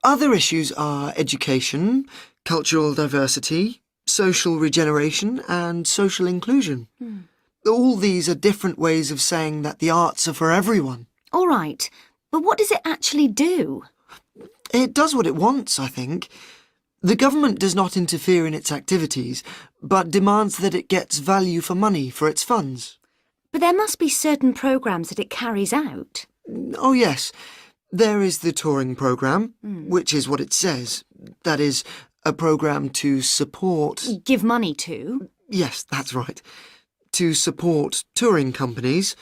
Other issues are education, cultural diversity, social regeneration and social inclusion. All these are different ways of saying that the arts are for everyone. All right, but what does it actually do? It does what it wants, I think. The government does not interfere in its activities, but demands that it gets value for money for its funds. But there must be certain programmes that it carries out. Oh, yes. There is the touring programme, which is what it says. That is, a programme to support... Give money to? Yes, that's right. To support touring companies,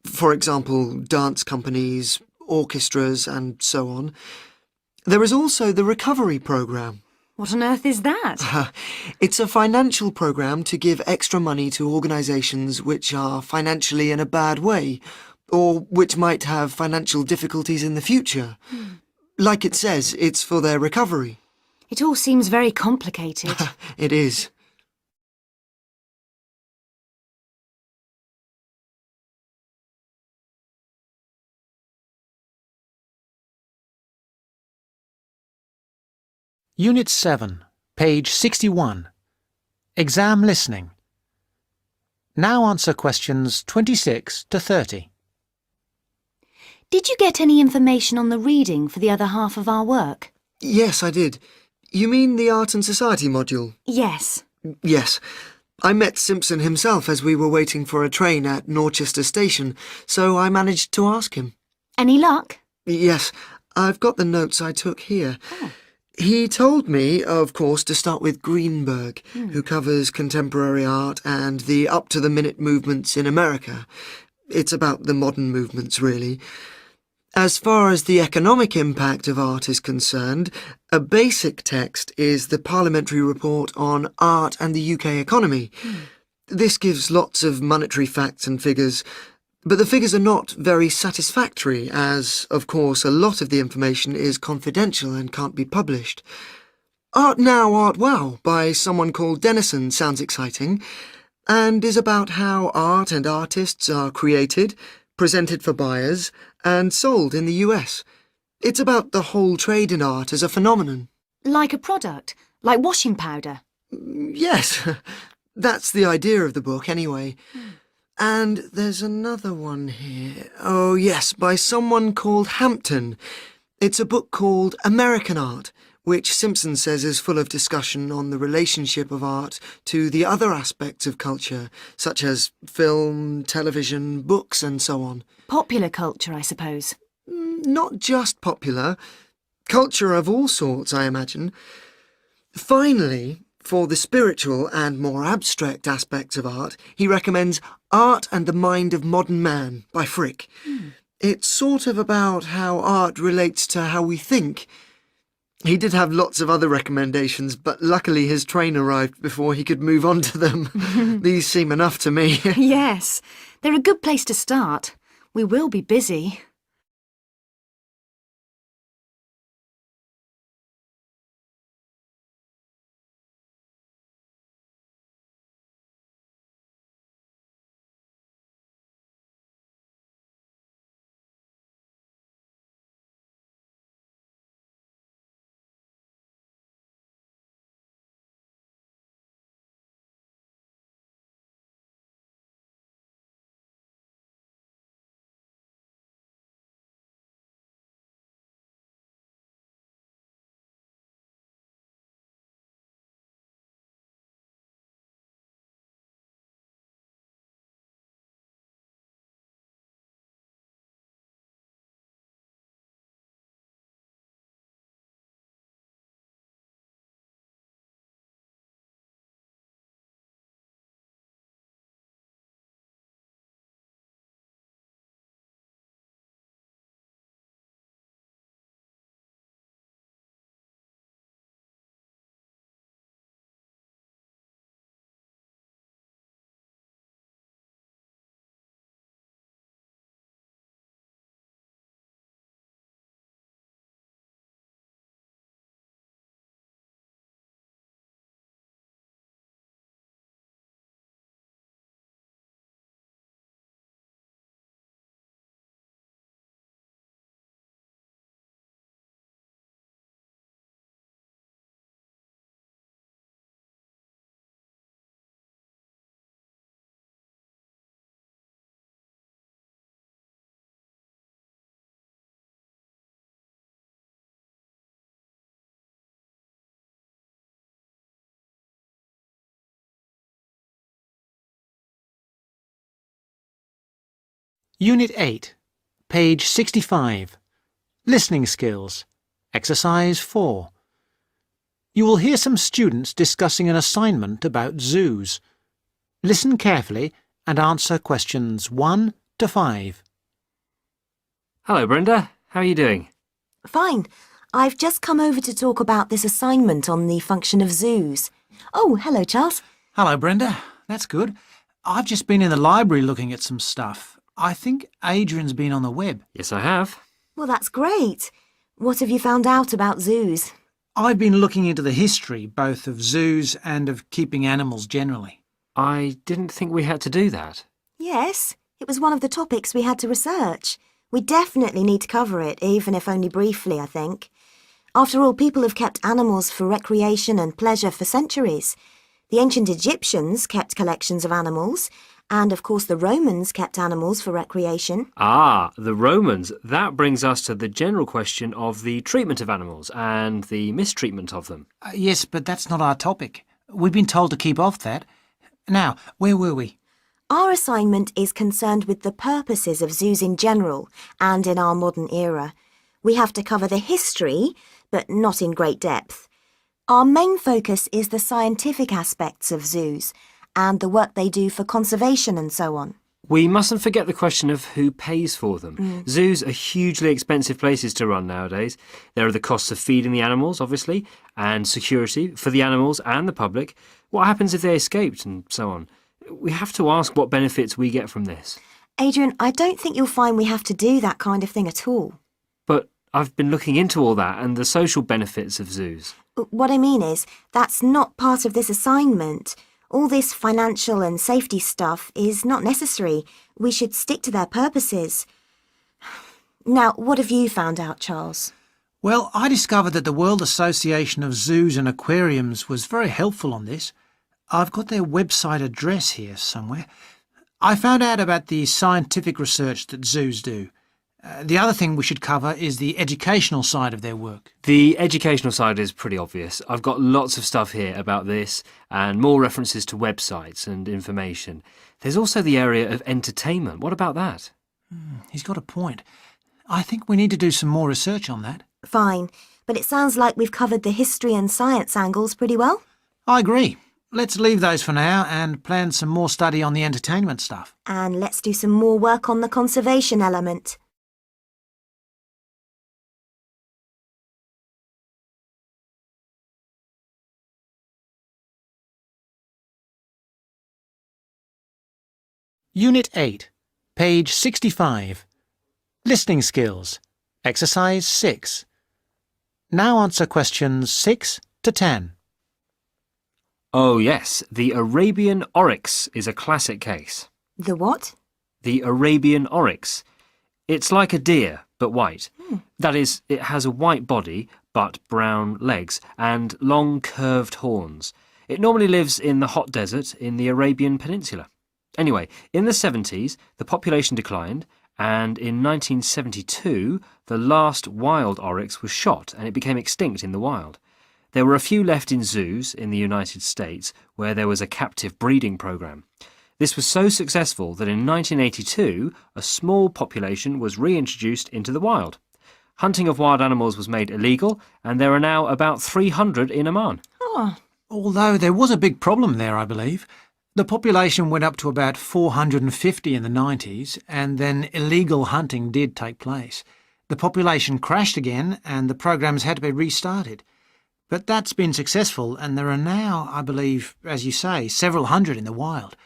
for example, dance companies, orchestras and so on. There is also the recovery programme. What on earth is that? It's a financial programme to give extra money to organisations which are financially in a bad way, or which might have financial difficulties in the future. Like it says, it's for their recovery. It all seems very complicated. It is. Unit 7, page 61. Exam listening. Now answer questions 26 to 30. Did you get any information on the reading for the other half of our work? Yes, I did. You mean the Art and Society module? Yes. Yes. I met Simpson himself as we were waiting for a train at Norchester Station, so I managed to ask him. Any luck? Yes, I've got the notes I took here. He told me, of course, to start with Greenberg, who covers contemporary art and the up-to-the-minute movements in America. It's about the modern movements, really. As far as the economic impact of art is concerned, a basic text is the Parliamentary Report on Art and the UK Economy. This gives lots of monetary facts and figures, but the figures are not very satisfactory, as, of course, a lot of the information is confidential and can't be published. Art Now, Art Wow by someone called Dennison sounds exciting, and is about how art and artists are created, presented for buyers, and sold in the US. It's about the whole trade in art as a phenomenon. Like a product? Like washing powder? Yes, that's the idea of the book, anyway. And there's another one here. Oh, yes, by someone called Hampton. It's a book called American Art, which Simpson says is full of discussion on the relationship of art to the other aspects of culture, such as film, television, books, and so on. Popular culture, I suppose. Not just popular. Culture of all sorts, I imagine. Finally, for the spiritual and more abstract aspects of art, he recommends Art and the Mind of Modern Man by Frick. It's sort of about how art relates to how we think. He did have lots of other recommendations, but luckily his train arrived before he could move on to them. These seem enough to me. Yes, they're a good place to start. We will be busy. Unit 8, page 65. Listening skills. Exercise 4. You will hear some students discussing an assignment about zoos. Listen carefully and answer questions 1 to 5. Hello, Brenda. How are you doing? Fine. I've just come over to talk about this assignment on the function of zoos. Oh, hello, Charles. Hello, Brenda. That's good. I've just been in the library looking at some stuff. I think Adrian's been on the web. Yes, I have. Well, that's great. What have you found out about zoos? I've been looking into the history both of zoos and of keeping animals generally. I didn't think we had to do that. Yes, it was one of the topics we had to research. We definitely need to cover it, even if only briefly, I think. After all, people have kept animals for recreation and pleasure for centuries. The ancient Egyptians kept collections of animals, and of course the Romans kept animals for recreation. Ah, the Romans. That brings us to the general question of the treatment of animals and the mistreatment of them. Yes, but that's not our topic. We've been told to keep off that. Now, where were we? Our assignment is concerned with the purposes of zoos in general and in our modern era. We have to cover the history, but not in great depth. Our main focus is the scientific aspects of zoos and the work they do for conservation and so on. We mustn't forget the question of who pays for them. Zoos are hugely expensive places to run nowadays. There are the costs of feeding the animals, obviously, and security for the animals and the public. What happens if they escaped and so on? We have to ask what benefits we get from this. Adrian, I don't think you'll find we have to do that kind of thing at all. But I've been looking into all that and the social benefits of zoos. What I mean is, that's not part of this assignment. All this financial and safety stuff is not necessary. We should stick to their purposes. Now, what have you found out, Charles? Well, I discovered that the World Association of Zoos and Aquariums was very helpful on this. I've got their website address here somewhere. I found out about the scientific research that zoos do. The other thing we should cover is the educational side of their work. The educational side is pretty obvious. I've got lots of stuff here about this and more references to websites and information. There's also the area of entertainment. What about that? He's got a point. I think we need to do some more research on that. Fine, but it sounds like we've covered the history and science angles pretty well. I agree. Let's leave those for now and plan some more study on the entertainment stuff. And let's do some more work on the conservation element. Unit 8, page 65. Listening skills. Exercise 6. Now answer questions 6 to 10. Oh yes, the Arabian oryx is a classic case. The what? The Arabian oryx. It's like a deer, but white. That is, it has a white body, but brown legs, and long curved horns. It normally lives in the hot desert in the Arabian Peninsula. Anyway, in the 70s, the population declined, and in 1972, the last wild oryx was shot and it became extinct in the wild. There were a few left in zoos in the United States where there was a captive breeding program. This was so successful that in 1982, a small population was reintroduced into the wild. Hunting of wild animals was made illegal, and there are now about 300 in Oman. Oh, Although there was a big problem there, I believe. The population went up to about 450 in the 90s, and then illegal hunting did take place. The population crashed again, and the programs had to be restarted. But that's been successful, and there are now, I believe, as you say, several hundred in the wild.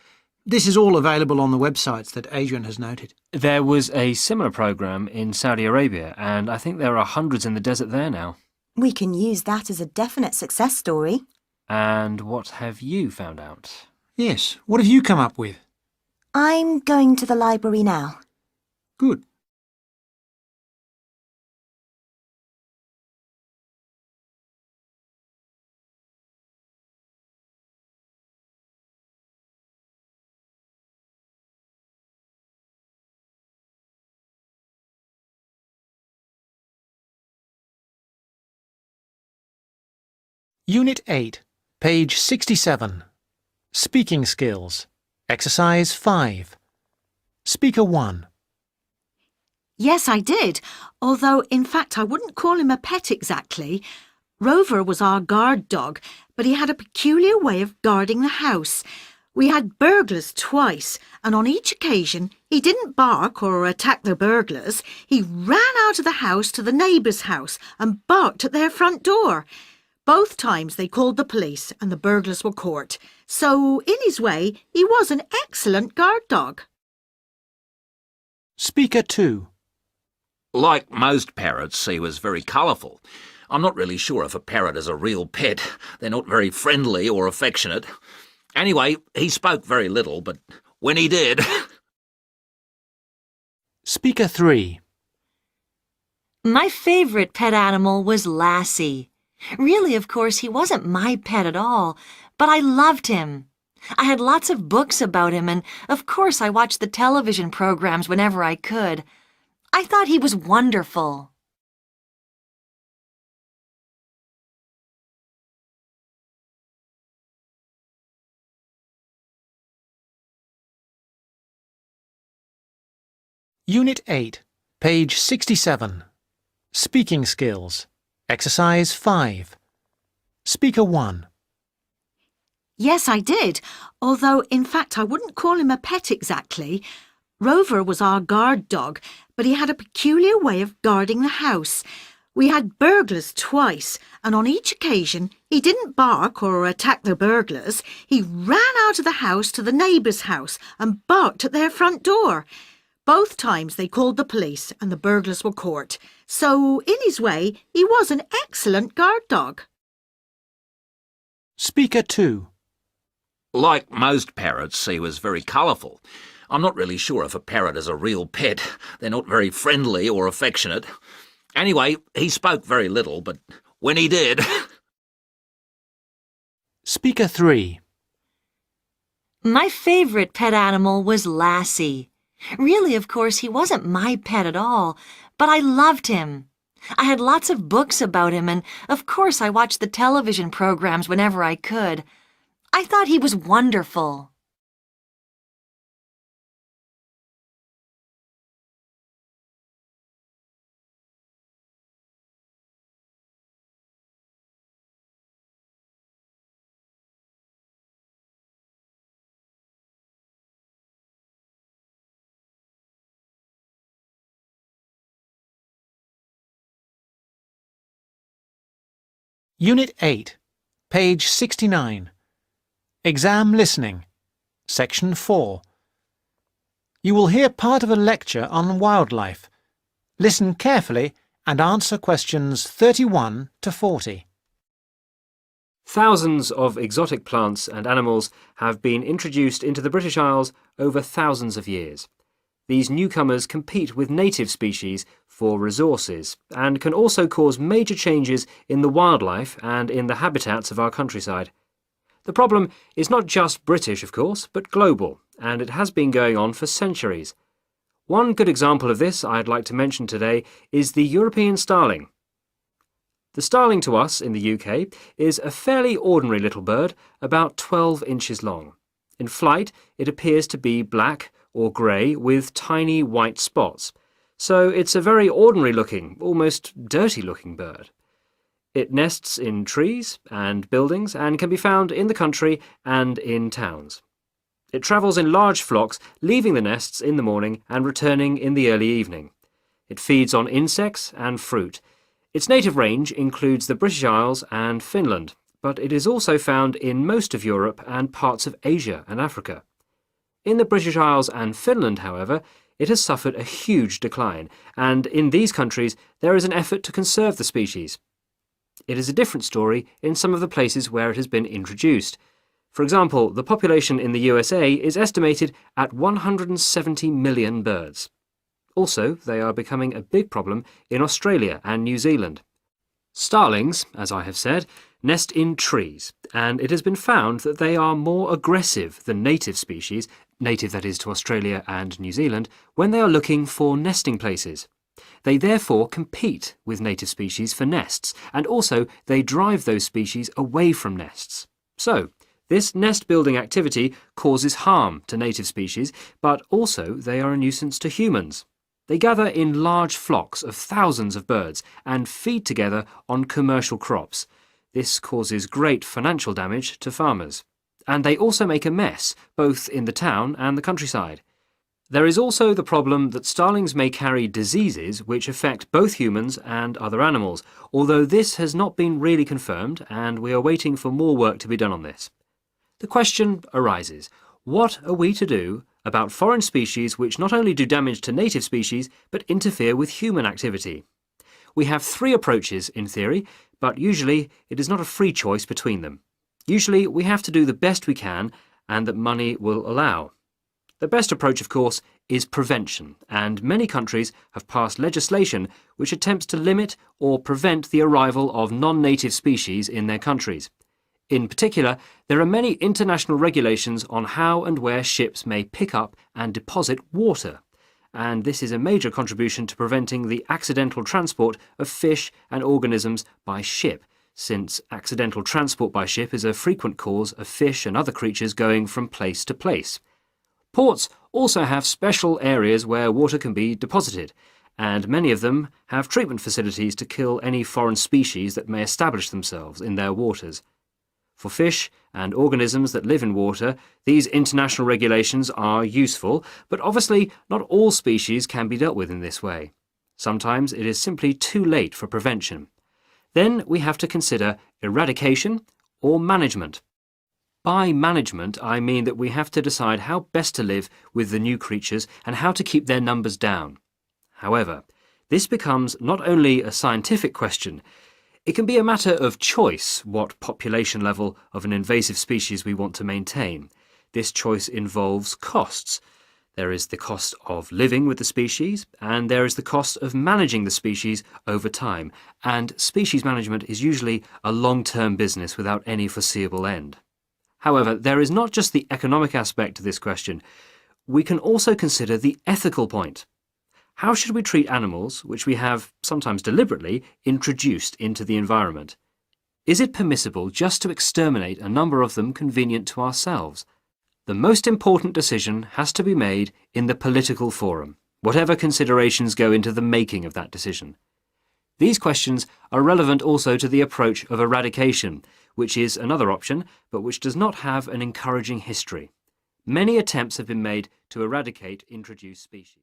This is all available on the websites that Adrian has noted. There was a similar program in Saudi Arabia, and I think there are hundreds in the desert there now. we can use that as a definite success story. And what have you found out? Yes, what have you come up with? I'm going to the library now. Good. Unit 8, page 67. Speaking skills. Exercise 5. Speaker 1. Yes, I did, although in fact I wouldn't call him a pet exactly. Rover was our guard dog, but he had a peculiar way of guarding the house. We had burglars twice, and on each occasion he didn't bark or attack the burglars. He ran out of the house to the neighbour's house and barked at their front door. Both times they called the police and the burglars were caught. So, in his way, he was an excellent guard dog. Speaker 2. Like most parrots, he was very colourful. I'm not really sure if a parrot is a real pet. They're not very friendly or affectionate. Anyway, he spoke very little, but when he did... Speaker 3. My favourite pet animal was Lassie. Really, of course, he wasn't my pet at all, but I loved him. I had lots of books about him, and of course I watched the television programs whenever I could. I thought he was wonderful. Unit 8, page 67. Speaking skills. Exercise 5. Speaker 1. Yes, I did, although in fact I wouldn't call him a pet exactly. Rover was our guard dog, but he had a peculiar way of guarding the house. We had burglars twice, and on each occasion he didn't bark or attack the burglars. He ran out of the house to the neighbour's house and barked at their front door. Both times they called the police and the burglars were caught. So, in his way, he was an excellent guard dog. Speaker 2. Like most parrots, he was very colourful. I'm not really sure if a parrot is a real pet. They're not very friendly or affectionate. Anyway, he spoke very little, but when he did... Speaker 3. My favourite pet animal was Lassie. Really, of course, he wasn't my pet at all, but I loved him. I had lots of books about him, and of course I watched the television programs whenever I could. I thought he was wonderful. Unit 8, page 69. Exam listening. Section 4. You will hear part of a lecture on wildlife. Listen carefully and answer questions 31 to 40. Thousands of exotic plants and animals have been introduced into the British Isles over thousands of years. These newcomers compete with native species for resources and can also cause major changes in the wildlife and in the habitats of our countryside. The problem is not just British, of course, but global, and it has been going on for centuries. One good example of this I'd like to mention today is the European starling. The starling to us in the UK is a fairly ordinary little bird, about 12 inches long. In flight, it appears to be black or grey with tiny white spots. So it's a very ordinary-looking, almost dirty-looking bird. It nests in trees and buildings and can be found in the country and in towns. It travels in large flocks, leaving the nests in the morning and returning in the early evening. It feeds on insects and fruit. Its native range includes the British Isles and Finland, but it is also found in most of Europe and parts of Asia and Africa. In the British Isles and Finland, however, it has suffered a huge decline, and in these countries there is an effort to conserve the species. It is a different story in some of the places where it has been introduced. For example, the population in the USA is estimated at 170 million birds. Also, they are becoming a big problem in Australia and New Zealand. Starlings, as I have said, nest in trees, and it has been found that they are more aggressive than native species, native that is to Australia and New Zealand, when they are looking for nesting places. They therefore compete with native species for nests, and also they drive those species away from nests. So, this nest-building activity causes harm to native species, but also they are a nuisance to humans. They gather in large flocks of thousands of birds and feed together on commercial crops. This causes great financial damage to farmers. And they also make a mess, both in the town and the countryside. There is also the problem that starlings may carry diseases which affect both humans and other animals, although this has not been really confirmed and we are waiting for more work to be done on this. The question arises, what are we to do about foreign species which not only do damage to native species but interfere with human activity? we have three approaches in theory, but usually it is not a free choice between them. Usually we have to do the best we can and that money will allow. The best approach, of course, is prevention, and many countries have passed legislation which attempts to limit or prevent the arrival of non-native species in their countries. In particular, there are many international regulations on how and where ships may pick up and deposit water, and this is a major contribution to preventing the accidental transport of fish and organisms by ship, since accidental transport by ship is a frequent cause of fish and other creatures going from place to place. Ports also have special areas where water can be deposited, and many of them have treatment facilities to kill any foreign species that may establish themselves in their waters. For fish and organisms that live in water, these international regulations are useful, but obviously not all species can be dealt with in this way. Sometimes it is simply too late for prevention. Then we have to consider eradication or management. By management, I mean that we have to decide how best to live with the new creatures and how to keep their numbers down. However, this becomes not only a scientific question, it can be a matter of choice what population level of an invasive species we want to maintain. This choice involves costs. There is the cost of living with the species, and there is the cost of managing the species over time, and species management is usually a long-term business without any foreseeable end. However, there is not just the economic aspect to this question. We can also consider the ethical point. How should we treat animals which we have, sometimes deliberately, introduced into the environment? Is it permissible just to exterminate a number of them convenient to ourselves? The most important decision has to be made in the political forum, whatever considerations go into the making of that decision. These questions are relevant also to the approach of eradication, which is another option, but which does not have an encouraging history. Many attempts have been made to eradicate introduced species.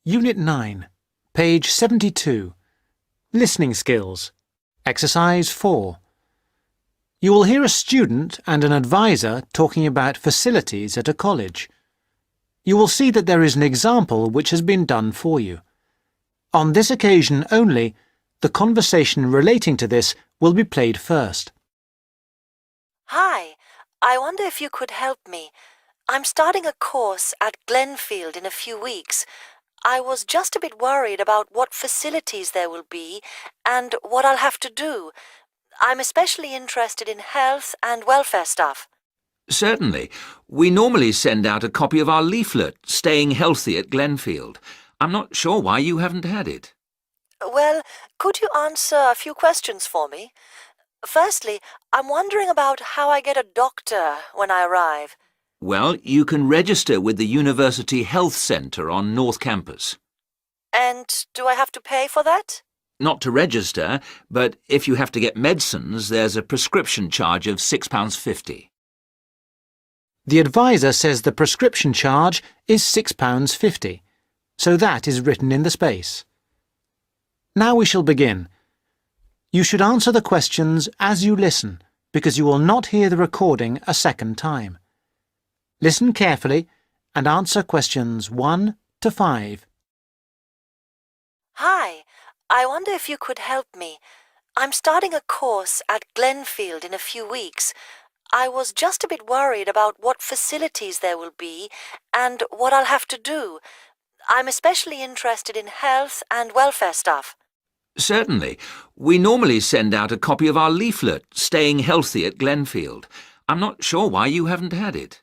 Unit 9, page 72. Listening skills. Exercise 4. You will hear a student and an advisor talking about facilities at a college. You will see that there is an example which has been done for you. On this occasion only, the conversation relating to this will be played first. Hi, I wonder if you could help me. I'm starting a course at Glenfield in a few weeks. I was just a bit worried about what facilities there will be and what I'll have to do. I'm especially interested in health and welfare stuff. Certainly. We normally send out a copy of our leaflet, Staying Healthy at Glenfield. I'm not sure why you haven't had it. Well, could you answer a few questions for me? Firstly, I'm wondering about how I get a doctor when I arrive. Well, you can register with the University Health Centre on North Campus. And do I have to pay for that? Not to register, but if you have to get medicines, there's a prescription charge of £6.50. The advisor says the prescription charge is £6.50, so that is written in the space. Now we shall begin. You should answer the questions as you listen, because you will not hear the recording a second time. Listen carefully and answer questions 1 to 5. Hi, I wonder if you could help me. I'm starting a course at Glenfield in a few weeks. I was just a bit worried about what facilities there will be and what I'll have to do. I'm especially interested in health and welfare stuff. Certainly. We normally send out a copy of our leaflet, Staying Healthy at Glenfield. I'm not sure why you haven't had it.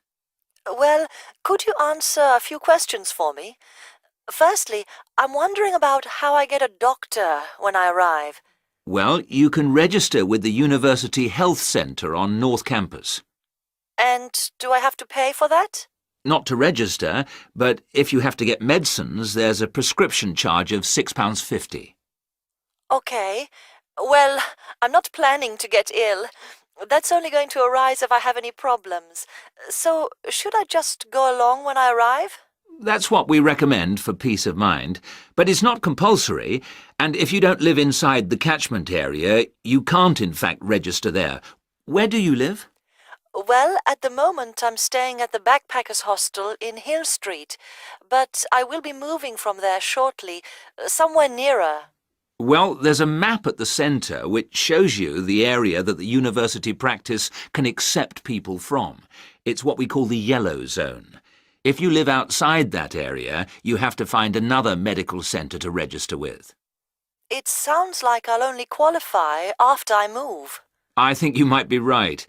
Well, could you answer a few questions for me? Firstly, I'm wondering about how I get a doctor when I arrive. Well, you can register with the University Health Centre on North Campus. And do I have to pay for that? Not to register, but if you have to get medicines, there's a prescription charge of £6.50. Okay. Well, I'm not planning to get ill. That's only going to arise if I have any problems. So, should I just go along when I arrive? That's what we recommend for peace of mind, but it's not compulsory, and if you don't live inside the catchment area, you can't in fact register there. Where do you live? Well, at the moment I'm staying at the Backpackers Hostel in Hill Street, but I will be moving from there shortly, somewhere nearer. Well, there's a map at the centre which shows you the area that the university practice can accept people from. It's what we call the yellow zone. If you live outside that area, you have to find another medical centre to register with. It sounds like I'll only qualify after I move. I think you might be right.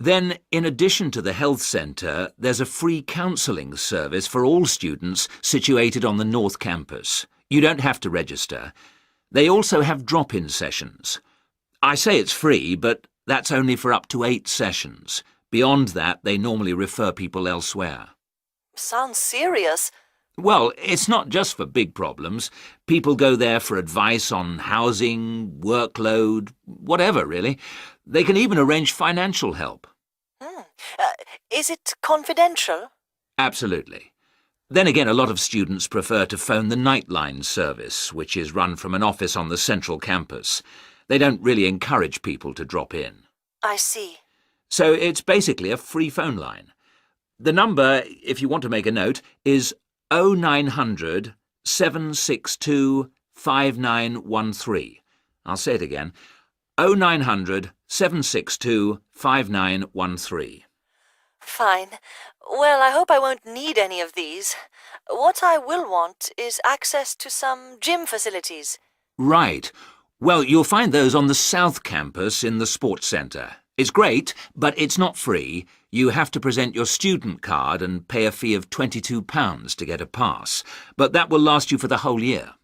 Then, in addition to the health centre, there's a free counselling service for all students situated on the North Campus. You don't have to register. They also have drop-in sessions. I say it's free, but that's only for up to 8 sessions. Beyond that, they normally refer people elsewhere. Sounds serious. Well, it's not just for big problems. People go there for advice on housing, workload, whatever, really. They can even arrange financial help. Is it confidential? Absolutely. Then again, a lot of students prefer to phone the Nightline service, which is run from an office on the central campus. They don't really encourage people to drop in. I see. So it's basically a free phone line. The number, if you want to make a note, is 0900 762 5913. I'll say it again. 0900 762 5913. Fine. Well, I hope I won't need any of these. What I will want is access to some gym facilities. Right. Well, you'll find those on the South Campus in the Sports Centre. It's great, but it's not free. You have to present your student card and pay a fee of £22 to get a pass. But that will last you for the whole year.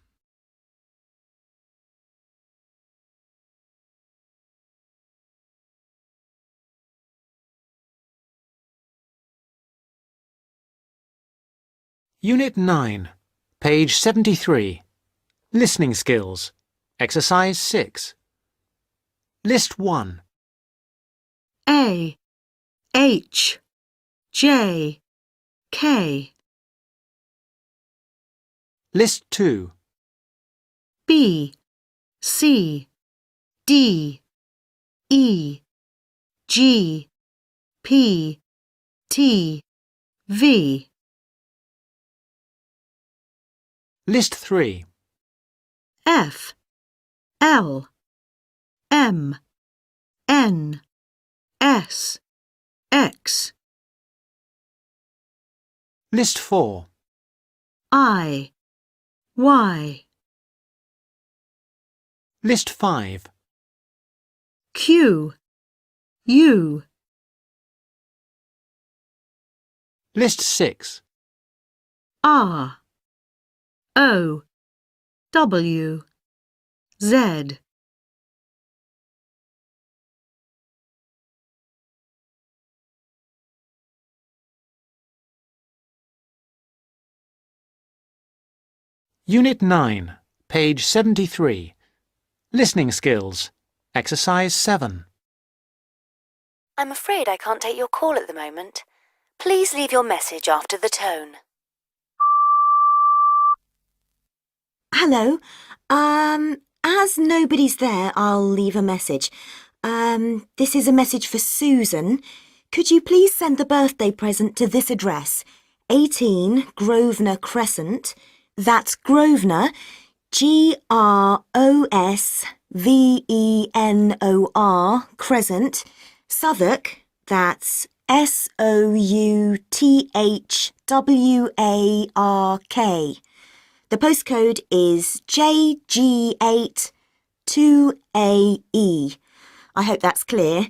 Unit 9, page 73. Listening skills. Exercise 6. List 1. A, H, J, K. List 2. B, C, D, E, G, P, T, V. List 3. F, L, M, N, S, X. List 4. I, Y. List 5. Q, U. List 6. R, O, W, Z. Unit 9, page 73. Listening skills. Exercise 7. I'm afraid I can't take your call at the moment. Please leave your message after the tone. Hello. As nobody's there, I'll leave a message. This is a message for Susan. Could you please send the birthday present to this address? 18 Grosvenor Crescent. That's Grosvenor, Grosvenor, Crescent. Southwark, that's Southwark. The postcode is JG8 2AE. I hope that's clear.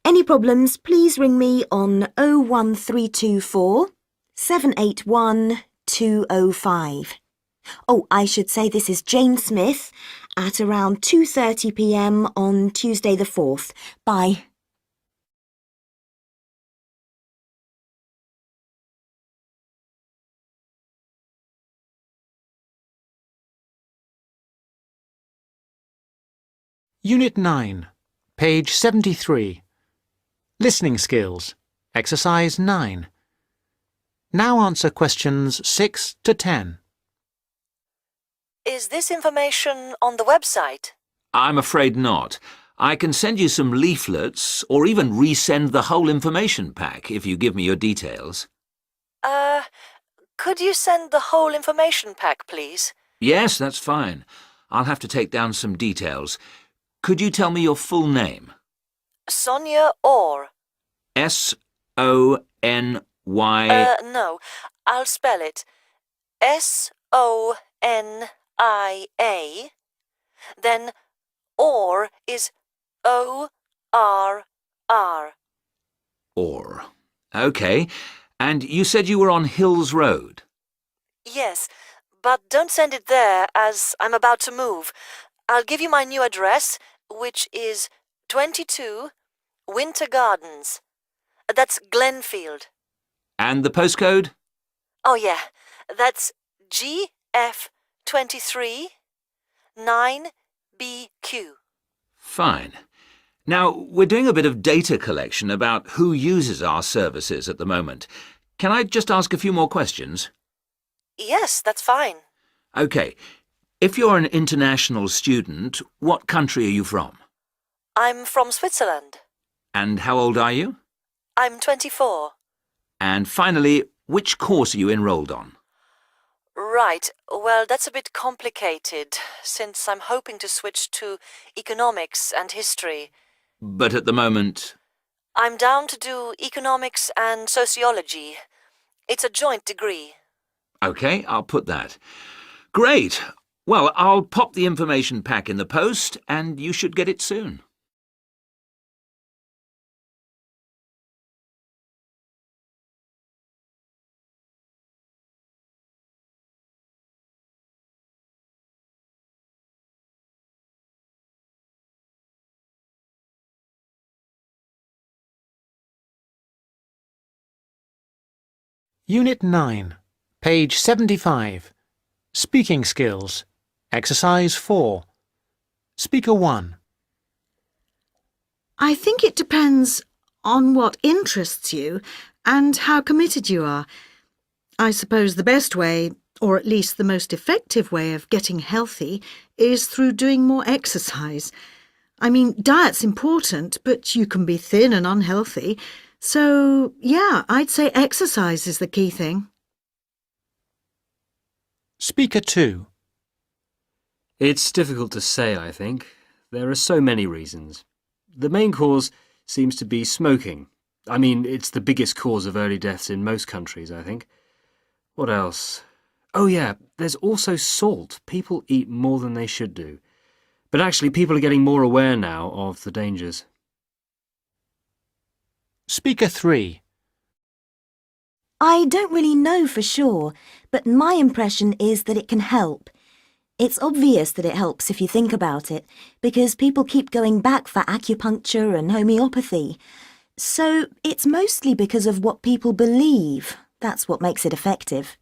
Any problems, please ring me on 01324 781 205. Oh, I should say this is Jane Smith at around 2:30 p.m. on Tuesday the 4th. Bye. Unit 9, page 73. Listening skills. Exercise 9. Now answer questions 6 to 10. Is this information on the website? I'm afraid not. I can send you some leaflets or even resend the whole information pack if you give me your details. Could you send the whole information pack, please? Yes, that's fine. I'll have to take down some details. Could you tell me your full name? Sonia Orr. S-O-N-Y... No, I'll spell it. S-O-N-I-A. Then Orr is O-R-R. Orr. OK. And you said you were on Hills Road? Yes, but don't send it there as I'm about to move. I'll give you my new address, which is 22 Winter Gardens. That's Glenfield. And the postcode? Oh, yeah. That's GF23 9BQ. Fine. Now, we're doing a bit of data collection about who uses our services at the moment. Can I just ask a few more questions? Yes, that's fine. OK. If you're an international student, what country are you from? I'm from Switzerland. And how old are you? I'm 24. And finally, which course are you enrolled on? Right. Well, that's a bit complicated, since I'm hoping to switch to economics and history. But at the moment... I'm down to do economics and sociology. It's a joint degree. OK, I'll put that. Great. Well, I'll pop the information pack in the post, and you should get it soon. Unit 9, page 75. Speaking skills. Exercise 4. Speaker 1. I think it depends on what interests you and how committed you are. I suppose the best way, or at least the most effective way of getting healthy, is through doing more exercise. I mean, diet's important, but you can be thin and unhealthy. So, yeah, I'd say exercise is the key thing. Speaker 2. It's difficult to say, I think. There are so many reasons. The main cause seems to be smoking. I mean, it's the biggest cause of early deaths in most countries, I think. What else? Oh yeah, there's also salt. People eat more than they should do. But actually, people are getting more aware now of the dangers. Speaker 3. I don't really know for sure, but my impression is that it can help. It's obvious that it helps if you think about it, because people keep going back for acupuncture and homeopathy. So it's mostly because of what people believe. That's what makes it effective.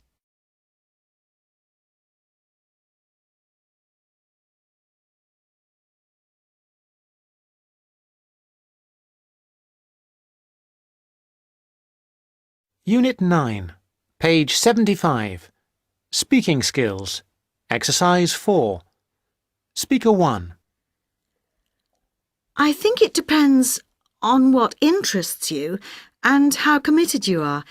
Unit 9, page 75. Speaking skills. Exercise 4. Speaker 1. I think it depends on what interests you and how committed you are.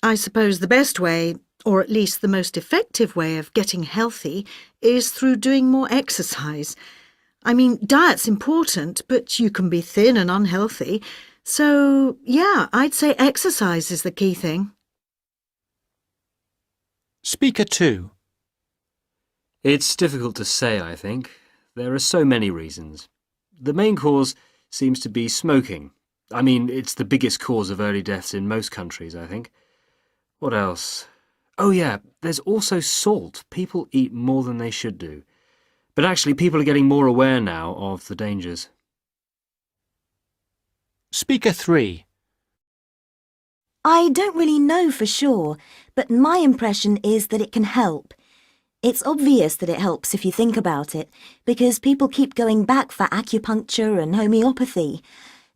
I suppose the best way, or at least the most effective way of getting healthy, is through doing more exercise. I mean, diet's important, but you can be thin and unhealthy. So, yeah, I'd say exercise is the key thing. Speaker 2. It's difficult to say, I think. There are so many reasons. The main cause seems to be smoking. I mean, it's the biggest cause of early deaths in most countries, I think. What else? Oh yeah, there's also salt. People eat more than they should do. But actually, people are getting more aware now of the dangers. Speaker 3. I don't really know for sure, but my impression is that it can help. It's obvious that it helps if you think about it, because people keep going back for acupuncture and homeopathy.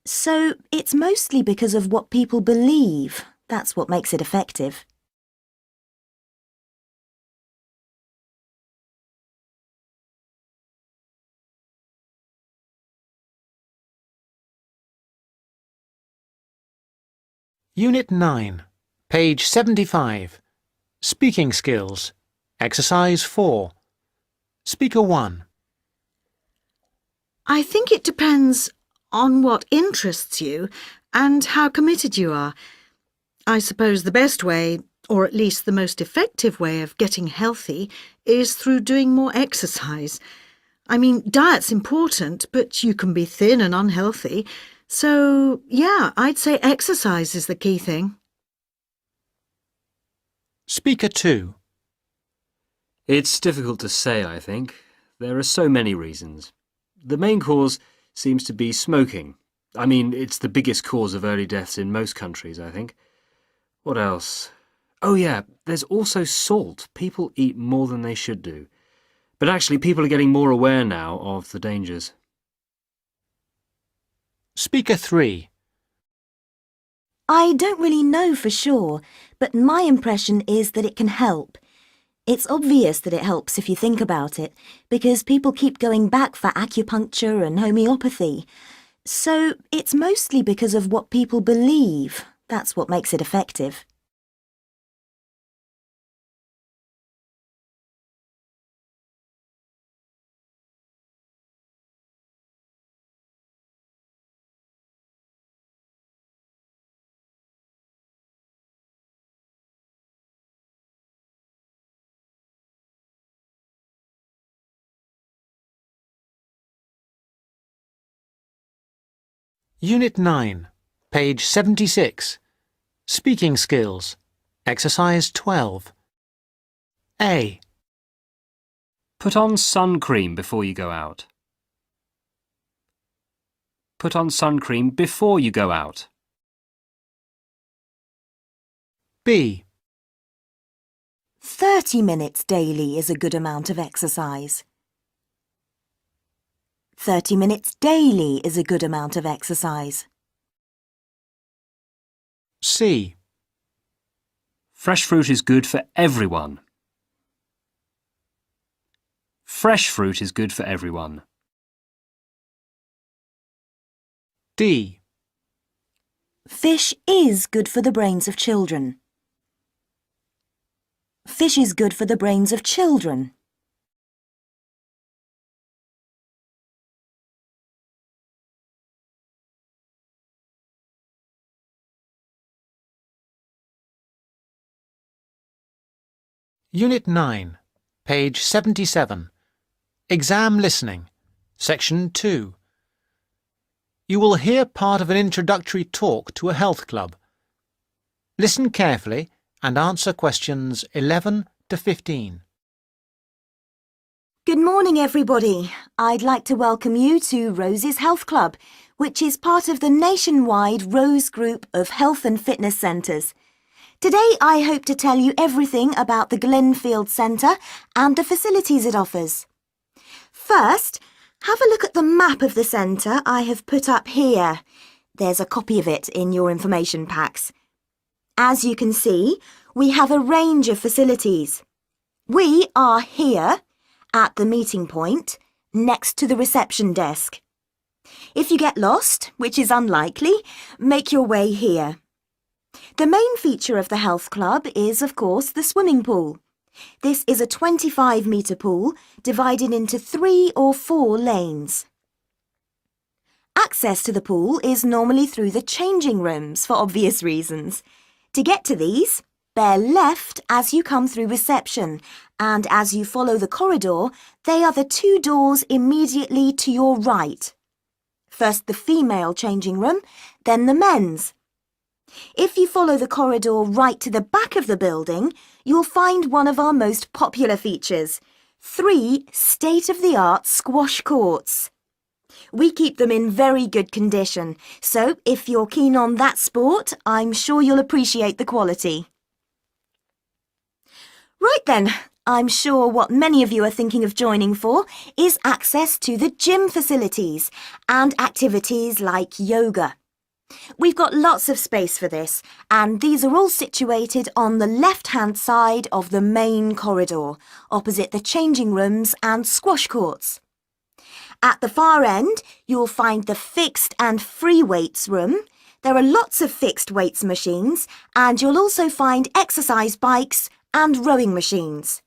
So it's mostly because of what people believe. That's what makes it effective. Unit 9, page 75. Speaking skills. Exercise 4. Speaker 1. I think it depends on what interests you and how committed you are. I suppose the best way, or at least the most effective way of getting healthy, is through doing more exercise. I mean, diet's important, but you can be thin and unhealthy. So, yeah, I'd say exercise is the key thing. Speaker 2. It's difficult to say, I think. There are so many reasons. The main cause seems to be smoking. I mean, it's the biggest cause of early deaths in most countries, I think. What else? Oh yeah, there's also salt. People eat more than they should do. But actually, people are getting more aware now of the dangers. Speaker 3. I don't really know for sure, but my impression is that it can help. It's obvious that it helps if you think about it, because people keep going back for acupuncture and homeopathy. So it's mostly because of what people believe. That's what makes it effective. Unit 9, page 76. Speaking skills. Exercise 12. A. Put on sun cream before you go out. Put on sun cream before you go out. B. 30 minutes daily is a good amount of exercise. 30 minutes daily is a good amount of exercise. C. Fresh fruit is good for everyone. Fresh fruit is good for everyone. D. Fish is good for the brains of children. Fish is good for the brains of children. Unit 9, page 77. Exam listening. Section 2. You will hear part of an introductory talk to a health club. Listen carefully and answer questions 11 to 15. Good morning, everybody. I'd like to welcome you to Rose's Health Club, which is part of the nationwide Rose Group of Health and Fitness Centres. Today, I hope to tell you everything about the Glenfield Centre and the facilities it offers. First, have a look at the map of the centre I have put up here. There's a copy of it in your information packs. As you can see, we have a range of facilities. We are here at the meeting point, next to the reception desk. If you get lost, which is unlikely, make your way here. The main feature of the health club is, of course, the swimming pool. This is a 25-metre pool divided into 3 or 4 lanes. Access to the pool is normally through the changing rooms for obvious reasons. To get to these, bear left as you come through reception, and as you follow the corridor, they are the 2 doors immediately to your right. First the female changing room, then the men's. If you follow the corridor right to the back of the building, you'll find one of our most popular features, 3 state-of-the-art squash courts. We keep them in very good condition, so if you're keen on that sport, I'm sure you'll appreciate the quality. Right then, I'm sure what many of you are thinking of joining for is access to the gym facilities and activities like yoga. We've got lots of space for this, and these are all situated on the left-hand side of the main corridor, opposite the changing rooms and squash courts. At the far end, you'll find the fixed and free weights room. There are lots of fixed weights machines, and you'll also find exercise bikes and rowing machines.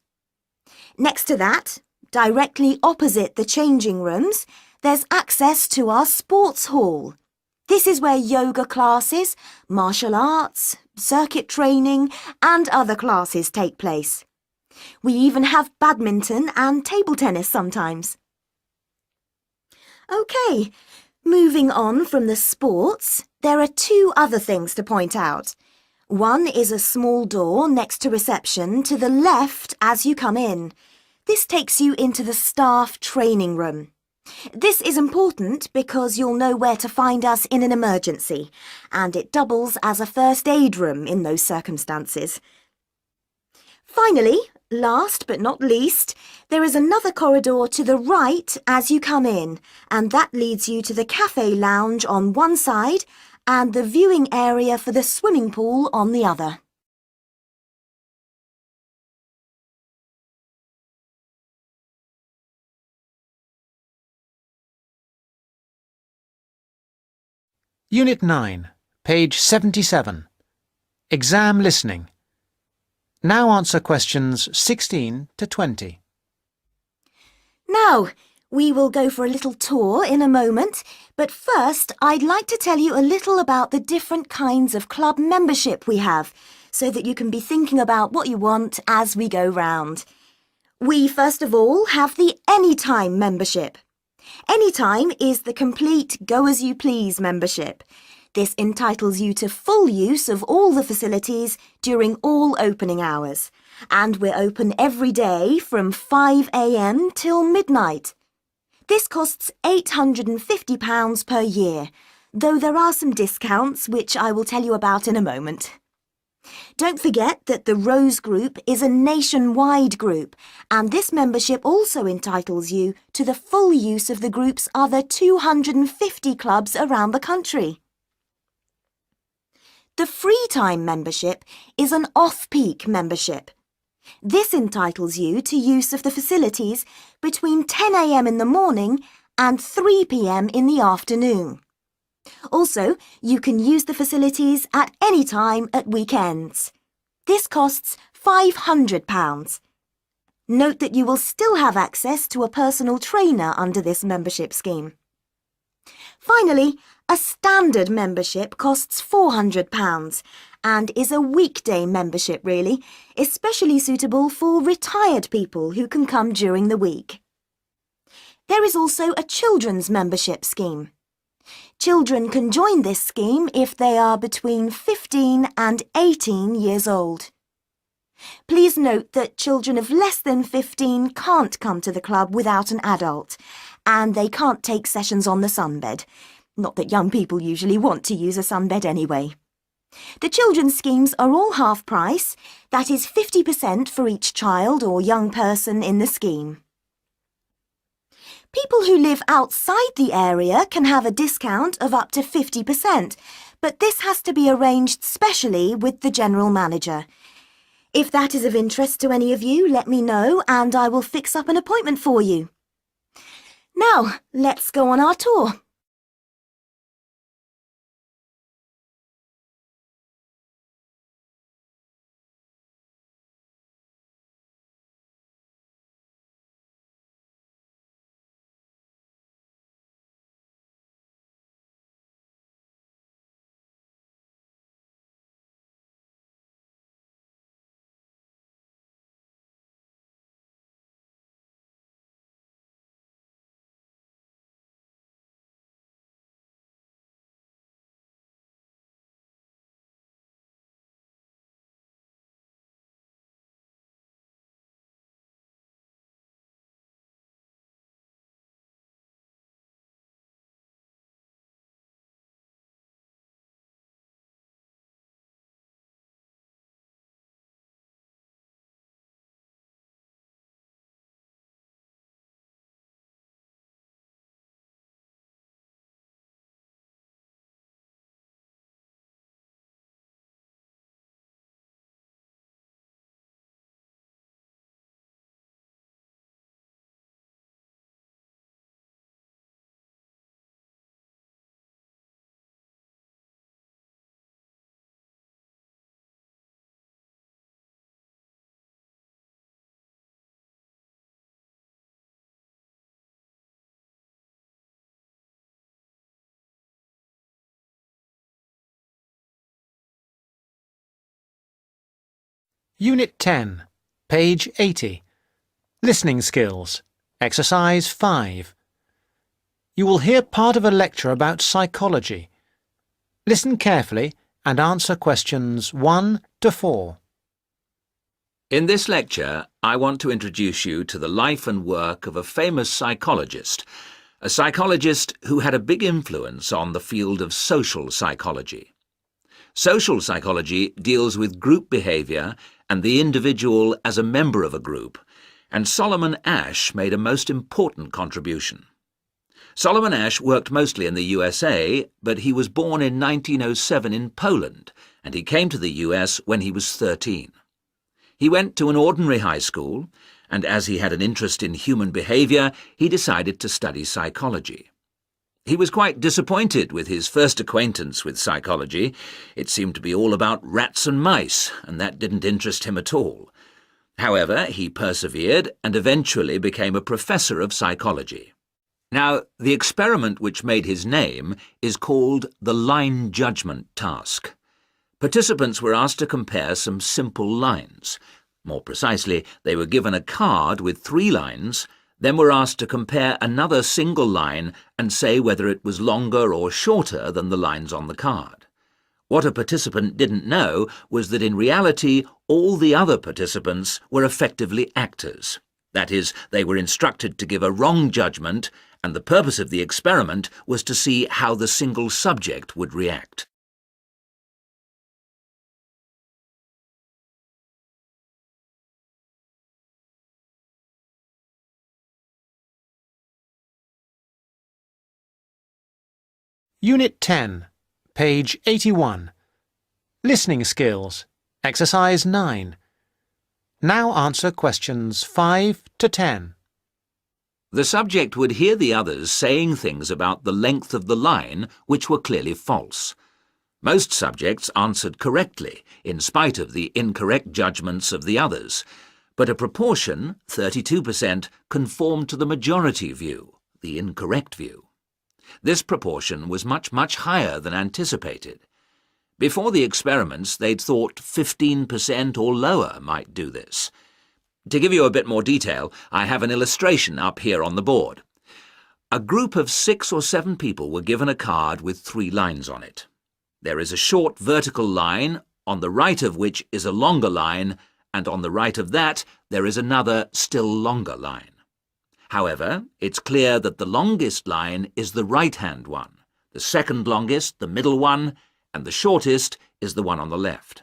Next to that, directly opposite the changing rooms, there's access to our sports hall. This is where yoga classes, martial arts, circuit training, and other classes take place. We even have badminton and table tennis sometimes. OK, moving on from the sports, there are 2 other things to point out. One is a small door next to reception to the left as you come in. This takes you into the staff training room. This is important because you'll know where to find us in an emergency, and it doubles as a first aid room in those circumstances. Finally, last but not least, there is another corridor to the right as you come in, and that leads you to the cafe lounge on one side and the viewing area for the swimming pool on the other. Unit 9, page 77. Exam listening. Now answer questions 16 to 20. Now, we will go for a little tour in a moment, but first I'd like to tell you a little about the different kinds of club membership we have, so that you can be thinking about what you want as we go round. We first of all have the Anytime membership. Anytime is the complete go-as-you-please membership. This entitles you to full use of all the facilities during all opening hours, and we're open every day from 5 a.m. till midnight. This costs £850 per year, though there are some discounts which I will tell you about in a moment. Don't forget that the Rose Group is a nationwide group, and this membership also entitles you to the full use of the group's other 250 clubs around the country. The Free Time membership is an off-peak membership. This entitles you to use of the facilities between 10 a.m. in the morning and 3 p.m. in the afternoon. Also, you can use the facilities at any time at weekends. This costs £500. Note that you will still have access to a personal trainer under this membership scheme. Finally, a standard membership costs £400 and is a weekday membership really, especially suitable for retired people who can come during the week. There is also a children's membership scheme. Children can join this scheme if they are between 15 and 18 years old. Please note that children of less than 15 can't come to the club without an adult, and they can't take sessions on the sunbed. Not that young people usually want to use a sunbed anyway. The children's schemes are all half price, that is 50% for each child or young person in the scheme. People who live outside the area can have a discount of up to 50%, but this has to be arranged specially with the general manager. If that is of interest to any of you, let me know and I will fix up an appointment for you. Now, let's go on our tour. Unit 10, page 80. Listening skills. Exercise 5. You will hear part of a lecture about psychology. Listen carefully and answer questions 1 to 4. In this lecture, I want to introduce you to the life and work of a famous psychologist who had a big influence on the field of social psychology. Social psychology deals with group behaviour and the individual as a member of a group, and Solomon Asch made a most important contribution. Solomon Asch worked mostly in the USA, but he was born in 1907 in Poland, and he came to the US when he was 13. He went to an ordinary high school, and as he had an interest in human behaviour, he decided to study psychology. He was quite disappointed with his first acquaintance with psychology. It seemed to be all about rats and mice, and that didn't interest him at all. However, he persevered and eventually became a professor of psychology. Now, the experiment which made his name is called the line judgment task. Participants were asked to compare some simple lines. More precisely, they were given a card with 3 lines, then were asked to compare another single line and say whether it was longer or shorter than the lines on the card. What a participant didn't know was that in reality all the other participants were effectively actors. That is, they were instructed to give a wrong judgment, and the purpose of the experiment was to see how the single subject would react. Unit 10, page 81. Listening skills. Exercise 9. Now answer questions 5 to 10. The subject would hear the others saying things about the length of the line which were clearly false. Most subjects answered correctly, in spite of the incorrect judgments of the others, but a proportion, 32%, conformed to the majority view, the incorrect view. This proportion was much, much higher than anticipated. Before the experiments, they'd thought 15% or lower might do this. To give you a bit more detail, I have an illustration up here on the board. A group of 6 or 7 people were given a card with 3 lines on it. There is a short vertical line, on the right of which is a longer line, and on the right of that there is another, still longer line. However, it's clear that the longest line is the right-hand one, the second longest, the middle one, and the shortest is the one on the left.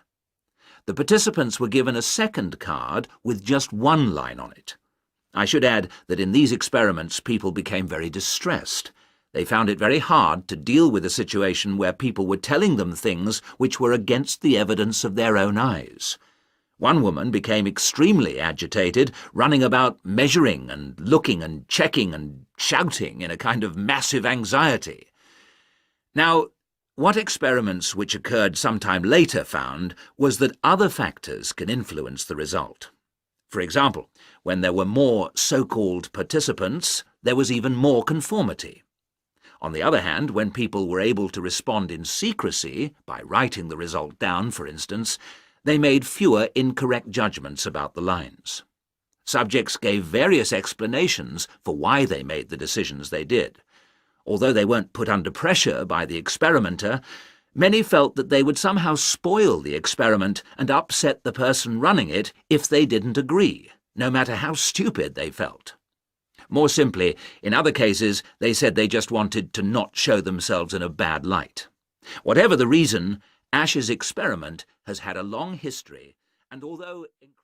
The participants were given a second card with just 1 line on it. I should add that in these experiments people became very distressed. They found it very hard to deal with a situation where people were telling them things which were against the evidence of their own eyes. One woman became extremely agitated, running about measuring and looking and checking and shouting in a kind of massive anxiety. Now, what experiments which occurred sometime later found was that other factors can influence the result. For example, when there were more so-called participants, there was even more conformity. On the other hand, when people were able to respond in secrecy, by writing the result down, for instance, they made fewer incorrect judgments about the lines. Subjects gave various explanations for why they made the decisions they did. Although they weren't put under pressure by the experimenter, many felt that they would somehow spoil the experiment and upset the person running it if they didn't agree, no matter how stupid they felt. More simply, in other cases, they said they just wanted to not show themselves in a bad light. Whatever the reason, Ash's experiment has had a long history, and although incredibly...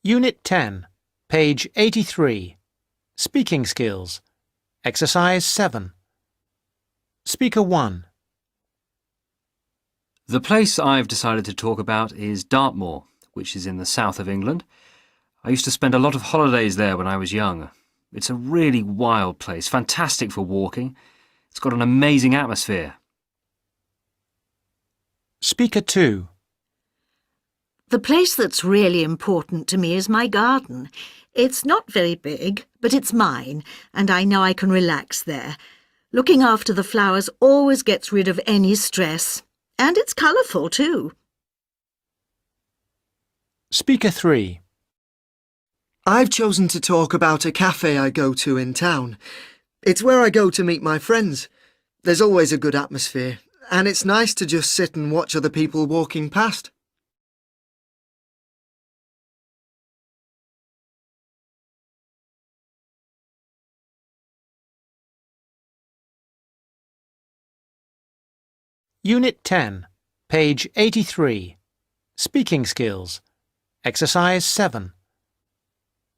Unit 10, page 83. Speaking skills. Exercise 7. Speaker 1. The place I've decided to talk about is Dartmoor, which is in the south of England. I used to spend a lot of holidays there when I was young. It's a really wild place, fantastic for walking. It's got an amazing atmosphere. Speaker 2. The place that's really important to me is my garden. It's not very big, but it's mine, and I know I can relax there. Looking after the flowers always gets rid of any stress. And it's colourful too. Speaker 3. I've chosen to talk about a cafe I go to in town. It's where I go to meet my friends. There's always a good atmosphere, and it's nice to just sit and watch other people walking past. Unit 10, page 83. Speaking skills. Exercise 7.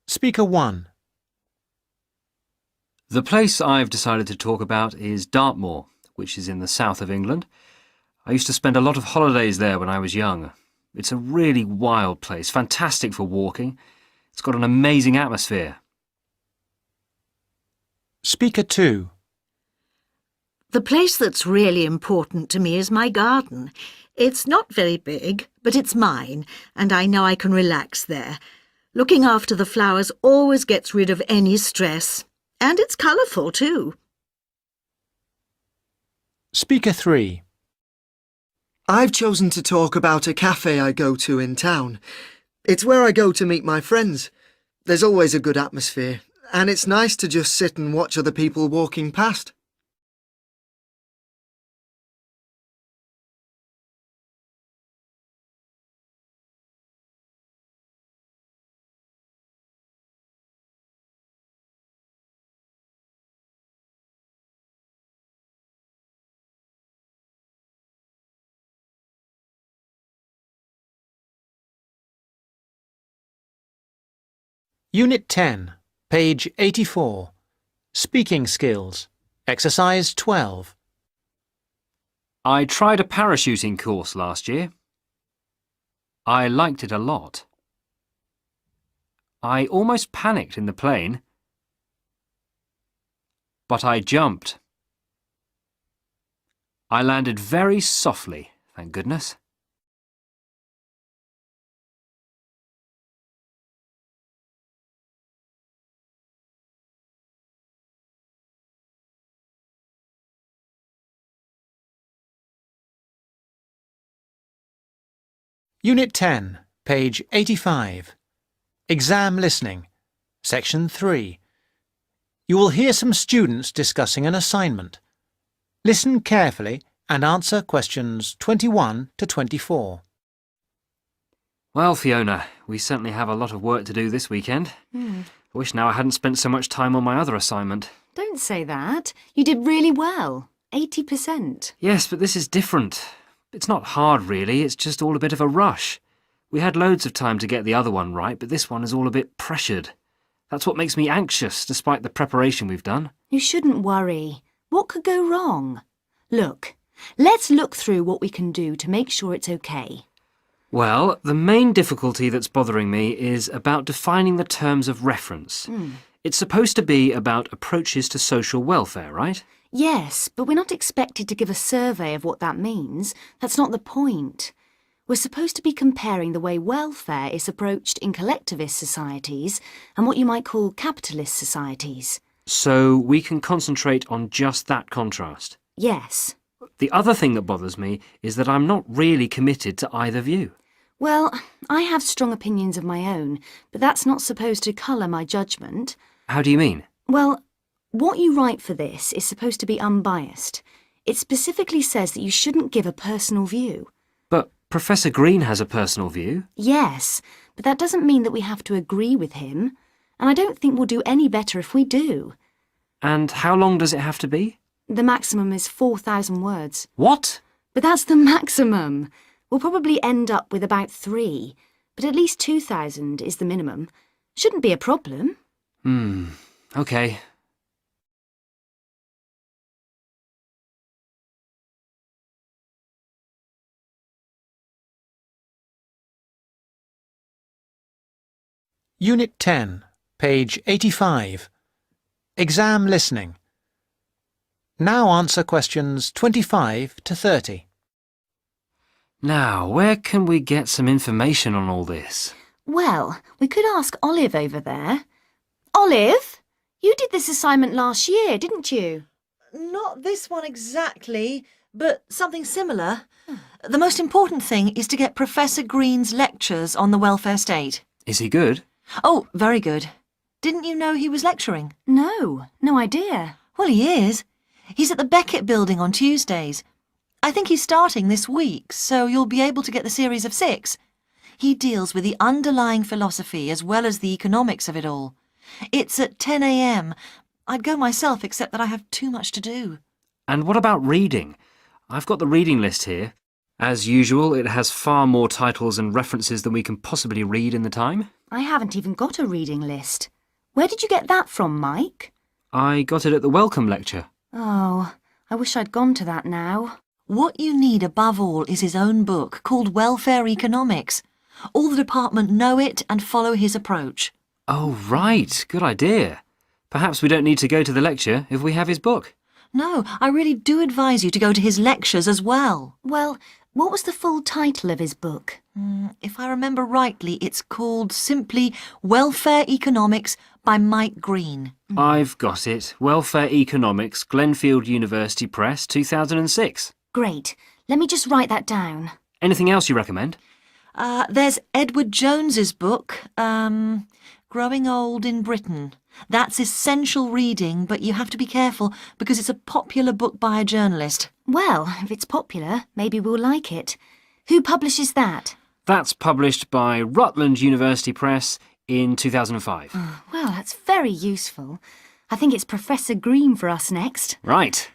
Speaker 1. The place I've decided to talk about is Dartmoor, which is in the south of England. I used to spend a lot of holidays there when I was young. It's a really wild place, fantastic for walking. It's got an amazing atmosphere. Speaker 2. The place that's really important to me is my garden. It's not very big, but it's mine, and I know I can relax there. Looking after the flowers always gets rid of any stress. And it's colourful too. Speaker 3. I've chosen to talk about a cafe I go to in town. It's where I go to meet my friends. There's always a good atmosphere, and it's nice to just sit and watch other people walking past. Unit 10, page 84. Speaking skills. Exercise 12. I tried a parachuting course last year. I liked it a lot. I almost panicked in the plane, but I jumped. I landed very softly, thank goodness. Unit 10, page 85. Exam listening. Section 3. You will hear some students discussing an assignment. Listen carefully and answer questions 21 to 24. Well, Fiona, we certainly have a lot of work to do this weekend. I wish now I hadn't spent so much time on my other assignment. Don't say that. You did really well. 80%. Yes, but this is different. It's not hard, really. It's just all a bit of a rush. We had loads of time to get the other one right, but this one is all a bit pressured. That's what makes me anxious, despite the preparation we've done. You shouldn't worry. What could go wrong? Look, let's look through what we can do to make sure it's okay. Well, the main difficulty that's bothering me is about defining the terms of reference. It's supposed to be about approaches to social welfare, right? Yes, but we're not expected to give a survey of what that means. That's not the point. We're supposed to be comparing the way welfare is approached in collectivist societies and what you might call capitalist societies. So we can concentrate on just that contrast. Yes. The other thing that bothers me is that I'm not really committed to either view. Well, I have strong opinions of my own, but that's not supposed to colour my judgment. How do you mean? Well, what you write for this is supposed to be unbiased. It specifically says that you shouldn't give a personal view. But Professor Green has a personal view. Yes, but that doesn't mean that we have to agree with him. And I don't think we'll do any better if we do. And how long does it have to be? The maximum is 4,000 words. What? But that's the maximum. We'll probably end up with about 3, but at least 2,000 is the minimum. Shouldn't be a problem. OK. Unit 10, page 85. Exam listening. Now answer questions 25 to 30. Now, where can we get some information on all this? Well, we could ask Olive over there. Olive, you did this assignment last year, didn't you? Not this one exactly, but something similar. The most important thing is to get Professor Green's lectures on the welfare state. Is he good? Oh, very good. Didn't you know he was lecturing? No idea. Well, he is. He's at the Beckett building on Tuesdays. I think he's starting this week, so you'll be able to get the series of 6. He deals with the underlying philosophy as well as the economics of it all. It's at 10 a.m. I'd go myself, except that I have too much to do. And what about reading? I've got the reading list here. As usual, it has far more titles and references than we can possibly read in the time. I haven't even got a reading list. Where did you get that from, Mike? I got it at the welcome lecture. Oh, I wish I'd gone to that now. What you need above all is his own book called Welfare Economics. All the department know it and follow his approach. Oh, right. Good idea. Perhaps we don't need to go to the lecture if we have his book. No, I really do advise you to go to his lectures as well. Well, what was the full title of his book? If I remember rightly, it's called simply Welfare Economics by Mike Green. I've got it. Welfare Economics, Glenfield University Press, 2006. Great. Let me just write that down. Anything else you recommend? There's Edward Jones's book, Growing Old in Britain. That's essential reading, but you have to be careful because it's a popular book by a journalist. Well, if it's popular, maybe we'll like it. Who publishes that? That's published by Rutland University Press in 2005. Well, that's very useful. I think it's Professor Green for us next. Right.